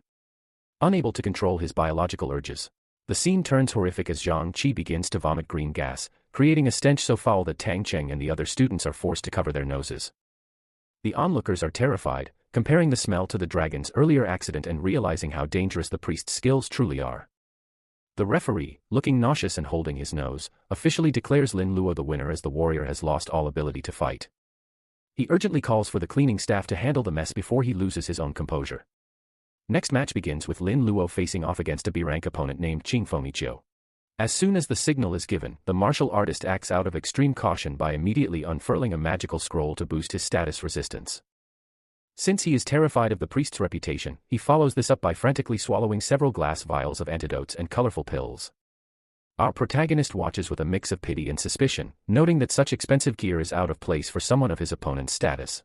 Unable to control his biological urges, the scene turns horrific as Zhang Qi begins to vomit green gas, creating a stench so foul that Tang Cheng and the other students are forced to cover their noses. The onlookers are terrified, comparing the smell to the dragon's earlier accident and realizing how dangerous the priest's skills truly are. The referee, looking nauseous and holding his nose, officially declares Lin Luo the winner as the warrior has lost all ability to fight. He urgently calls for the cleaning staff to handle the mess before he loses his own composure. Next match begins with Lin Luo facing off against a B-rank opponent named Qingfeng Ichio. As soon as the signal is given, the martial artist acts out of extreme caution by immediately unfurling a magical scroll to boost his status resistance. Since he is terrified of the priest's reputation, he follows this up by frantically swallowing several glass vials of antidotes and colorful pills. Our protagonist watches with a mix of pity and suspicion, noting that such expensive gear is out of place for someone of his opponent's status.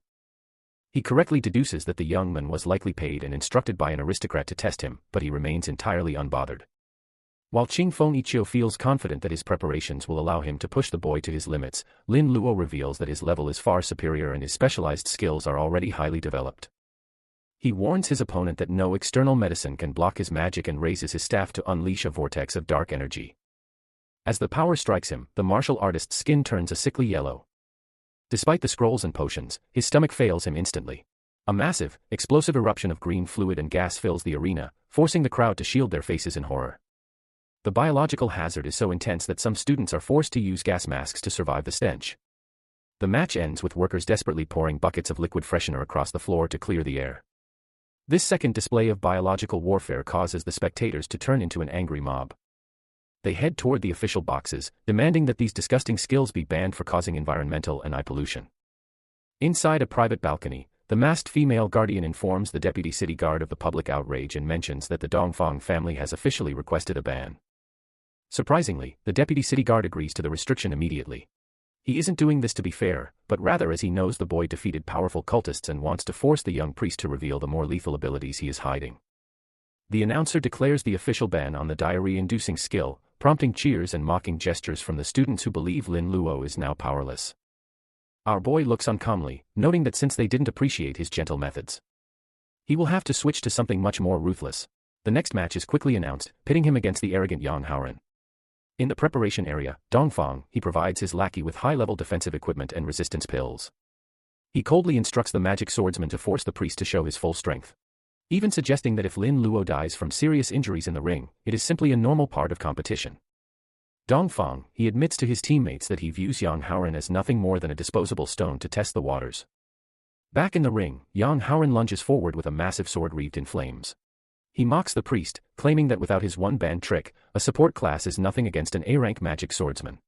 He correctly deduces that the young man was likely paid and instructed by an aristocrat to test him, but he remains entirely unbothered. While Qingfeng Ichio feels confident that his preparations will allow him to push the boy to his limits, Lin Luo reveals that his level is far superior and his specialized skills are already highly developed. He warns his opponent that no external medicine can block his magic and raises his staff to unleash a vortex of dark energy. As the power strikes him, the martial artist's skin turns a sickly yellow. Despite the scrolls and potions, his stomach fails him instantly. A massive, explosive eruption of green fluid and gas fills the arena, forcing the crowd to shield their faces in horror. The biological hazard is so intense that some students are forced to use gas masks to survive the stench. The match ends with workers desperately pouring buckets of liquid freshener across the floor to clear the air. This second display of biological warfare causes the spectators to turn into an angry mob. They head toward the official boxes, demanding that these disgusting skills be banned for causing environmental and eye pollution. Inside a private balcony, the masked female guardian informs the deputy city guard of the public outrage and mentions that the Dongfang family has officially requested a ban. Surprisingly, the deputy city guard agrees to the restriction immediately. He isn't doing this to be fair, but rather as he knows the boy defeated powerful cultists and wants to force the young priest to reveal the more lethal abilities he is hiding. The announcer declares the official ban on the diarrhea-inducing skill, prompting cheers and mocking gestures from the students who believe Lin Luo is now powerless. Our boy looks on calmly, noting that since they didn't appreciate his gentle methods, he will have to switch to something much more ruthless. The next match is quickly announced, pitting him against the arrogant Yang Haoren. In the preparation area, Dongfang, he provides his lackey with high-level defensive equipment and resistance pills. He coldly instructs the magic swordsman to force the priest to show his full strength, even suggesting that if Lin Luo dies from serious injuries in the ring, it is simply a normal part of competition. Dongfang, he admits to his teammates that he views Yang Haoren as nothing more than a disposable stone to test the waters. Back in the ring, Yang Haoren lunges forward with a massive sword wreathed in flames. He mocks the priest, claiming that without his one-band trick, a support class is nothing against an A-rank magic swordsman.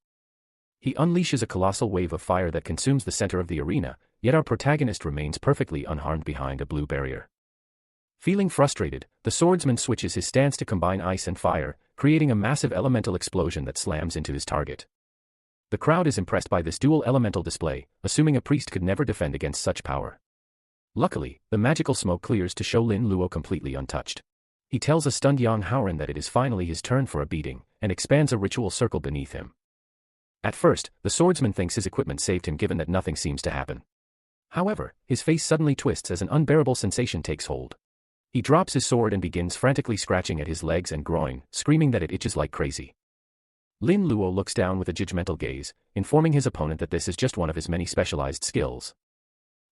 He unleashes a colossal wave of fire that consumes the center of the arena, yet our protagonist remains perfectly unharmed behind a blue barrier. Feeling frustrated, the swordsman switches his stance to combine ice and fire, creating a massive elemental explosion that slams into his target. The crowd is impressed by this dual elemental display, assuming a priest could never defend against such power. Luckily, the magical smoke clears to show Lin Luo completely untouched. He tells a stunned Yang Haoren that it is finally his turn for a beating, and expands a ritual circle beneath him. At first, the swordsman thinks his equipment saved him given that nothing seems to happen. However, his face suddenly twists as an unbearable sensation takes hold. He drops his sword and begins frantically scratching at his legs and groin, screaming that it itches like crazy. Lin Luo looks down with a judgmental gaze, informing his opponent that this is just one of his many specialized skills.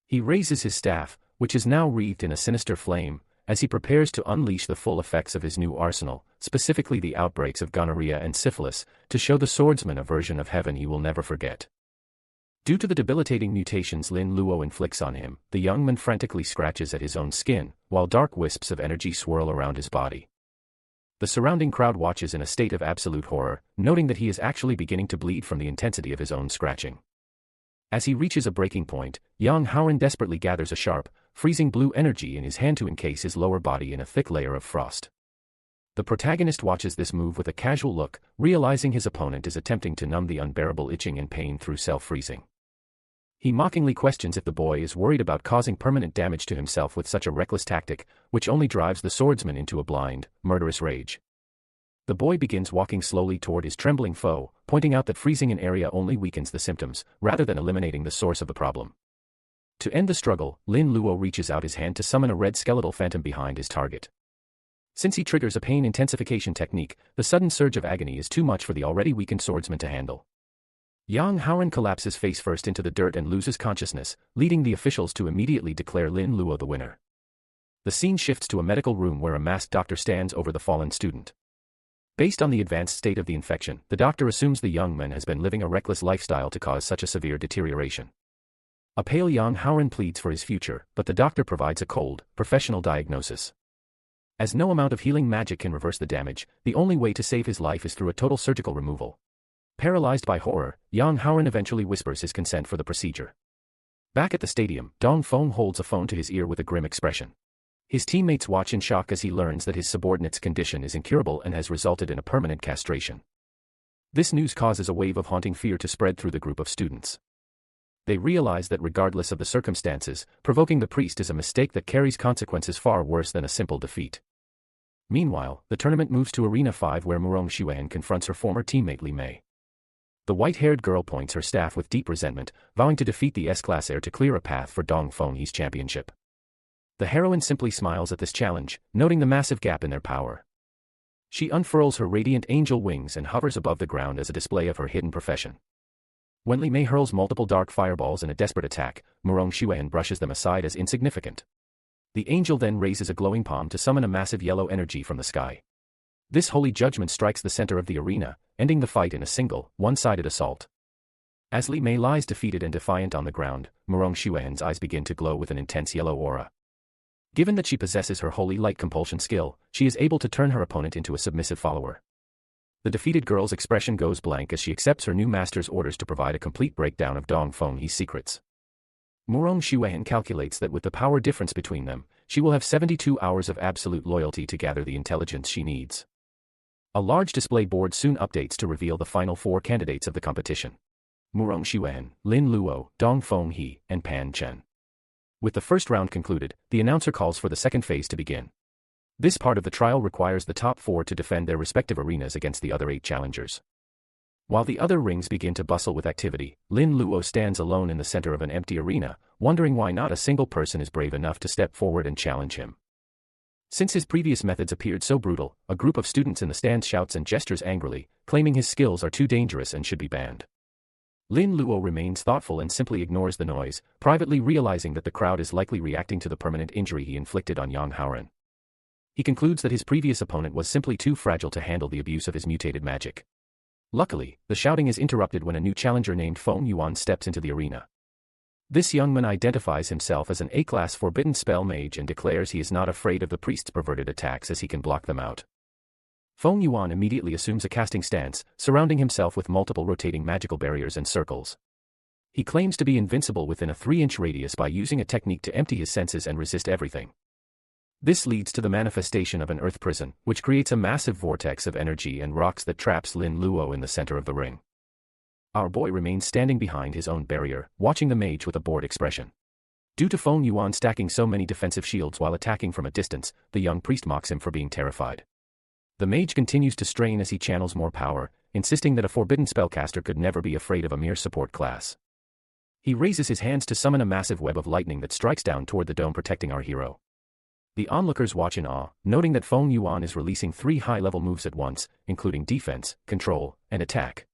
He raises his staff, which is now wreathed in a sinister flame, as he prepares to unleash the full effects of his new arsenal, specifically the outbreaks of gonorrhea and syphilis, to show the swordsman a version of heaven he will never forget. Due to the debilitating mutations Lin Luo inflicts on him, the young man frantically scratches at his own skin, while dark wisps of energy swirl around his body. The surrounding crowd watches in a state of absolute horror, noting that he is actually beginning to bleed from the intensity of his own scratching. As he reaches a breaking point, Yang Haoren desperately gathers a sharp, freezing blue energy in his hand to encase his lower body in a thick layer of frost. The protagonist watches this move with a casual look, realizing his opponent is attempting to numb the unbearable itching and pain through self-freezing. He mockingly questions if the boy is worried about causing permanent damage to himself with such a reckless tactic, which only drives the swordsman into a blind, murderous rage. The boy begins walking slowly toward his trembling foe, pointing out that freezing an area only weakens the symptoms, rather than eliminating the source of the problem. To end the struggle, Lin Luo reaches out his hand to summon a red skeletal phantom behind his target. Since he triggers a pain intensification technique, the sudden surge of agony is too much for the already weakened swordsman to handle. Yang Haoren collapses face first into the dirt and loses consciousness, leading the officials to immediately declare Lin Luo the winner. The scene shifts to a medical room where a masked doctor stands over the fallen student. Based on the advanced state of the infection, the doctor assumes the young man has been living a reckless lifestyle to cause such a severe deterioration. A pale Yang Haoren pleads for his future, but the doctor provides a cold, professional diagnosis. As no amount of healing magic can reverse the damage, the only way to save his life is through a total surgical removal. Paralyzed by horror, Yang Haoren eventually whispers his consent for the procedure. Back at the stadium, Dong Feng holds a phone to his ear with a grim expression. His teammates watch in shock as he learns that his subordinate's condition is incurable and has resulted in a permanent castration. This news causes a wave of haunting fear to spread through the group of students. They realize that regardless of the circumstances, provoking the priest is a mistake that carries consequences far worse than a simple defeat. Meanwhile, the tournament moves to Arena 5 where Murong Xuan confronts her former teammate Li Mei. The white-haired girl points her staff with deep resentment, vowing to defeat the S-Class heir to clear a path for Dong Feng's championship. The heroine simply smiles at this challenge, noting the massive gap in their power. She unfurls her radiant angel wings and hovers above the ground as a display of her hidden profession. When Li Mei hurls multiple dark fireballs in a desperate attack, Murong Xuan brushes them aside as insignificant. The angel then raises a glowing palm to summon a massive yellow energy from the sky. This holy judgment strikes the center of the arena, ending the fight in a single, one-sided assault. As Li Mei lies defeated and defiant on the ground, Murong Xuan's eyes begin to glow with an intense yellow aura. Given that she possesses her holy light compulsion skill, she is able to turn her opponent into a submissive follower. The defeated girl's expression goes blank as she accepts her new master's orders to provide a complete breakdown of Dong Feng's secrets. Murong Xuan calculates that with the power difference between them, she will have 72 hours of absolute loyalty to gather the intelligence she needs. A large display board soon updates to reveal the final 4 candidates of the competition: Murong Xuan, Lin Luo, Dong Feng, and Pan Chen. With the first round concluded, the announcer calls for the second phase to begin. This part of the trial requires the top 4 to defend their respective arenas against the other 8 challengers. While the other rings begin to bustle with activity, Lin Luo stands alone in the center of an empty arena, wondering why not a single person is brave enough to step forward and challenge him. Since his previous methods appeared so brutal, a group of students in the stands shouts and gestures angrily, claiming his skills are too dangerous and should be banned. Lin Luo remains thoughtful and simply ignores the noise, privately realizing that the crowd is likely reacting to the permanent injury he inflicted on Yang Haoren. He concludes that his previous opponent was simply too fragile to handle the abuse of his mutated magic. Luckily, the shouting is interrupted when a new challenger named Feng Yuan steps into the arena. This young man identifies himself as an A-class forbidden spell mage and declares he is not afraid of the priest's perverted attacks as he can block them out. Feng Yuan immediately assumes a casting stance, surrounding himself with multiple rotating magical barriers and circles. He claims to be invincible within a 3-inch radius by using a technique to empty his senses and resist everything. This leads to the manifestation of an earth prison, which creates a massive vortex of energy and rocks that traps Lin Luo in the center of the ring. Our boy remains standing behind his own barrier, watching the mage with a bored expression. Due to Feng Yuan stacking so many defensive shields while attacking from a distance, the young priest mocks him for being terrified. The mage continues to strain as he channels more power, insisting that a forbidden spellcaster could never be afraid of a mere support class. He raises his hands to summon a massive web of lightning that strikes down toward the dome protecting our hero. The onlookers watch in awe, noting that Feng Yuan is releasing 3 high-level moves at once, including defense, control, and attack.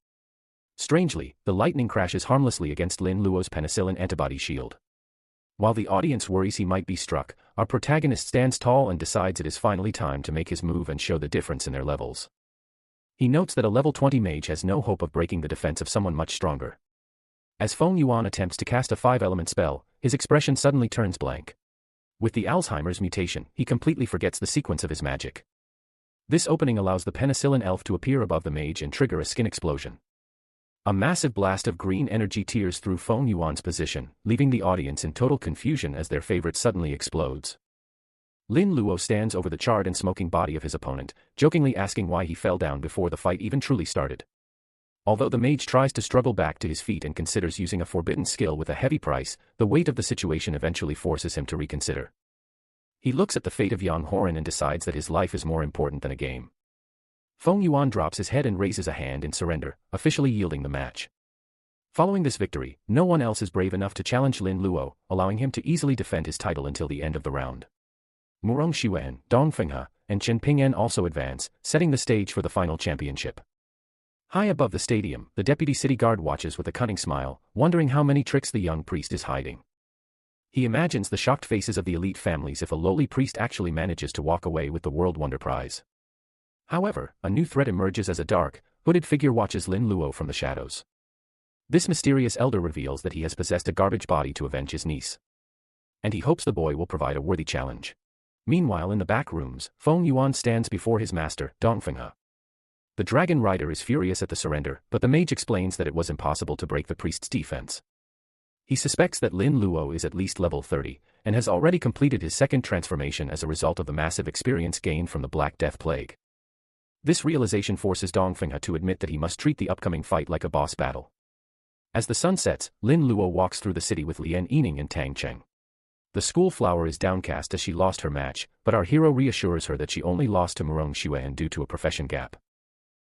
Strangely, the lightning crashes harmlessly against Lin Luo's penicillin antibody shield. While the audience worries he might be struck, our protagonist stands tall and decides it is finally time to make his move and show the difference in their levels. He notes that a level 20 mage has no hope of breaking the defense of someone much stronger. As Feng Yuan attempts to cast a 5-element spell, his expression suddenly turns blank. With the Alzheimer's mutation, he completely forgets the sequence of his magic. This opening allows the penicillin elf to appear above the mage and trigger a skin explosion. A massive blast of green energy tears through Feng Yuan's position, leaving the audience in total confusion as their favorite suddenly explodes. Lin Luo stands over the charred and smoking body of his opponent, jokingly asking why he fell down before the fight even truly started. Although the mage tries to struggle back to his feet and considers using a forbidden skill with a heavy price, the weight of the situation eventually forces him to reconsider. He looks at the fate of Yang Horan and decides that his life is more important than a game. Feng Yuan drops his head and raises a hand in surrender, officially yielding the match. Following this victory, no one else is brave enough to challenge Lin Luo, allowing him to easily defend his title until the end of the round. Murong Xuan, Dong Fenghe, and Chen Ping'an also advance, setting the stage for the final championship. High above the stadium, the deputy city guard watches with a cunning smile, wondering how many tricks the young priest is hiding. He imagines the shocked faces of the elite families if a lowly priest actually manages to walk away with the World Wonder Prize. However, a new threat emerges as a dark, hooded figure watches Lin Luo from the shadows. This mysterious elder reveals that he has possessed a garbage body to avenge his niece. And he hopes the boy will provide a worthy challenge. Meanwhile in the back rooms, Feng Yuan stands before his master, Dong Fenghe. The dragon rider is furious at the surrender, but the mage explains that it was impossible to break the priest's defense. He suspects that Lin Luo is at least level 30, and has already completed his second transformation as a result of the massive experience gained from the Black Death Plague. This realization forces Dong Fenghe to admit that he must treat the upcoming fight like a boss battle. As the sun sets, Lin Luo walks through the city with Lian Yining and Tang Cheng. The school flower is downcast as she lost her match, but our hero reassures her that she only lost to Murong Xuan due to a profession gap.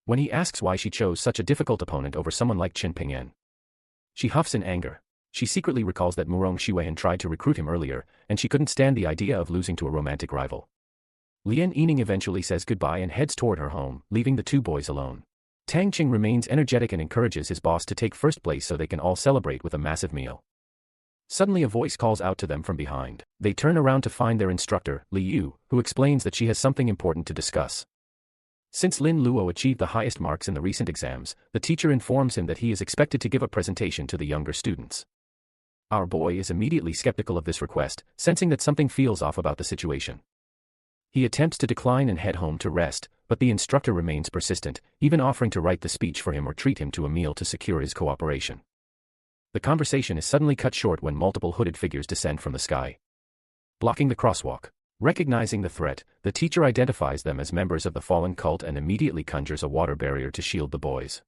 When he asks why she chose such a difficult opponent over someone like Chen Ping'an, she huffs in anger. She secretly recalls that Murong Xuan tried to recruit him earlier, and she couldn't stand the idea of losing to a romantic rival. Lian Yining eventually says goodbye and heads toward her home, leaving the two boys alone. Tang Cheng remains energetic and encourages his boss to take first place so they can all celebrate with a massive meal. Suddenly a voice calls out to them from behind. They turn around to find their instructor, Li Yu, who explains that she has something important to discuss. Since Lin Luo achieved the highest marks in the recent exams, the teacher informs him that he is expected to give a presentation to the younger students. Our boy is immediately skeptical of this request, sensing that something feels off about the situation. He attempts to decline and head home to rest, but the instructor remains persistent, even offering to write the speech for him or treat him to a meal to secure his cooperation. The conversation is suddenly cut short when multiple hooded figures descend from the sky, blocking the crosswalk. Recognizing the threat, the teacher identifies them as members of the fallen cult and immediately conjures a water barrier to shield the boys.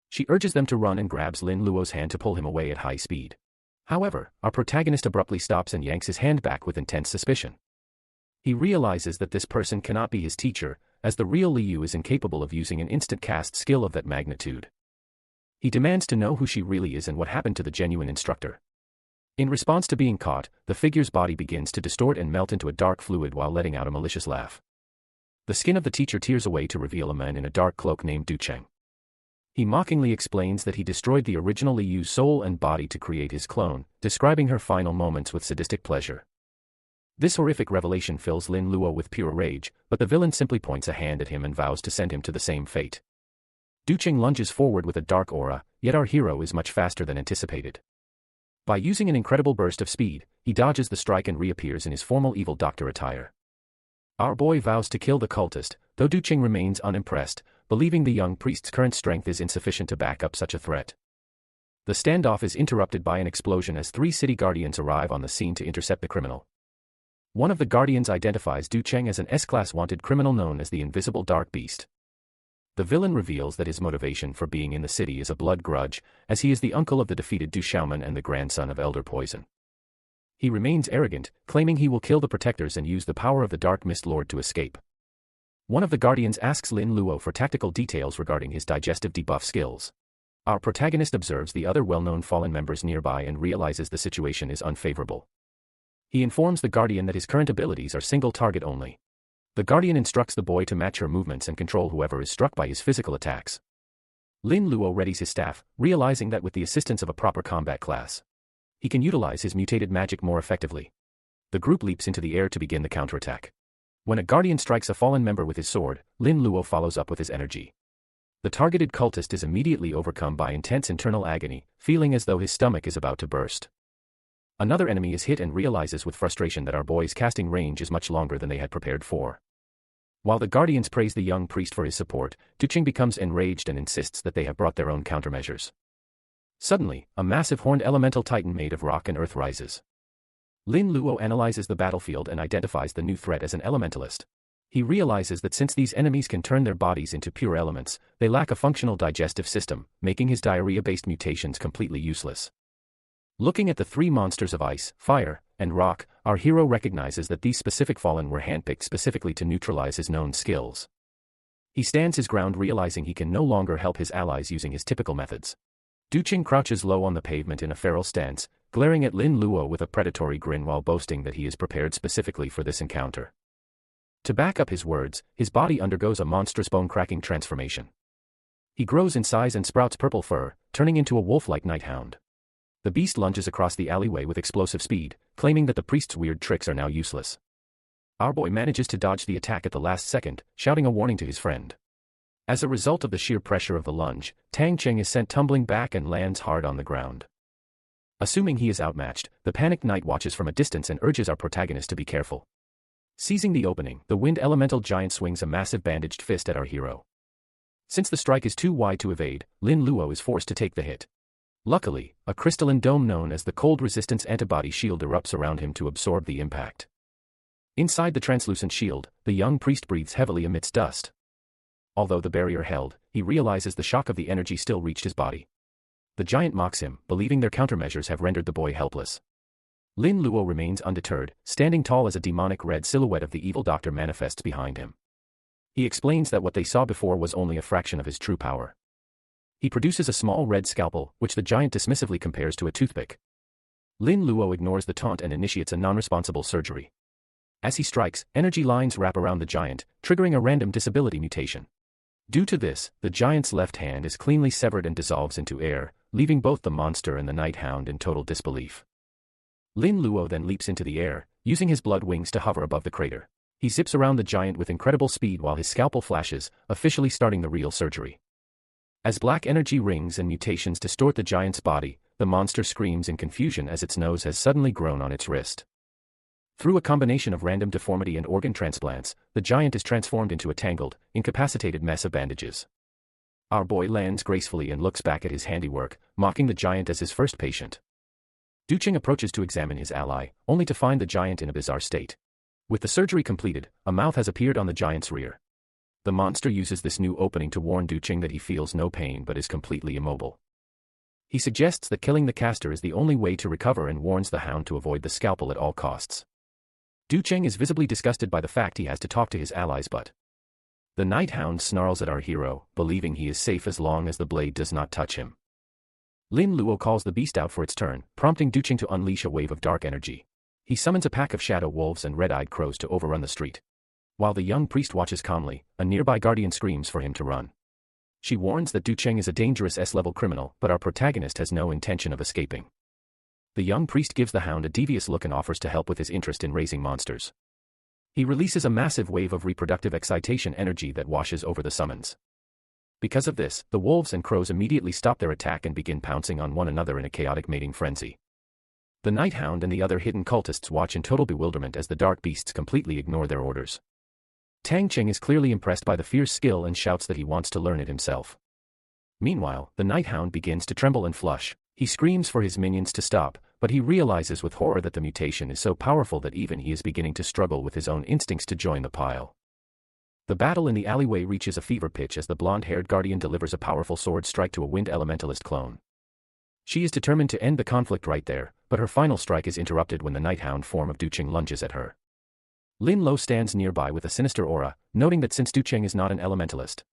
She urges them to run and grabs Lin Luo's hand to pull him away at high speed. However, our protagonist abruptly stops and yanks his hand back with intense suspicion. He realizes that this person cannot be his teacher, as the real Li Yu is incapable of using an instant cast skill of that magnitude. He demands to know who she really is and what happened to the genuine instructor. In response to being caught, the figure's body begins to distort and melt into a dark fluid while letting out a malicious laugh. The skin of the teacher tears away to reveal a man in a dark cloak named Du Cheng. He mockingly explains that he destroyed the original Li Yu's soul and body to create his clone, describing her final moments with sadistic pleasure. This horrific revelation fills Lin Luo with pure rage, but the villain simply points a hand at him and vows to send him to the same fate. Du Cheng lunges forward with a dark aura, yet our hero is much faster than anticipated. By using an incredible burst of speed, he dodges the strike and reappears in his formal evil doctor attire. Our boy vows to kill the cultist, though Du Cheng remains unimpressed, believing the young priest's current strength is insufficient to back up such a threat. The standoff is interrupted by an explosion as 3 city guardians arrive on the scene to intercept the criminal. One of the guardians identifies Du Cheng as an S-class wanted criminal known as the Invisible Dark Beast. The villain reveals that his motivation for being in the city is a blood grudge, as he is the uncle of the defeated Du Xiaoman and the grandson of Elder Poison. He remains arrogant, claiming he will kill the protectors and use the power of the Dark Mist Lord to escape. One of the guardians asks Lin Luo for tactical details regarding his digestive debuff skills. Our protagonist observes the other well-known fallen members nearby and realizes the situation is unfavorable. He informs the guardian that his current abilities are single target only. The guardian instructs the boy to match her movements and control whoever is struck by his physical attacks. Lin Luo readies his staff, realizing that with the assistance of a proper combat class, he can utilize his mutated magic more effectively. The group leaps into the air to begin the counterattack. When a guardian strikes a fallen member with his sword, Lin Luo follows up with his energy. The targeted cultist is immediately overcome by intense internal agony, feeling as though his stomach is about to burst. Another enemy is hit and realizes with frustration that our boy's casting range is much longer than they had prepared for. While the Guardians praise the young priest for his support, Ducheng becomes enraged and insists that they have brought their own countermeasures. Suddenly, a massive horned elemental titan made of rock and earth rises. Lin Luo analyzes the battlefield and identifies the new threat as an elementalist. He realizes that since these enemies can turn their bodies into pure elements, they lack a functional digestive system, making his diarrhea-based mutations completely useless. Looking at the three monsters of ice, fire, and rock, our hero recognizes that these specific fallen were handpicked specifically to neutralize his known skills. He stands his ground, realizing he can no longer help his allies using his typical methods. Ducheng crouches low on the pavement in a feral stance, glaring at Lin Luo with a predatory grin while boasting that he is prepared specifically for this encounter. To back up his words, his body undergoes a monstrous bone-cracking transformation. He grows in size and sprouts purple fur, turning into a wolf-like night hound. The beast lunges across the alleyway with explosive speed, claiming that the priest's weird tricks are now useless. Our boy manages to dodge the attack at the last second, shouting a warning to his friend. As a result of the sheer pressure of the lunge, Tang Cheng is sent tumbling back and lands hard on the ground. Assuming he is outmatched, the panicked knight watches from a distance and urges our protagonist to be careful. Seizing the opening, the wind elemental giant swings a massive bandaged fist at our hero. Since the strike is too wide to evade, Lin Luo is forced to take the hit. Luckily, a crystalline dome known as the cold resistance antibody shield erupts around him to absorb the impact. Inside the translucent shield, the young priest breathes heavily amidst dust. Although the barrier held, he realizes the shock of the energy still reached his body. The giant mocks him, believing their countermeasures have rendered the boy helpless. Lin Luo remains undeterred, standing tall as a demonic red silhouette of the evil doctor manifests behind him. He explains that what they saw before was only a fraction of his true power. He produces a small red scalpel, which the giant dismissively compares to a toothpick. Lin Luo ignores the taunt and initiates a non-responsible surgery. As he strikes, energy lines wrap around the giant, triggering a random disability mutation. Due to this, the giant's left hand is cleanly severed and dissolves into air, leaving both the monster and the night hound in total disbelief. Lin Luo then leaps into the air, using his blood wings to hover above the crater. He zips around the giant with incredible speed while his scalpel flashes, officially starting the real surgery. As black energy rings and mutations distort the giant's body, the monster screams in confusion as its nose has suddenly grown on its wrist. Through a combination of random deformity and organ transplants, the giant is transformed into a tangled, incapacitated mess of bandages. Our boy lands gracefully and looks back at his handiwork, mocking the giant as his first patient. Ducheng approaches to examine his ally, only to find the giant in a bizarre state. With the surgery completed, a mouth has appeared on the giant's rear. The monster uses this new opening to warn Ducheng that he feels no pain but is completely immobile. He suggests that killing the caster is the only way to recover and warns the hound to avoid the scalpel at all costs. Ducheng is visibly disgusted by the fact he has to talk to his allies, but the night hound snarls at our hero, believing he is safe as long as the blade does not touch him. Lin Luo calls the beast out for its turn, prompting Ducheng to unleash a wave of dark energy. He summons a pack of shadow wolves and red-eyed crows to overrun the street. While the young priest watches calmly, a nearby guardian screams for him to run. She warns that Ducheng is a dangerous S-level criminal, but our protagonist has no intention of escaping. The young priest gives the hound a devious look and offers to help with his interest in raising monsters. He releases a massive wave of reproductive excitation energy that washes over the summons. Because of this, the wolves and crows immediately stop their attack and begin pouncing on one another in a chaotic mating frenzy. The night hound and the other hidden cultists watch in total bewilderment as the dark beasts completely ignore their orders. Tang Cheng is clearly impressed by the fierce skill and shouts that he wants to learn it himself. Meanwhile, the night hound begins to tremble and flush. He screams for his minions to stop, but he realizes with horror that the mutation is so powerful that even he is beginning to struggle with his own instincts to join the pile. The battle in the alleyway reaches a fever pitch as the blonde-haired guardian delivers a powerful sword strike to a wind elementalist clone. She is determined to end the conflict right there, but her final strike is interrupted when the night hound form of Ducheng lunges at her. Lin Luo stands nearby with a sinister aura, noting that since Ducheng is not an elementalist,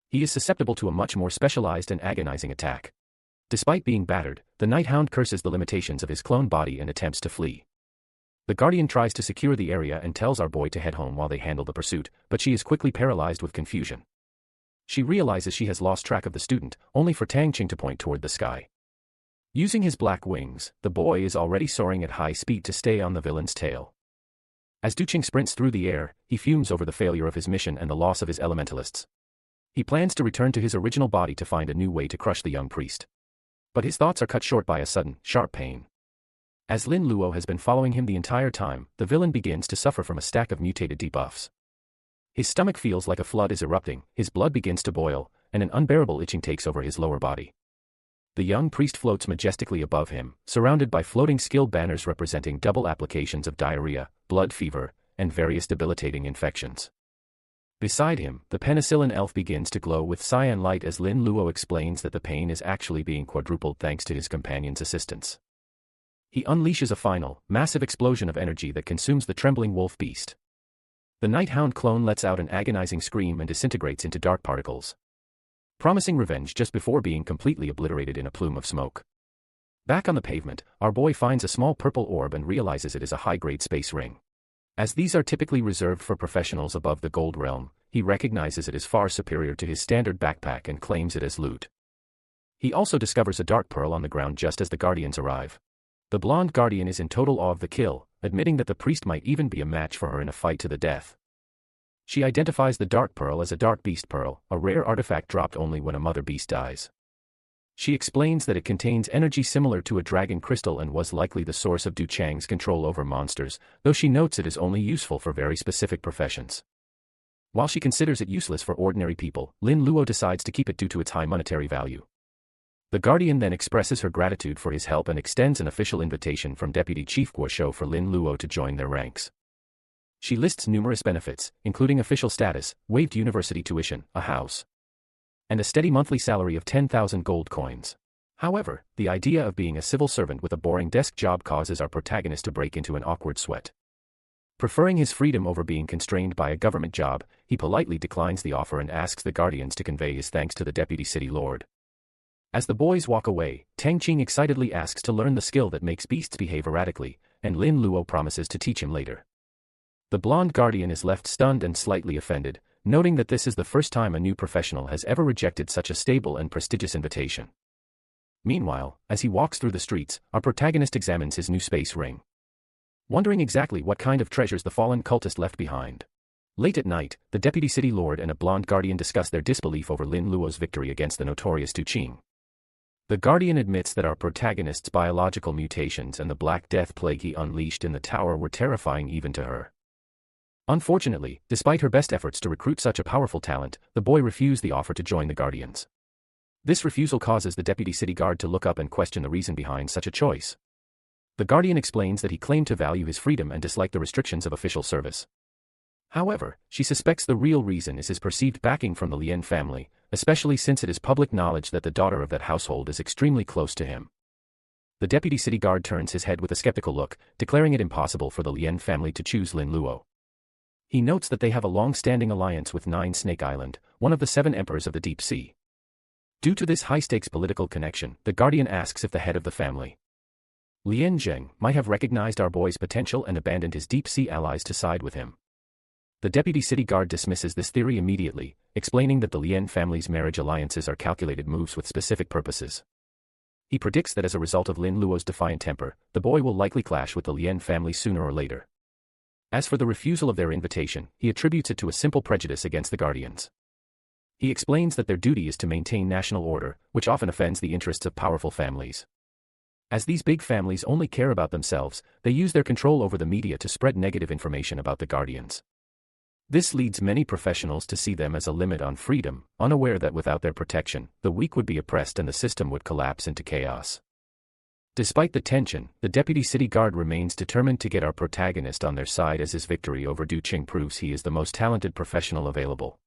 he is susceptible to a much more specialized and agonizing attack. Despite being battered, the night hound curses the limitations of his clone body and attempts to flee. The guardian tries to secure the area and tells our boy to head home while they handle the pursuit, but she is quickly paralyzed with confusion. She realizes she has lost track of the student, only for Tang Cheng to point toward the sky. Using his black wings, the boy is already soaring at high speed to stay on the villain's tail. As Ducheng sprints through the air, he fumes over the failure of his mission and the loss of his elementalists. He plans to return to his original body to find a new way to crush the young priest. But his thoughts are cut short by a sudden, sharp pain. As Lin Luo has been following him the entire time, the villain begins to suffer from a stack of mutated debuffs. His stomach feels like a flood is erupting, his blood begins to boil, and an unbearable itching takes over his lower body. The young priest floats majestically above him, surrounded by floating skill banners representing double applications of diarrhea, blood fever, and various debilitating infections. Beside him, the penicillin elf begins to glow with cyan light as Lin Luo explains that the pain is actually being quadrupled thanks to his companion's assistance. He unleashes a final, massive explosion of energy that consumes the trembling wolf beast. The night hound clone lets out an agonizing scream and disintegrates into dark particles, promising revenge just before being completely obliterated in a plume of smoke. Back on the pavement, our boy finds a small purple orb and realizes it is a high-grade space ring. As these are typically reserved for professionals above the gold realm, he recognizes it as far superior to his standard backpack and claims it as loot. He also discovers a dark pearl on the ground just as the guardians arrive. The blonde guardian is in total awe of the kill, admitting that the priest might even be a match for her in a fight to the death. She identifies the dark pearl as a dark beast pearl, a rare artifact dropped only when a mother beast dies. She explains that it contains energy similar to a dragon crystal and was likely the source of Du Chang's control over monsters, though she notes it is only useful for very specific professions. While she considers it useless for ordinary people, Lin Luo decides to keep it due to its high monetary value. The Guardian then expresses her gratitude for his help and extends an official invitation from Deputy Chief Guo Shou for Lin Luo to join their ranks. She lists numerous benefits, including official status, waived university tuition, a house, and a steady monthly salary of 10,000 gold coins. However, the idea of being a civil servant with a boring desk job causes our protagonist to break into an awkward sweat. Preferring his freedom over being constrained by a government job, he politely declines the offer and asks the Guardians to convey his thanks to the Deputy City Lord. As the boys walk away, Tang Qing excitedly asks to learn the skill that makes beasts behave erratically, and Lin Luo promises to teach him later. The blonde Guardian is left stunned and slightly offended, noting that this is the first time a new professional has ever rejected such a stable and prestigious invitation. Meanwhile, as he walks through the streets, our protagonist examines his new space ring, wondering exactly what kind of treasures the fallen cultist left behind. Late at night, the Deputy City Lord and a blonde Guardian discuss their disbelief over Lin Luo's victory against the notorious Du Qing. The Guardian admits that our protagonist's biological mutations and the Black Death plague he unleashed in the tower were terrifying even to her. Unfortunately, despite her best efforts to recruit such a powerful talent, the boy refused the offer to join the Guardians. This refusal causes the Deputy City Guard to look up and question the reason behind such a choice. The Guardian explains that he claimed to value his freedom and disliked the restrictions of official service. However, she suspects the real reason is his perceived backing from the Lien family, especially since it is public knowledge that the daughter of that household is extremely close to him. The Deputy City Guard turns his head with a skeptical look, declaring it impossible for the Lien family to choose Lin Luo. He notes that they have a long-standing alliance with Nine Snake Island, one of the 7 emperors of the Deep Sea. Due to this high-stakes political connection, the Guardian asks if the head of the family, Lien Zheng, might have recognized our boy's potential and abandoned his Deep Sea allies to side with him. The Deputy City Guard dismisses this theory immediately, explaining that the Lien family's marriage alliances are calculated moves with specific purposes. He predicts that as a result of Lin Luo's defiant temper, the boy will likely clash with the Lien family sooner or later. As for the refusal of their invitation, he attributes it to a simple prejudice against the Guardians. He explains that their duty is to maintain national order, which often offends the interests of powerful families. As these big families only care about themselves, they use their control over the media to spread negative information about the Guardians. This leads many professionals to see them as a limit on freedom, unaware that without their protection, the weak would be oppressed and the system would collapse into chaos. Despite the tension, the Deputy City Guard remains determined to get our protagonist on their side as his victory over Du Qing proves he is the most talented professional available.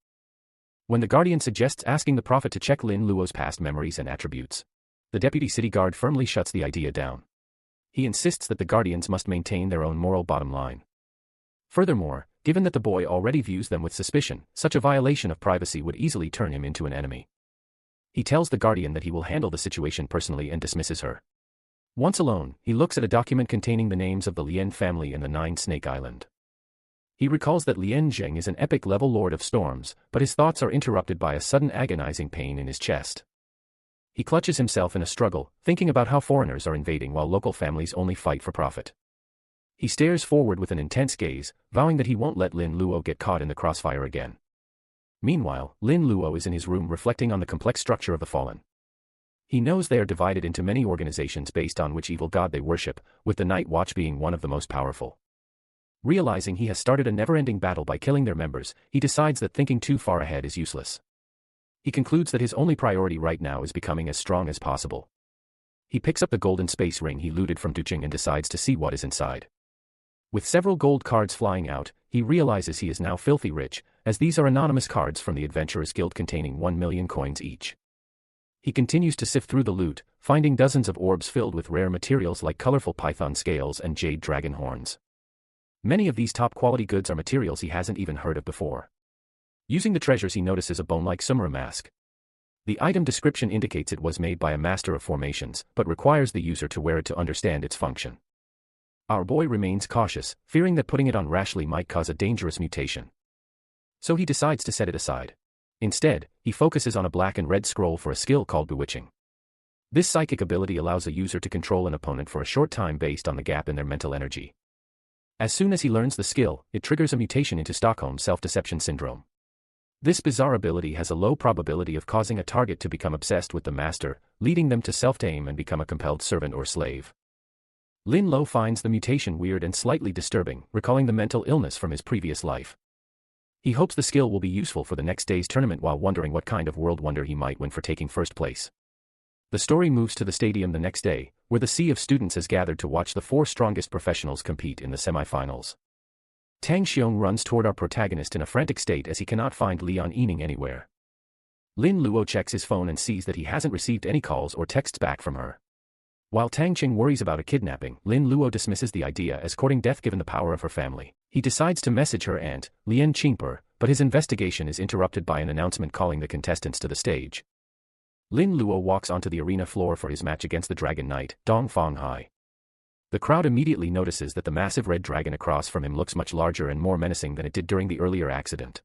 When the Guardian suggests asking the prophet to check Lin Luo's past memories and attributes, the Deputy City Guard firmly shuts the idea down. He insists that the Guardians must maintain their own moral bottom line. Furthermore, given that the boy already views them with suspicion, such a violation of privacy would easily turn him into an enemy. He tells the Guardian that he will handle the situation personally and dismisses her. Once alone, he looks at a document containing the names of the Lien family and the Nine Snake Island. He recalls that Lien Zheng is an epic-level Lord of Storms, but his thoughts are interrupted by a sudden agonizing pain in his chest. He clutches himself in a struggle, thinking about how foreigners are invading while local families only fight for profit. He stares forward with an intense gaze, vowing that he won't let Lin Luo get caught in the crossfire again. Meanwhile, Lin Luo is in his room reflecting on the complex structure of the Fallen. He knows they are divided into many organizations based on which evil god they worship, with the Night Watch being one of the most powerful. Realizing he has started a never-ending battle by killing their members, he decides that thinking too far ahead is useless. He concludes that his only priority right now is becoming as strong as possible. He picks up the golden space ring he looted from Duching and decides to see what is inside. With several gold cards flying out, he realizes he is now filthy rich, as these are anonymous cards from the Adventurers Guild containing 1 million coins each. He continues to sift through the loot, finding dozens of orbs filled with rare materials like colorful python scales and jade dragon horns. Many of these top-quality goods are materials he hasn't even heard of before. Using the treasures, he notices a bone-like Sumera mask. The item description indicates it was made by a master of formations, but requires the user to wear it to understand its function. Our boy remains cautious, fearing that putting it on rashly might cause a dangerous mutation. So he decides to set it aside. Instead, he focuses on a black and red scroll for a skill called Bewitching. This psychic ability allows a user to control an opponent for a short time based on the gap in their mental energy. As soon as he learns the skill, it triggers a mutation into Stockholm Self-Deception Syndrome. This bizarre ability has a low probability of causing a target to become obsessed with the master, leading them to self-tame and become a compelled servant or slave. Lin Lo finds the mutation weird and slightly disturbing, recalling the mental illness from his previous life. He hopes the skill will be useful for the next day's tournament while wondering what kind of world wonder he might win for taking first place. The story moves to the stadium the next day, where the sea of students has gathered to watch the 4 strongest professionals compete in the semifinals. Tang Xiong runs toward our protagonist in a frantic state as he cannot find Lian Yining anywhere. Lin Luo checks his phone and sees that he hasn't received any calls or texts back from her. While Tang Qing worries about a kidnapping, Lin Luo dismisses the idea as courting death given the power of her family. He decides to message her aunt, Lian Qingper, but his investigation is interrupted by an announcement calling the contestants to the stage. Lin Luo walks onto the arena floor for his match against the Dragon Knight, Dong Fanghai. The crowd immediately notices that the massive red dragon across from him looks much larger and more menacing than it did during the earlier accident.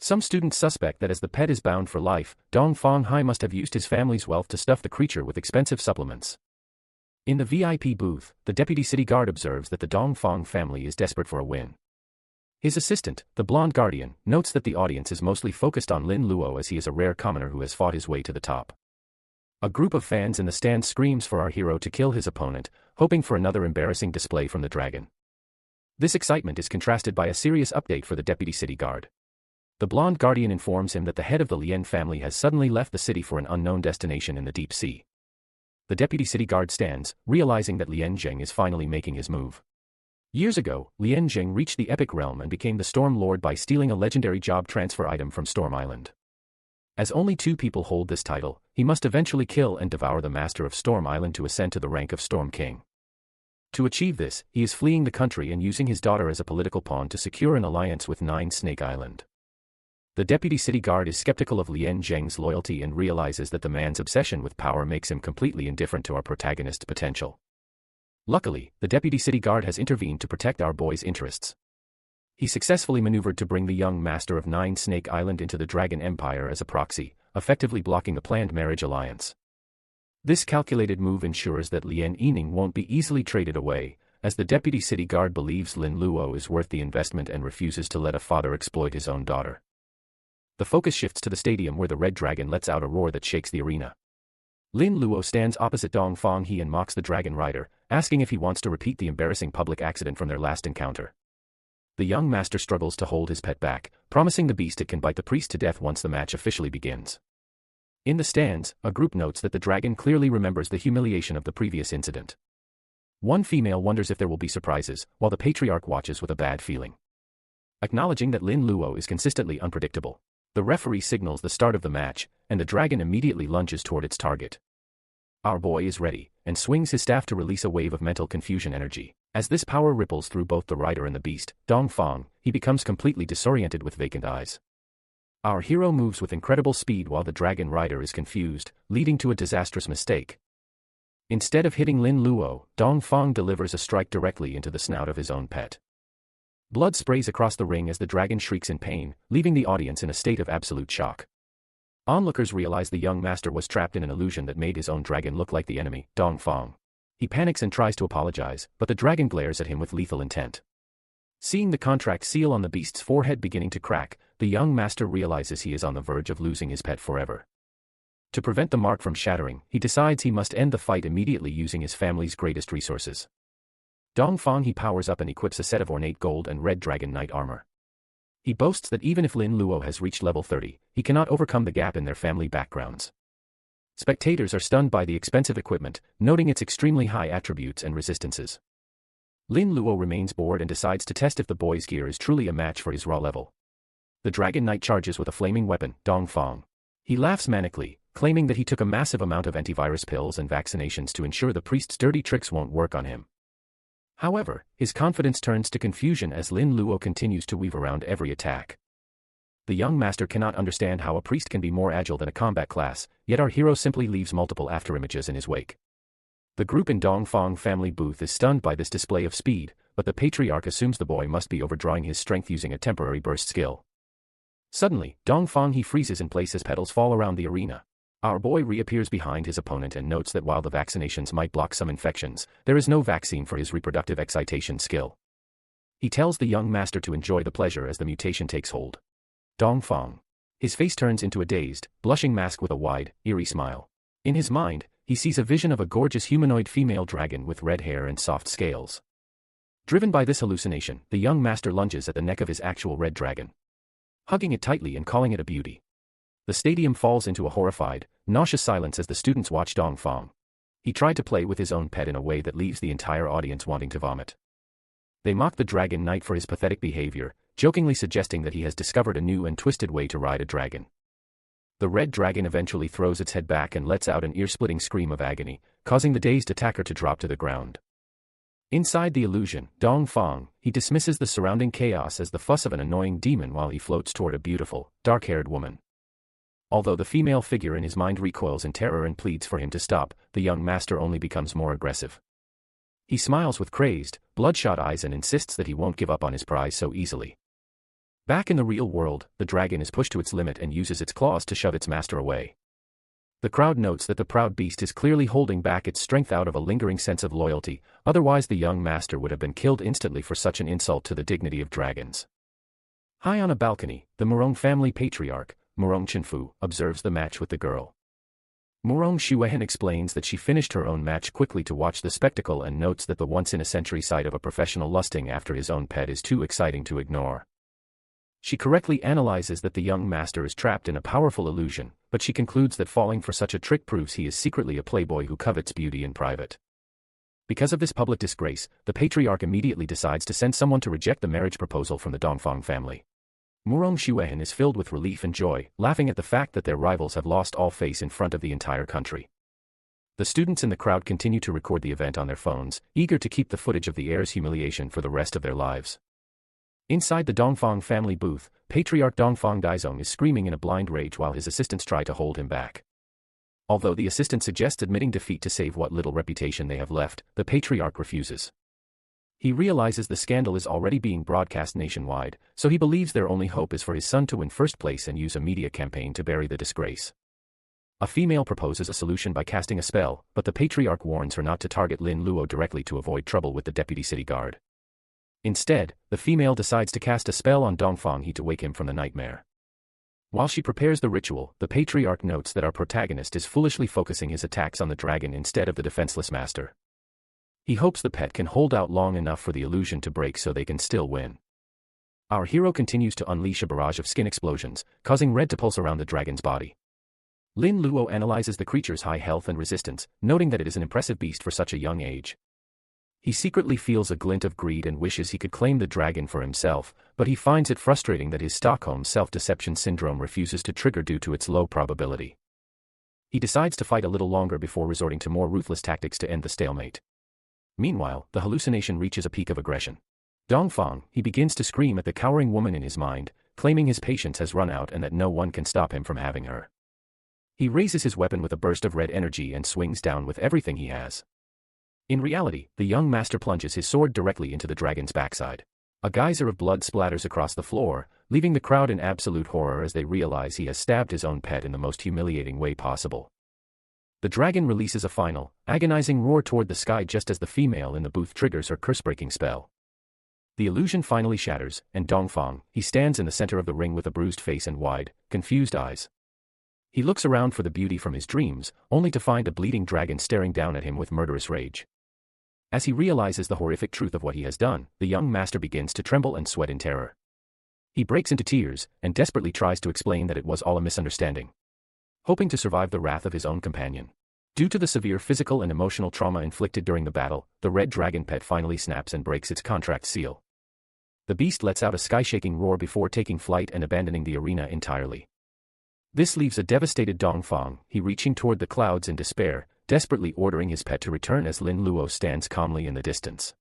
Some students suspect that as the pet is bound for life, Dong Fanghai must have used his family's wealth to stuff the creature with expensive supplements. In the VIP booth, the deputy city guard observes that the Dongfang family is desperate for a win. His assistant, the blonde guardian, notes that the audience is mostly focused on Lin Luo as he is a rare commoner who has fought his way to the top. A group of fans in the stands screams for our hero to kill his opponent, hoping for another embarrassing display from the dragon. This excitement is contrasted by a serious update for the deputy city guard. The blonde guardian informs him that the head of the Lien family has suddenly left the city for an unknown destination in the deep sea. The deputy city guard stands, realizing that Lien Zheng is finally making his move. Years ago, Lien Zheng reached the Epic Realm and became the Storm Lord by stealing a legendary job transfer item from Storm Island. As only 2 people hold this title, he must eventually kill and devour the master of Storm Island to ascend to the rank of Storm King. To achieve this, he is fleeing the country and using his daughter as a political pawn to secure an alliance with Nine Snake Island. The deputy city guard is skeptical of Lien Zheng's loyalty and realizes that the man's obsession with power makes him completely indifferent to our protagonist's potential. Luckily, the deputy city guard has intervened to protect our boy's interests. He successfully maneuvered to bring the young master of Nine Snake Island into the Dragon Empire as a proxy, effectively blocking the planned marriage alliance. This calculated move ensures that Lien Yining won't be easily traded away, as the deputy city guard believes Lin Luo is worth the investment and refuses to let a father exploit his own daughter. The focus shifts to the stadium where the red dragon lets out a roar that shakes the arena. Lin Luo stands opposite Dong Fanghai and mocks the dragon rider, asking if he wants to repeat the embarrassing public accident from their last encounter. The young master struggles to hold his pet back, promising the beast it can bite the priest to death once the match officially begins. In the stands, a group notes that the dragon clearly remembers the humiliation of the previous incident. One female wonders if there will be surprises, while the patriarch watches with a bad feeling. Acknowledging that Lin Luo is consistently unpredictable, the referee signals the start of the match, and the dragon immediately lunges toward its target. Our boy is ready, and swings his staff to release a wave of mental confusion energy. As this power ripples through both the rider and the beast, Dong Fang, he becomes completely disoriented with vacant eyes. Our hero moves with incredible speed while the dragon rider is confused, leading to a disastrous mistake. Instead of hitting Lin Luo, Dong Fang delivers a strike directly into the snout of his own pet. Blood sprays across the ring as the dragon shrieks in pain, leaving the audience in a state of absolute shock. Onlookers realize the young master was trapped in an illusion that made his own dragon look like the enemy, Dong Fang. He panics and tries to apologize, but the dragon glares at him with lethal intent. Seeing the contract seal on the beast's forehead beginning to crack, the young master realizes he is on the verge of losing his pet forever. To prevent the mark from shattering, he decides he must end the fight immediately using his family's greatest resources. Dongfang he powers up and equips a set of ornate gold and red dragon knight armor. He boasts that even if Lin Luo has reached level 30, he cannot overcome the gap in their family backgrounds. Spectators are stunned by the expensive equipment, noting its extremely high attributes and resistances. Lin Luo remains bored and decides to test if the boy's gear is truly a match for his raw level. The Dragon Knight charges with a flaming weapon, Dongfang. He laughs manically, claiming that he took a massive amount of antivirus pills and vaccinations to ensure the priest's dirty tricks won't work on him. However, his confidence turns to confusion as Lin Luo continues to weave around every attack. The young master cannot understand how a priest can be more agile than a combat class, yet our hero simply leaves multiple afterimages in his wake. The group in Dongfang family booth is stunned by this display of speed, but the patriarch assumes the boy must be overdrawing his strength using a temporary burst skill. Suddenly, Dongfang he freezes in place as petals fall around the arena. Our boy reappears behind his opponent and notes that while the vaccinations might block some infections, there is no vaccine for his reproductive excitation skill. He tells the young master to enjoy the pleasure as the mutation takes hold. Dongfang. His face turns into a dazed, blushing mask with a wide, eerie smile. In his mind, he sees a vision of a gorgeous humanoid female dragon with red hair and soft scales. Driven by this hallucination, the young master lunges at the neck of his actual red dragon, hugging it tightly and calling it a beauty. The stadium falls into a horrified, nauseous silence as the students watch Dongfang. He tried to play with his own pet in a way that leaves the entire audience wanting to vomit. They mock the Dragon Knight for his pathetic behavior, jokingly suggesting that he has discovered a new and twisted way to ride a dragon. The red dragon eventually throws its head back and lets out an ear-splitting scream of agony, causing the dazed attacker to drop to the ground. Inside the illusion, Dongfang, he dismisses the surrounding chaos as the fuss of an annoying demon while he floats toward a beautiful, dark-haired woman. Although the female figure in his mind recoils in terror and pleads for him to stop, the young master only becomes more aggressive. He smiles with crazed, bloodshot eyes and insists that he won't give up on his prize so easily. Back in the real world, the dragon is pushed to its limit and uses its claws to shove its master away. The crowd notes that the proud beast is clearly holding back its strength out of a lingering sense of loyalty, otherwise the young master would have been killed instantly for such an insult to the dignity of dragons. High on a balcony, the Murong family patriarch, Murong Chenfu, observes the match with the girl. Murong Shuehen explains that she finished her own match quickly to watch the spectacle and notes that the once-in-a-century sight of a professional lusting after his own pet is too exciting to ignore. She correctly analyzes that the young master is trapped in a powerful illusion, but she concludes that falling for such a trick proves he is secretly a playboy who covets beauty in private. Because of this public disgrace, the patriarch immediately decides to send someone to reject the marriage proposal from the Dongfang family. Murong Shuehen is filled with relief and joy, laughing at the fact that their rivals have lost all face in front of the entire country. The students in the crowd continue to record the event on their phones, eager to keep the footage of the heir's humiliation for the rest of their lives. Inside the Dongfang family booth, Patriarch Dongfang Daizong is screaming in a blind rage while his assistants try to hold him back. Although the assistant suggests admitting defeat to save what little reputation they have left, the patriarch refuses. He realizes the scandal is already being broadcast nationwide, so he believes their only hope is for his son to win first place and use a media campaign to bury the disgrace. A female proposes a solution by casting a spell, but the patriarch warns her not to target Lin Luo directly to avoid trouble with the deputy city guard. Instead, the female decides to cast a spell on Dongfang He to wake him from the nightmare. While she prepares the ritual, the patriarch notes that our protagonist is foolishly focusing his attacks on the dragon instead of the defenseless master. He hopes the pet can hold out long enough for the illusion to break so they can still win. Our hero continues to unleash a barrage of skin explosions, causing red to pulse around the dragon's body. Lin Luo analyzes the creature's high health and resistance, noting that it is an impressive beast for such a young age. He secretly feels a glint of greed and wishes he could claim the dragon for himself, but he finds it frustrating that his Stockholm self-deception syndrome refuses to trigger due to its low probability. He decides to fight a little longer before resorting to more ruthless tactics to end the stalemate. Meanwhile, the hallucination reaches a peak of aggression. Dongfang, he begins to scream at the cowering woman in his mind, claiming his patience has run out and that no one can stop him from having her. He raises his weapon with a burst of red energy and swings down with everything he has. In reality, the young master plunges his sword directly into the dragon's backside. A geyser of blood splatters across the floor, leaving the crowd in absolute horror as they realize he has stabbed his own pet in the most humiliating way possible. The dragon releases a final, agonizing roar toward the sky just as the female in the booth triggers her curse-breaking spell. The illusion finally shatters, and Dongfang, he stands in the center of the ring with a bruised face and wide, confused eyes. He looks around for the beauty from his dreams, only to find a bleeding dragon staring down at him with murderous rage. As he realizes the horrific truth of what he has done, the young master begins to tremble and sweat in terror. He breaks into tears, and desperately tries to explain that it was all a misunderstanding, hoping to survive the wrath of his own companion. Due to the severe physical and emotional trauma inflicted during the battle, the red dragon pet finally snaps and breaks its contract seal. The beast lets out a sky-shaking roar before taking flight and abandoning the arena entirely. This leaves a devastated Dongfang, he reaching toward the clouds in despair, desperately ordering his pet to return as Lin Luo stands calmly in the distance.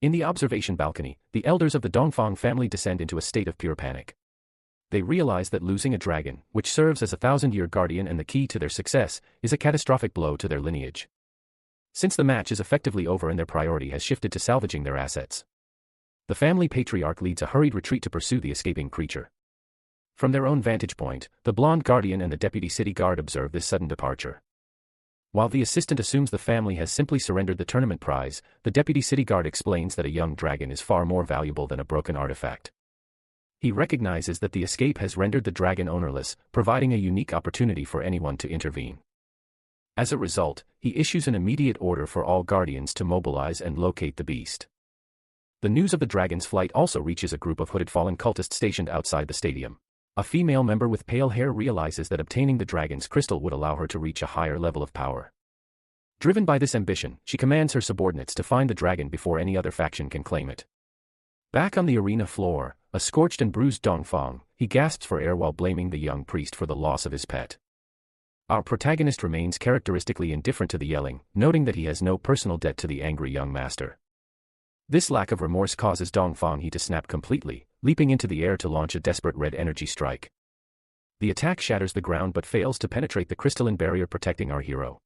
In the observation balcony, the elders of the Dongfang family descend into a state of pure panic. They realize that losing a dragon, which serves as a 1,000-year guardian and the key to their success, is a catastrophic blow to their lineage. Since the match is effectively over and their priority has shifted to salvaging their assets, the family patriarch leads a hurried retreat to pursue the escaping creature. From their own vantage point, the blonde guardian and the deputy city guard observe this sudden departure. While the assistant assumes the family has simply surrendered the tournament prize, the deputy city guard explains that a young dragon is far more valuable than a broken artifact. He recognizes that the escape has rendered the dragon ownerless, providing a unique opportunity for anyone to intervene. As a result, he issues an immediate order for all guardians to mobilize and locate the beast. The news of the dragon's flight also reaches a group of hooded fallen cultists stationed outside the stadium. A female member with pale hair realizes that obtaining the dragon's crystal would allow her to reach a higher level of power. Driven by this ambition, she commands her subordinates to find the dragon before any other faction can claim it. Back on the arena floor, a scorched and bruised Dongfang, he gasps for air while blaming the young priest for the loss of his pet. Our protagonist remains characteristically indifferent to the yelling, noting that he has no personal debt to the angry young master. This lack of remorse causes Dongfang to snap completely, leaping into the air to launch a desperate red energy strike. The attack shatters the ground but fails to penetrate the crystalline barrier protecting our hero.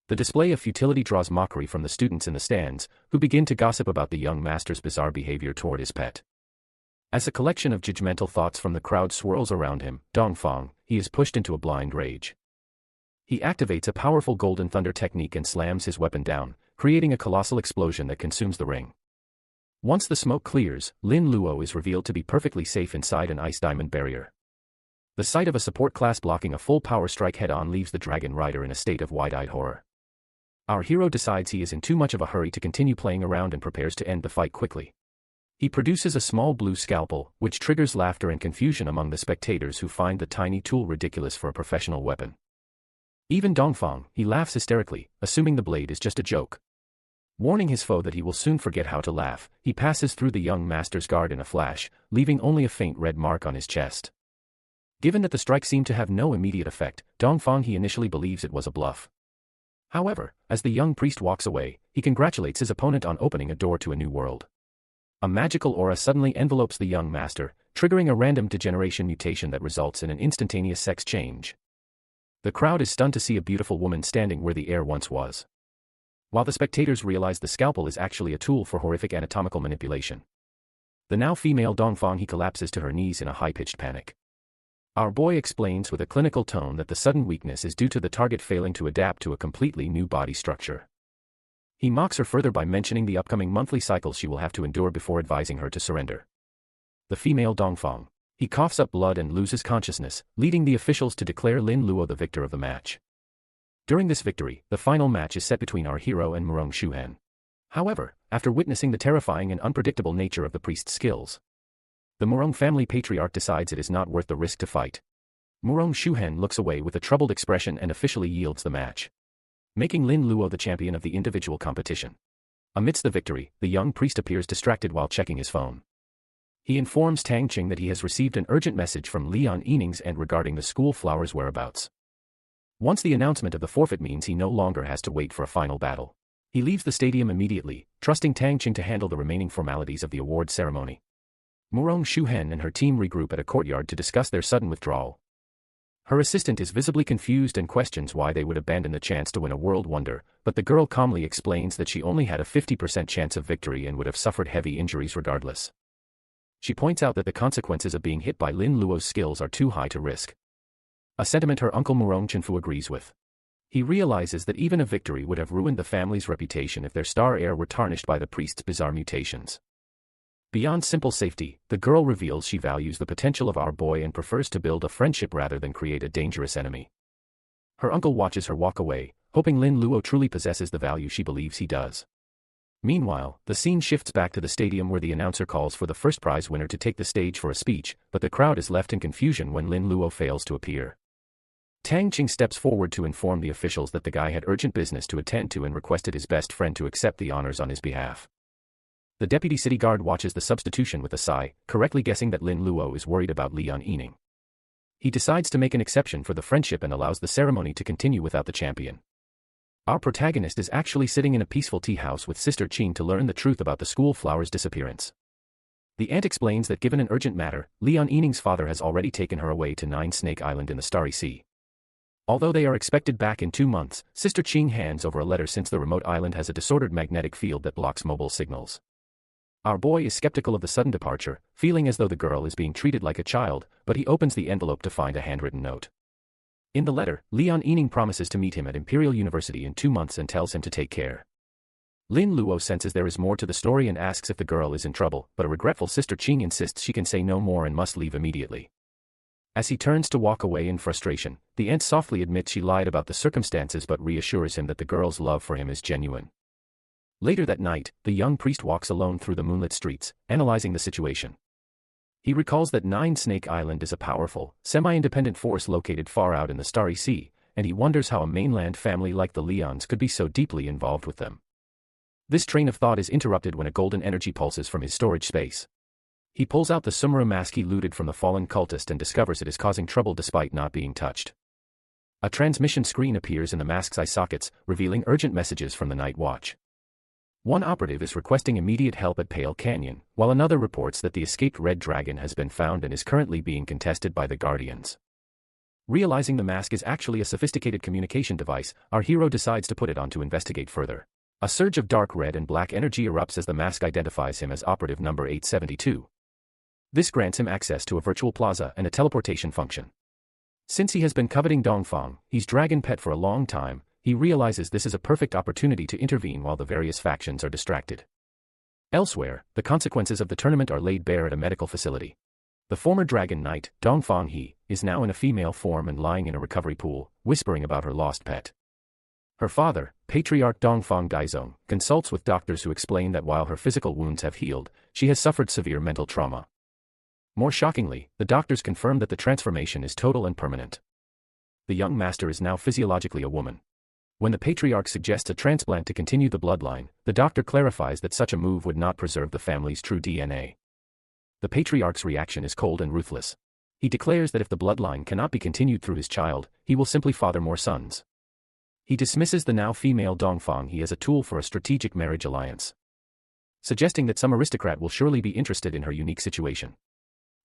The display of futility draws mockery from the students in the stands, who begin to gossip about the young master's bizarre behavior toward his pet. As a collection of judgmental thoughts from the crowd swirls around him, Dongfang, he is pushed into a blind rage. He activates a powerful golden thunder technique and slams his weapon down, creating a colossal explosion that consumes the ring. Once the smoke clears, Lin Luo is revealed to be perfectly safe inside an ice diamond barrier. The sight of a support class blocking a full power strike head-on leaves the dragon rider in a state of wide-eyed horror. Our hero decides he is in too much of a hurry to continue playing around and prepares to end the fight quickly. He produces a small blue scalpel, which triggers laughter and confusion among the spectators who find the tiny tool ridiculous for a professional weapon. Even Dongfang, he laughs hysterically, assuming the blade is just a joke. Warning his foe that he will soon forget how to laugh, he passes through the young master's guard in a flash, leaving only a faint red mark on his chest. Given that the strike seemed to have no immediate effect, Dongfang initially believes it was a bluff. However, as the young priest walks away, he congratulates his opponent on opening a door to a new world. A magical aura suddenly envelopes the young master, triggering a random degeneration mutation that results in an instantaneous sex change. The crowd is stunned to see a beautiful woman standing where the air once was, while the spectators realize the scalpel is actually a tool for horrific anatomical manipulation. The now female Dongfang collapses to her knees in a high-pitched panic. Our boy explains with a clinical tone that the sudden weakness is due to the target failing to adapt to a completely new body structure. He mocks her further by mentioning the upcoming monthly cycle she will have to endure before advising her to surrender. The female Dongfang, he coughs up blood and loses consciousness, leading the officials to declare Lin Luo the victor of the match. During this victory, the final match is set between our hero and Murong Shuhen. However, after witnessing the terrifying and unpredictable nature of the priest's skills, the Murong family patriarch decides it is not worth the risk to fight. Murong Shuhen looks away with a troubled expression and officially yields the match, making Lin Luo the champion of the individual competition. Amidst the victory, the young priest appears distracted while checking his phone. He informs Tang Qing that he has received an urgent message from Lian Yinings and regarding the school flower's whereabouts. Once the announcement of the forfeit means he no longer has to wait for a final battle, he leaves the stadium immediately, trusting Tang Qing to handle the remaining formalities of the award ceremony. Murong Shuhen and her team regroup at a courtyard to discuss their sudden withdrawal. Her assistant is visibly confused and questions why they would abandon the chance to win a world wonder, but the girl calmly explains that she only had a 50% chance of victory and would have suffered heavy injuries regardless. She points out that the consequences of being hit by Lin Luo's skills are too high to risk, a sentiment her uncle Murong Chenfu agrees with. He realizes that even a victory would have ruined the family's reputation if their star heir were tarnished by the priest's bizarre mutations. Beyond simple safety, the girl reveals she values the potential of our boy and prefers to build a friendship rather than create a dangerous enemy. Her uncle watches her walk away, hoping Lin Luo truly possesses the value she believes he does. Meanwhile, the scene shifts back to the stadium where the announcer calls for the first prize winner to take the stage for a speech, but the crowd is left in confusion when Lin Luo fails to appear. Tang Qing steps forward to inform the officials that the guy had urgent business to attend to and requested his best friend to accept the honors on his behalf. The deputy city guard watches the substitution with a sigh, correctly guessing that Lin Luo is worried about Lian Yining. He decides to make an exception for the friendship and allows the ceremony to continue without the champion. Our protagonist is actually sitting in a peaceful tea house with Sister Qing to learn the truth about the school flower's disappearance. The aunt explains that given an urgent matter, Lian Yining's father has already taken her away to Nine Snake Island in the Starry Sea. Although they are expected back in 2 months, Sister Qing hands over a letter since the remote island has a disordered magnetic field that blocks mobile signals. Our boy is skeptical of the sudden departure, feeling as though the girl is being treated like a child, but he opens the envelope to find a handwritten note. In the letter, Lian Yining promises to meet him at Imperial University in 2 months and tells him to take care. Lin Luo senses there is more to the story and asks if the girl is in trouble, but a regretful Sister Qing insists she can say no more and must leave immediately. As he turns to walk away in frustration, the aunt softly admits she lied about the circumstances but reassures him that the girl's love for him is genuine. Later that night, the young priest walks alone through the moonlit streets, analyzing the situation. He recalls that Nine Snake Island is a powerful, semi-independent force located far out in the Starry Sea, and he wonders how a mainland family like the Leons could be so deeply involved with them. This train of thought is interrupted when a golden energy pulses from his storage space. He pulls out the Sumera mask he looted from the fallen cultist and discovers it is causing trouble despite not being touched. A transmission screen appears in the mask's eye sockets, revealing urgent messages from the Night Watch. One operative is requesting immediate help at Pale Canyon, while another reports that the escaped Red Dragon has been found and is currently being contested by the Guardians. Realizing the mask is actually a sophisticated communication device, our hero decides to put it on to investigate further. A surge of dark red and black energy erupts as the mask identifies him as operative number 872. This grants him access to a virtual plaza and a teleportation function. Since he has been coveting Dongfang, his dragon pet for a long time, he realizes this is a perfect opportunity to intervene while the various factions are distracted. Elsewhere, the consequences of the tournament are laid bare at a medical facility. The former dragon knight, Dongfang He, is now in a female form and lying in a recovery pool, whispering about her lost pet. Her father, Patriarch Dongfang Daizong, consults with doctors who explain that while her physical wounds have healed, she has suffered severe mental trauma. More shockingly, the doctors confirm that the transformation is total and permanent. The young master is now physiologically a woman. When the patriarch suggests a transplant to continue the bloodline, the doctor clarifies that such a move would not preserve the family's true DNA. The patriarch's reaction is cold and ruthless. He declares that if the bloodline cannot be continued through his child, he will simply father more sons. He dismisses the now female Dongfang He as a tool for a strategic marriage alliance, suggesting that some aristocrat will surely be interested in her unique situation.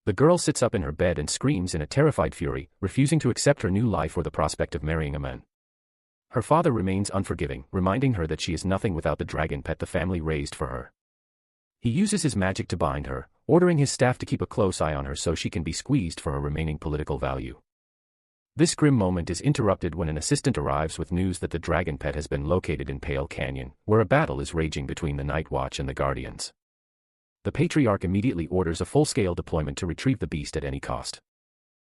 The girl sits up in her bed and screams in a terrified fury, refusing to accept her new life or the prospect of marrying a man. Her father remains unforgiving, reminding her that she is nothing without the dragon pet the family raised for her. He uses his magic to bind her, ordering his staff to keep a close eye on her so she can be squeezed for her remaining political value. This grim moment is interrupted when an assistant arrives with news that the dragon pet has been located in Pale Canyon, where a battle is raging between the Night Watch and the Guardians. The patriarch immediately orders a full-scale deployment to retrieve the beast at any cost.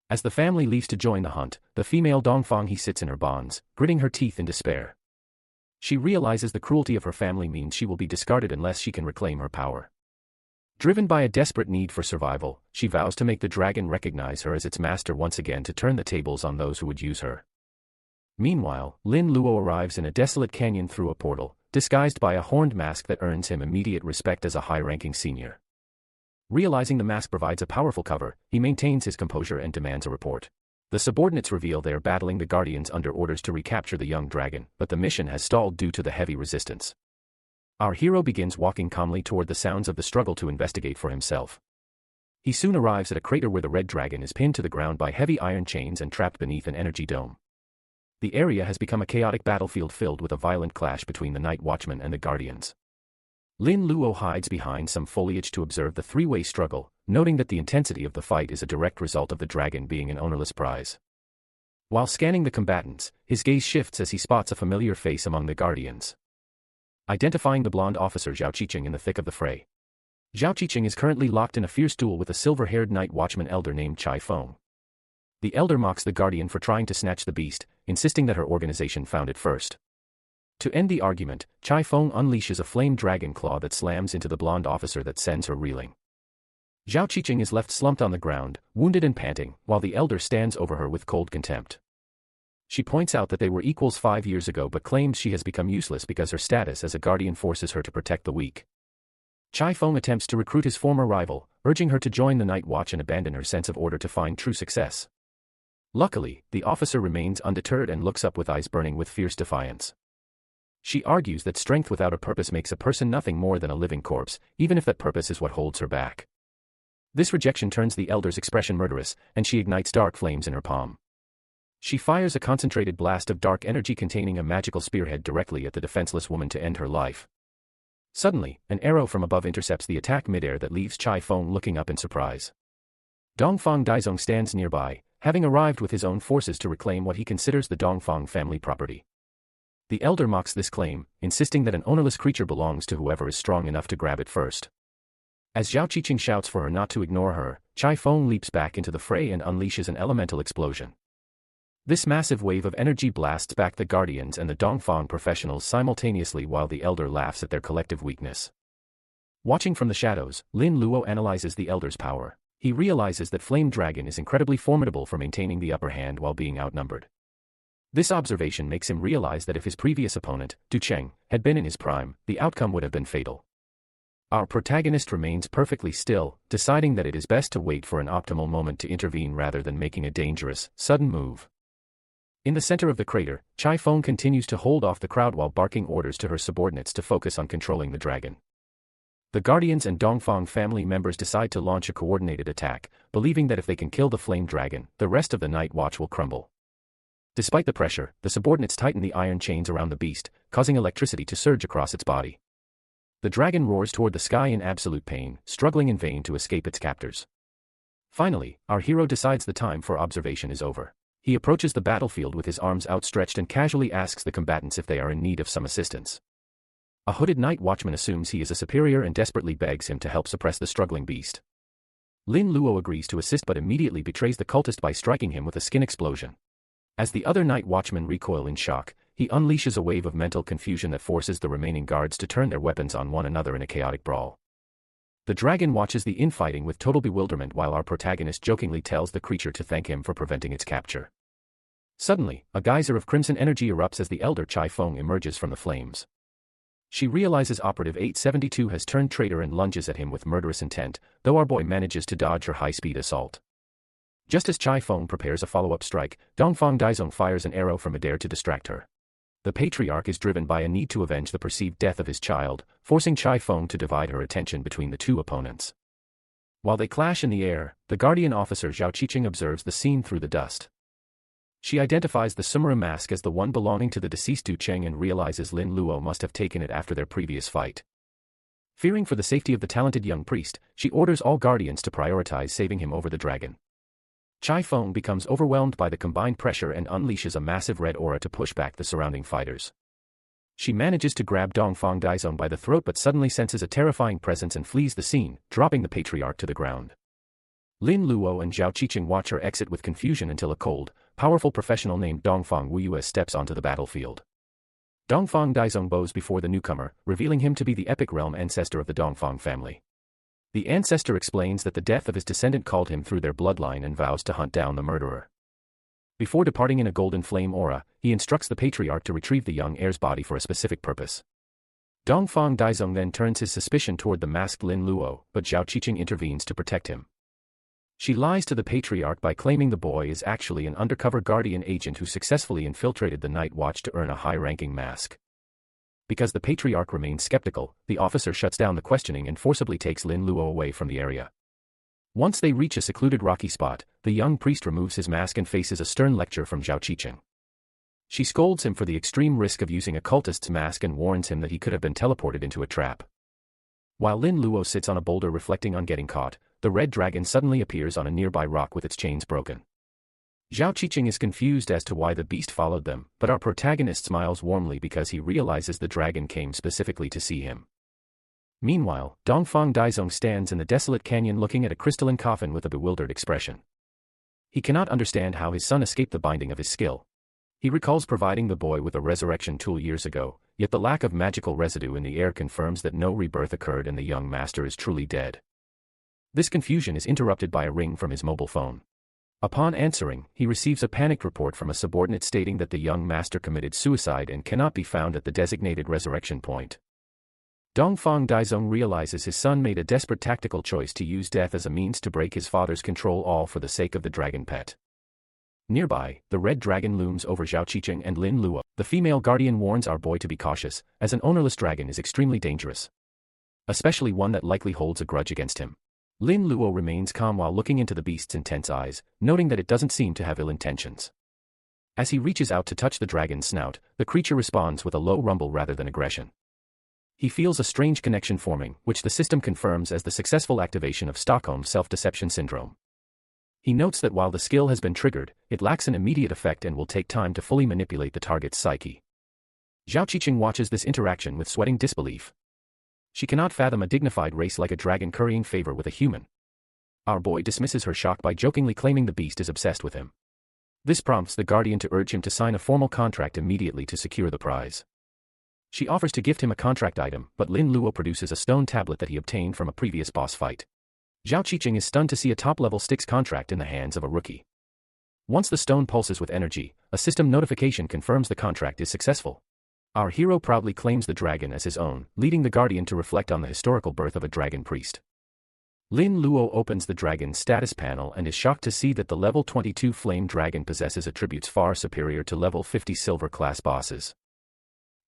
As the family leaves to join the hunt, the female Dongfang He sits in her bonds, gritting her teeth in despair. She realizes the cruelty of her family means she will be discarded unless she can reclaim her power. Driven by a desperate need for survival, she vows to make the dragon recognize her as its master once again to turn the tables on those who would use her. Meanwhile, Lin Luo arrives in a desolate canyon through a portal, disguised by a horned mask that earns him immediate respect as a high-ranking senior. Realizing the mask provides a powerful cover, he maintains his composure and demands a report. The subordinates reveal they are battling the Guardians under orders to recapture the young dragon, but the mission has stalled due to the heavy resistance. Our hero begins walking calmly toward the sounds of the struggle to investigate for himself. He soon arrives at a crater where the red dragon is pinned to the ground by heavy iron chains and trapped beneath an energy dome. The area has become a chaotic battlefield filled with a violent clash between the Night Watchmen and the Guardians. Lin Luo hides behind some foliage to observe the three-way struggle, noting that the intensity of the fight is a direct result of the dragon being an ownerless prize. While scanning the combatants, his gaze shifts as he spots a familiar face among the Guardians. Identifying the blonde officer Zhao Qiqing in the thick of the fray. Zhao Qiqing is currently locked in a fierce duel with a silver-haired Night Watchman elder named Chai Feng. The elder mocks the Guardian for trying to snatch the beast, insisting that her organization found it first. To end the argument, Chai Feng unleashes a flame dragon claw that slams into the blonde officer that sends her reeling. Zhao Qiqing is left slumped on the ground, wounded and panting, while the elder stands over her with cold contempt. She points out that they were equals 5 years ago but claims she has become useless because her status as a guardian forces her to protect the weak. Chai Feng attempts to recruit his former rival, urging her to join the Night Watch and abandon her sense of order to find true success. Luckily, the officer remains undeterred and looks up with eyes burning with fierce defiance. She argues that strength without a purpose makes a person nothing more than a living corpse, even if that purpose is what holds her back. This rejection turns the elder's expression murderous, and she ignites dark flames in her palm. She fires a concentrated blast of dark energy containing a magical spearhead directly at the defenseless woman to end her life. Suddenly, an arrow from above intercepts the attack midair that leaves Chai Feng looking up in surprise. Dongfang Daizong stands nearby, having arrived with his own forces to reclaim what he considers the Dongfang family property. The elder mocks this claim, insisting that an ownerless creature belongs to whoever is strong enough to grab it first. As Zhao Qiqing shouts for her not to ignore her, Chai Feng leaps back into the fray and unleashes an elemental explosion. This massive wave of energy blasts back the Guardians and the Dongfang professionals simultaneously while the elder laughs at their collective weakness. Watching from the shadows, Lin Luo analyzes the elder's power. He realizes that Flame Dragon is incredibly formidable for maintaining the upper hand while being outnumbered. This observation makes him realize that if his previous opponent, Du Cheng, had been in his prime, the outcome would have been fatal. Our protagonist remains perfectly still, deciding that it is best to wait for an optimal moment to intervene rather than making a dangerous, sudden move. In the center of the crater, Chai Feng continues to hold off the crowd while barking orders to her subordinates to focus on controlling the dragon. The Guardians and Dongfang family members decide to launch a coordinated attack, believing that if they can kill the Flame Dragon, the rest of the Night Watch will crumble. Despite the pressure, the subordinates tighten the iron chains around the beast, causing electricity to surge across its body. The dragon roars toward the sky in absolute pain, struggling in vain to escape its captors. Finally, our hero decides the time for observation is over. He approaches the battlefield with his arms outstretched and casually asks the combatants if they are in need of some assistance. A hooded night watchman assumes he is a superior and desperately begs him to help suppress the struggling beast. Lin Luo agrees to assist but immediately betrays the cultist by striking him with a skin explosion. As the other night watchmen recoil in shock, he unleashes a wave of mental confusion that forces the remaining guards to turn their weapons on one another in a chaotic brawl. The dragon watches the infighting with total bewilderment while our protagonist jokingly tells the creature to thank him for preventing its capture. Suddenly, a geyser of crimson energy erupts as the elder Chai Feng emerges from the flames. She realizes Operative 872 has turned traitor and lunges at him with murderous intent, though our boy manages to dodge her high-speed assault. Just as Chai Feng prepares a follow-up strike, Dongfang Daizong fires an arrow from midair to distract her. The patriarch is driven by a need to avenge the perceived death of his child, forcing Chai Feng to divide her attention between the two opponents. While they clash in the air, the guardian officer Zhao Qiqing observes the scene through the dust. She identifies the Sumera mask as the one belonging to the deceased Du Cheng and realizes Lin Luo must have taken it after their previous fight. Fearing for the safety of the talented young priest, she orders all guardians to prioritize saving him over the dragon. Chai Feng becomes overwhelmed by the combined pressure and unleashes a massive red aura to push back the surrounding fighters. She manages to grab Dongfang Daizong by the throat but suddenly senses a terrifying presence and flees the scene, dropping the patriarch to the ground. Lin Luo and Zhao Qiqing watch her exit with confusion until a cold, powerful professional named Dongfang Wuyue steps onto the battlefield. Dongfang Daizong bows before the newcomer, revealing him to be the epic realm ancestor of the Dongfang family. The ancestor explains that the death of his descendant called him through their bloodline and vows to hunt down the murderer. Before departing in a golden flame aura, he instructs the patriarch to retrieve the young heir's body for a specific purpose. Dongfang Daizong then turns his suspicion toward the masked Lin Luo, but Zhao Qiqing intervenes to protect him. She lies to the patriarch by claiming the boy is actually an undercover guardian agent who successfully infiltrated the Night Watch to earn a high-ranking mask. Because the patriarch remains skeptical, the officer shuts down the questioning and forcibly takes Lin Luo away from the area. Once they reach a secluded rocky spot, the young priest removes his mask and faces a stern lecture from Zhao Qiqing. She scolds him for the extreme risk of using a cultist's mask and warns him that he could have been teleported into a trap. While Lin Luo sits on a boulder reflecting on getting caught, the red dragon suddenly appears on a nearby rock with its chains broken. Zhao Qiqing is confused as to why the beast followed them, but our protagonist smiles warmly because he realizes the dragon came specifically to see him. Meanwhile, Dongfang Daizong stands in the desolate canyon looking at a crystalline coffin with a bewildered expression. He cannot understand how his son escaped the binding of his skill. He recalls providing the boy with a resurrection tool years ago, yet the lack of magical residue in the air confirms that no rebirth occurred and the young master is truly dead. This confusion is interrupted by a ring from his mobile phone. Upon answering, he receives a panicked report from a subordinate stating that the young master committed suicide and cannot be found at the designated resurrection point. Dongfang Daizong realizes his son made a desperate tactical choice to use death as a means to break his father's control, all for the sake of the dragon pet. Nearby, the red dragon looms over Zhao Qiqing and Lin Luo. The female guardian warns our boy to be cautious, as an ownerless dragon is extremely dangerous. Especially one that likely holds a grudge against him. Lin Luo remains calm while looking into the beast's intense eyes, noting that it doesn't seem to have ill intentions. As he reaches out to touch the dragon's snout, the creature responds with a low rumble rather than aggression. He feels a strange connection forming, which the system confirms as the successful activation of Stockholm self-deception syndrome. He notes that while the skill has been triggered, it lacks an immediate effect and will take time to fully manipulate the target's psyche. Zhao Qiqing watches this interaction with sweating disbelief. She cannot fathom a dignified race like a dragon currying favor with a human. Our boy dismisses her shock by jokingly claiming the beast is obsessed with him. This prompts the guardian to urge him to sign a formal contract immediately to secure the prize. She offers to gift him a contract item, but Lin Luo produces a stone tablet that he obtained from a previous boss fight. Zhao Qiqing is stunned to see a top-level Styx contract in the hands of a rookie. Once the stone pulses with energy, a system notification confirms the contract is successful. Our hero proudly claims the dragon as his own, leading the guardian to reflect on the historical birth of a dragon priest. Lin Luo opens the dragon's status panel and is shocked to see that the level 22 flame dragon possesses attributes far superior to level 50 silver class bosses.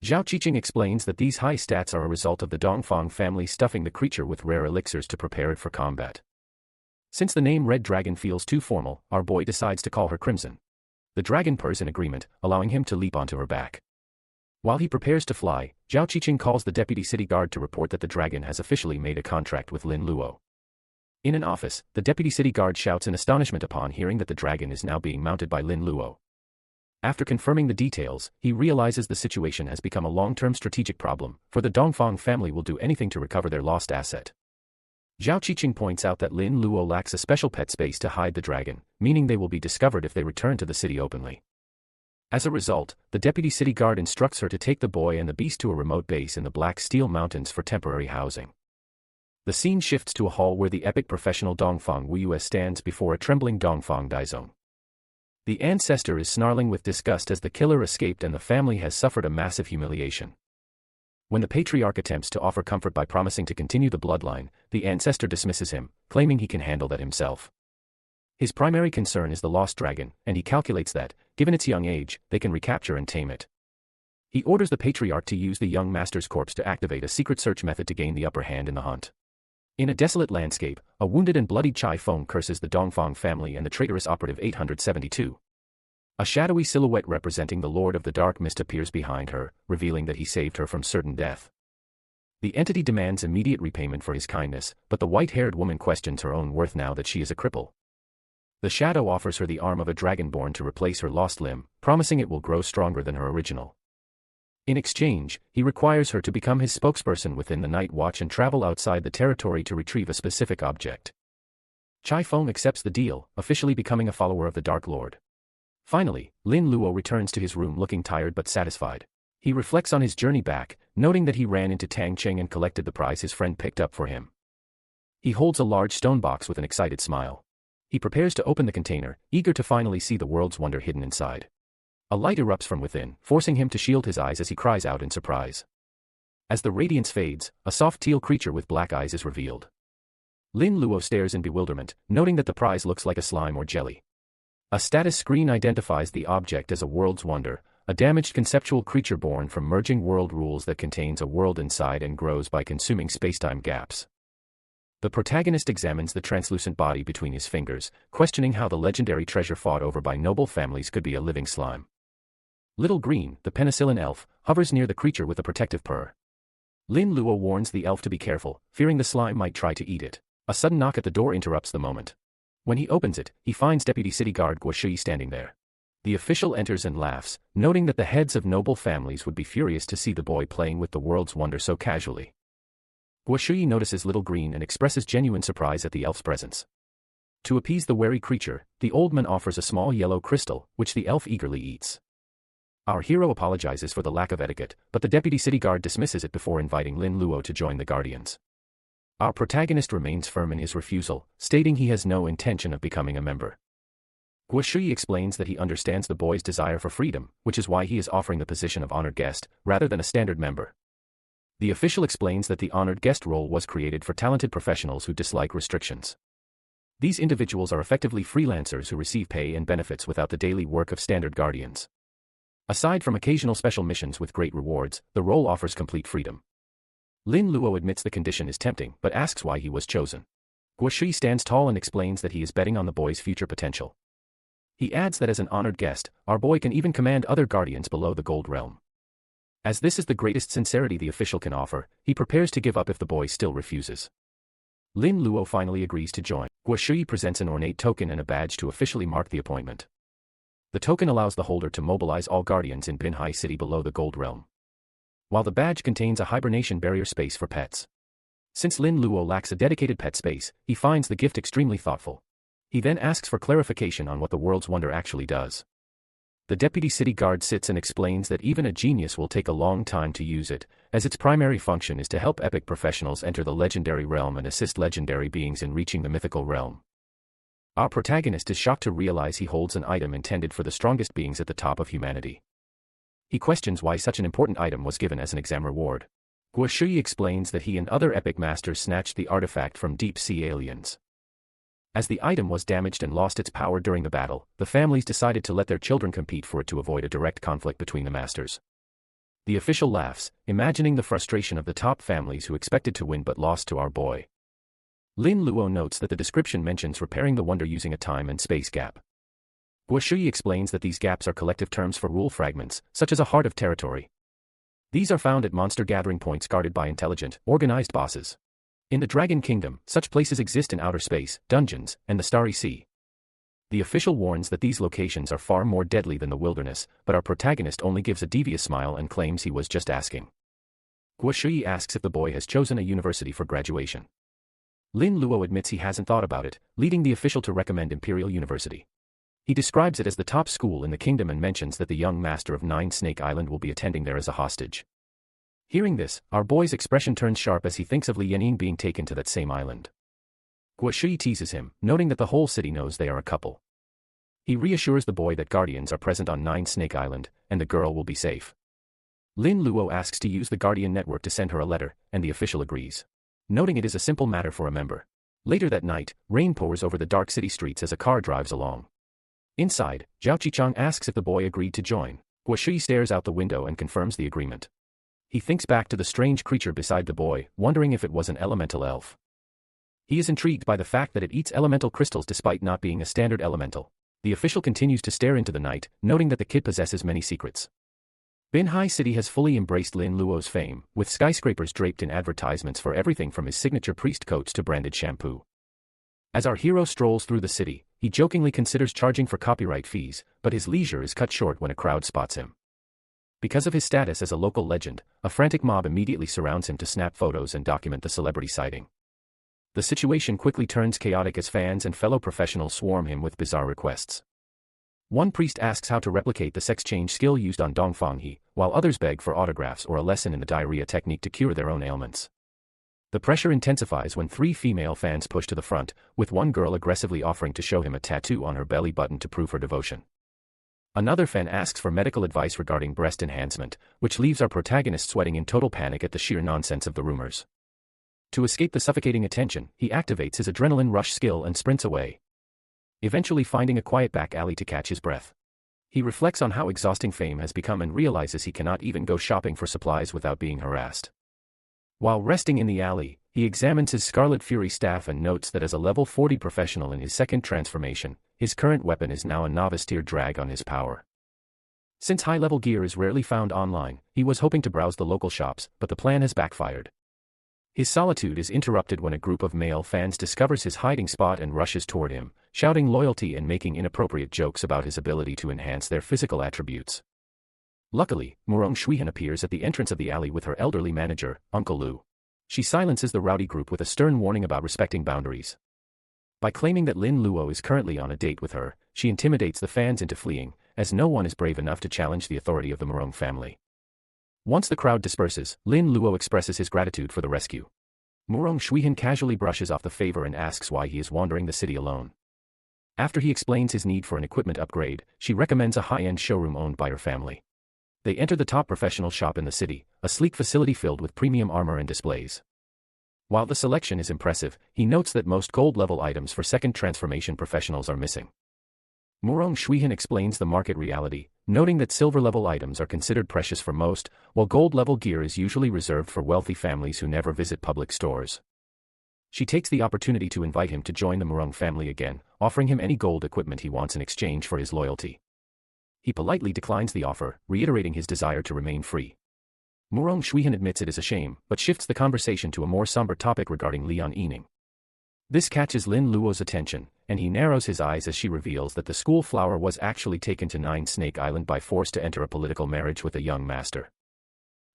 Zhao Qiqing explains that these high stats are a result of the Dongfang family stuffing the creature with rare elixirs to prepare it for combat. Since the name Red Dragon feels too formal, our boy decides to call her Crimson. The dragon purrs in agreement, allowing him to leap onto her back. While he prepares to fly, Zhao Qiqing calls the deputy city guard to report that the dragon has officially made a contract with Lin Luo. In an office, the deputy city guard shouts in astonishment upon hearing that the dragon is now being mounted by Lin Luo. After confirming the details, he realizes the situation has become a long-term strategic problem, for the Dongfang family will do anything to recover their lost asset. Zhao Qiqing points out that Lin Luo lacks a special pet space to hide the dragon, meaning they will be discovered if they return to the city openly. As a result, the deputy city guard instructs her to take the boy and the beast to a remote base in the Black Steel Mountains for temporary housing. The scene shifts to a hall where the epic professional Dongfang Wuyue stands before a trembling Dongfang Daizong. The ancestor is snarling with disgust as the killer escaped and the family has suffered a massive humiliation. When the patriarch attempts to offer comfort by promising to continue the bloodline, the ancestor dismisses him, claiming he can handle that himself. His primary concern is the lost dragon, and he calculates that, given its young age, they can recapture and tame it. He orders the patriarch to use the young master's corpse to activate a secret search method to gain the upper hand in the hunt. In a desolate landscape, a wounded and bloodied Chai Feng curses the Dongfang family and the traitorous operative 872. A shadowy silhouette representing the Lord of the Dark Mist appears behind her, revealing that he saved her from certain death. The entity demands immediate repayment for his kindness, but the white-haired woman questions her own worth now that she is a cripple. The shadow offers her the arm of a dragonborn to replace her lost limb, promising it will grow stronger than her original. In exchange, he requires her to become his spokesperson within the Night Watch and travel outside the territory to retrieve a specific object. Chai Feng accepts the deal, officially becoming a follower of the Dark Lord. Finally, Lin Luo returns to his room looking tired but satisfied. He reflects on his journey back, noting that he ran into Tang Cheng and collected the prize his friend picked up for him. He holds a large stone box with an excited smile. He prepares to open the container, eager to finally see the world's wonder hidden inside. A light erupts from within, forcing him to shield his eyes as he cries out in surprise. As the radiance fades, a soft teal creature with black eyes is revealed. Lin Luo stares in bewilderment, noting that the prize looks like a slime or jelly. A status screen identifies the object as a world's wonder, a damaged conceptual creature born from merging world rules that contains a world inside and grows by consuming spacetime gaps. The protagonist examines the translucent body between his fingers, questioning how the legendary treasure fought over by noble families could be a living slime. Little Green, the penicillin elf, hovers near the creature with a protective purr. Lin Luo warns the elf to be careful, fearing the slime might try to eat it. A sudden knock at the door interrupts the moment. When he opens it, he finds Deputy City Guard Guo Shui standing there. The official enters and laughs, noting that the heads of noble families would be furious to see the boy playing with the world's wonder so casually. Guo Shui notices Little Green and expresses genuine surprise at the elf's presence. To appease the wary creature, the old man offers a small yellow crystal, which the elf eagerly eats. Our hero apologizes for the lack of etiquette, but the deputy city guard dismisses it before inviting Lin Luo to join the Guardians. Our protagonist remains firm in his refusal, stating he has no intention of becoming a member. Guo Shui explains that he understands the boy's desire for freedom, which is why he is offering the position of honored guest, rather than a standard member. The official explains that the honored guest role was created for talented professionals who dislike restrictions. These individuals are effectively freelancers who receive pay and benefits without the daily work of standard guardians. Aside from occasional special missions with great rewards, the role offers complete freedom. Lin Luo admits the condition is tempting but asks why he was chosen. Guo Shui stands tall and explains that he is betting on the boy's future potential. He adds that as an honored guest, our boy can even command other guardians below the Gold Realm. As this is the greatest sincerity the official can offer, he prepares to give up if the boy still refuses. Lin Luo finally agrees to join. Guo Shui presents an ornate token and a badge to officially mark the appointment. The token allows the holder to mobilize all guardians in Binhai City below the Gold Realm, while the badge contains a hibernation barrier space for pets. Since Lin Luo lacks a dedicated pet space, he finds the gift extremely thoughtful. He then asks for clarification on what the World's Wonder actually does. The deputy city guard sits and explains that even a genius will take a long time to use it, as its primary function is to help epic professionals enter the legendary realm and assist legendary beings in reaching the mythical realm. Our protagonist is shocked to realize he holds an item intended for the strongest beings at the top of humanity. He questions why such an important item was given as an exam reward. Guo Shui explains that he and other epic masters snatched the artifact from deep-sea aliens. As the item was damaged and lost its power during the battle, the families decided to let their children compete for it to avoid a direct conflict between the masters. The official laughs, imagining the frustration of the top families who expected to win but lost to our boy. Lin Luo notes that the description mentions repairing the wonder using a time and space gap. Guo Shui explains that these gaps are collective terms for rule fragments, such as a heart of territory. These are found at monster gathering points guarded by intelligent, organized bosses. In the Dragon Kingdom, such places exist in outer space, dungeons, and the Starry Sea. The official warns that these locations are far more deadly than the wilderness, but our protagonist only gives a devious smile and claims he was just asking. Guo Shui asks if the boy has chosen a university for graduation. Lin Luo admits he hasn't thought about it, leading the official to recommend Imperial University. He describes it as the top school in the kingdom and mentions that the young master of Nine Snake Island will be attending there as a hostage. Hearing this, our boy's expression turns sharp as he thinks of Li Yanning being taken to that same island. Guo Shui teases him, noting that the whole city knows they are a couple. He reassures the boy that guardians are present on Nine Snake Island, and the girl will be safe. Lin Luo asks to use the Guardian network to send her a letter, and the official agrees, noting it is a simple matter for a member. Later that night, rain pours over the dark city streets as a car drives along. Inside, Zhao Qichang asks if the boy agreed to join. Guo Shui stares out the window and confirms the agreement. He thinks back to the strange creature beside the boy, wondering if it was an elemental elf. He is intrigued by the fact that it eats elemental crystals despite not being a standard elemental. The official continues to stare into the night, noting that the kid possesses many secrets. Binhai City has fully embraced Lin Luo's fame, with skyscrapers draped in advertisements for everything from his signature priest coats to branded shampoo. As our hero strolls through the city, he jokingly considers charging for copyright fees, but his leisure is cut short when a crowd spots him. Because of his status as a local legend, a frantic mob immediately surrounds him to snap photos and document the celebrity sighting. The situation quickly turns chaotic as fans and fellow professionals swarm him with bizarre requests. One priest asks how to replicate the sex change skill used on Dongfang He, while others beg for autographs or a lesson in the diarrhea technique to cure their own ailments. The pressure intensifies when 3 female fans push to the front, with one girl aggressively offering to show him a tattoo on her belly button to prove her devotion. Another fan asks for medical advice regarding breast enhancement, which leaves our protagonist sweating in total panic at the sheer nonsense of the rumors. To escape the suffocating attention, he activates his adrenaline rush skill and sprints away, eventually finding a quiet back alley to catch his breath. He reflects on how exhausting fame has become and realizes he cannot even go shopping for supplies without being harassed. While resting in the alley, he examines his Scarlet Fury staff and notes that as a level 40 professional in his second transformation, his current weapon is now a novice-tier drag on his power. Since high-level gear is rarely found online, he was hoping to browse the local shops, but the plan has backfired. His solitude is interrupted when a group of male fans discovers his hiding spot and rushes toward him, shouting loyalty and making inappropriate jokes about his ability to enhance their physical attributes. Luckily, Murong Shuihan appears at the entrance of the alley with her elderly manager, Uncle Lu. She silences the rowdy group with a stern warning about respecting boundaries. By claiming that Lin Luo is currently on a date with her, she intimidates the fans into fleeing, as no one is brave enough to challenge the authority of the Murong family. Once the crowd disperses, Lin Luo expresses his gratitude for the rescue. Murong Shuihan casually brushes off the favor and asks why he is wandering the city alone. After he explains his need for an equipment upgrade, she recommends a high-end showroom owned by her family. They enter the top professional shop in the city, a sleek facility filled with premium armor and displays. While the selection is impressive, he notes that most gold-level items for second transformation professionals are missing. Murong Shuihan explains the market reality, noting that silver-level items are considered precious for most, while gold-level gear is usually reserved for wealthy families who never visit public stores. She takes the opportunity to invite him to join the Murong family again, offering him any gold equipment he wants in exchange for his loyalty. He politely declines the offer, reiterating his desire to remain free. Murong Shuihan admits it is a shame, but shifts the conversation to a more somber topic regarding Lian Yining. This catches Lin Luo's attention, and he narrows his eyes as she reveals that the school flower was actually taken to Nine Snake Island by force to enter a political marriage with a young master.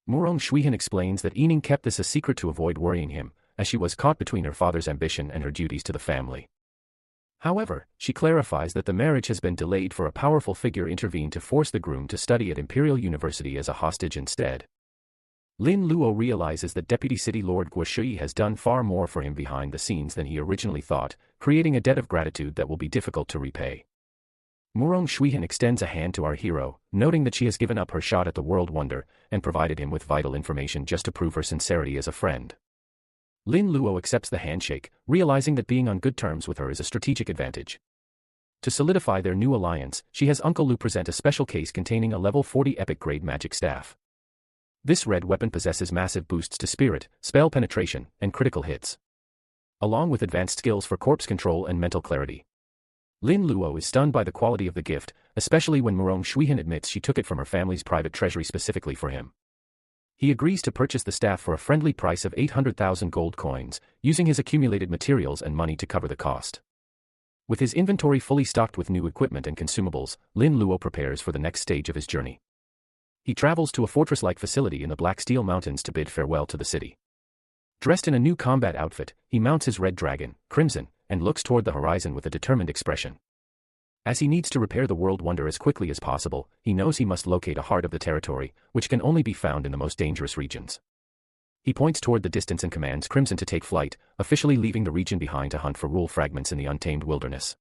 Murong Shuihan explains that Yining kept this a secret to avoid worrying him, as she was caught between her father's ambition and her duties to the family. However, she clarifies that the marriage has been delayed for a powerful figure intervened to force the groom to study at Imperial University as a hostage instead. Lin Luo realizes that Deputy City Lord Guo Shui has done far more for him behind the scenes than he originally thought, creating a debt of gratitude that will be difficult to repay. Murong Shuihan extends a hand to our hero, noting that she has given up her shot at the world wonder, and provided him with vital information just to prove her sincerity as a friend. Lin Luo accepts the handshake, realizing that being on good terms with her is a strategic advantage. To solidify their new alliance, she has Uncle Lu present a special case containing a level 40 epic grade magic staff. This red weapon possesses massive boosts to spirit, spell penetration, and critical hits, along with advanced skills for corpse control and mental clarity. Lin Luo is stunned by the quality of the gift, especially when Murong Shuihan admits she took it from her family's private treasury specifically for him. He agrees to purchase the staff for a friendly price of 800,000 gold coins, using his accumulated materials and money to cover the cost. With his inventory fully stocked with new equipment and consumables, Lin Luo prepares for the next stage of his journey. He travels to a fortress-like facility in the Black Steel Mountains to bid farewell to the city. Dressed in a new combat outfit, he mounts his red dragon, Crimson, and looks toward the horizon with a determined expression. As he needs to repair the world wonder as quickly as possible, he knows he must locate a heart of the territory, which can only be found in the most dangerous regions. He points toward the distance and commands Crimson to take flight, officially leaving the region behind to hunt for rule fragments in the untamed wilderness.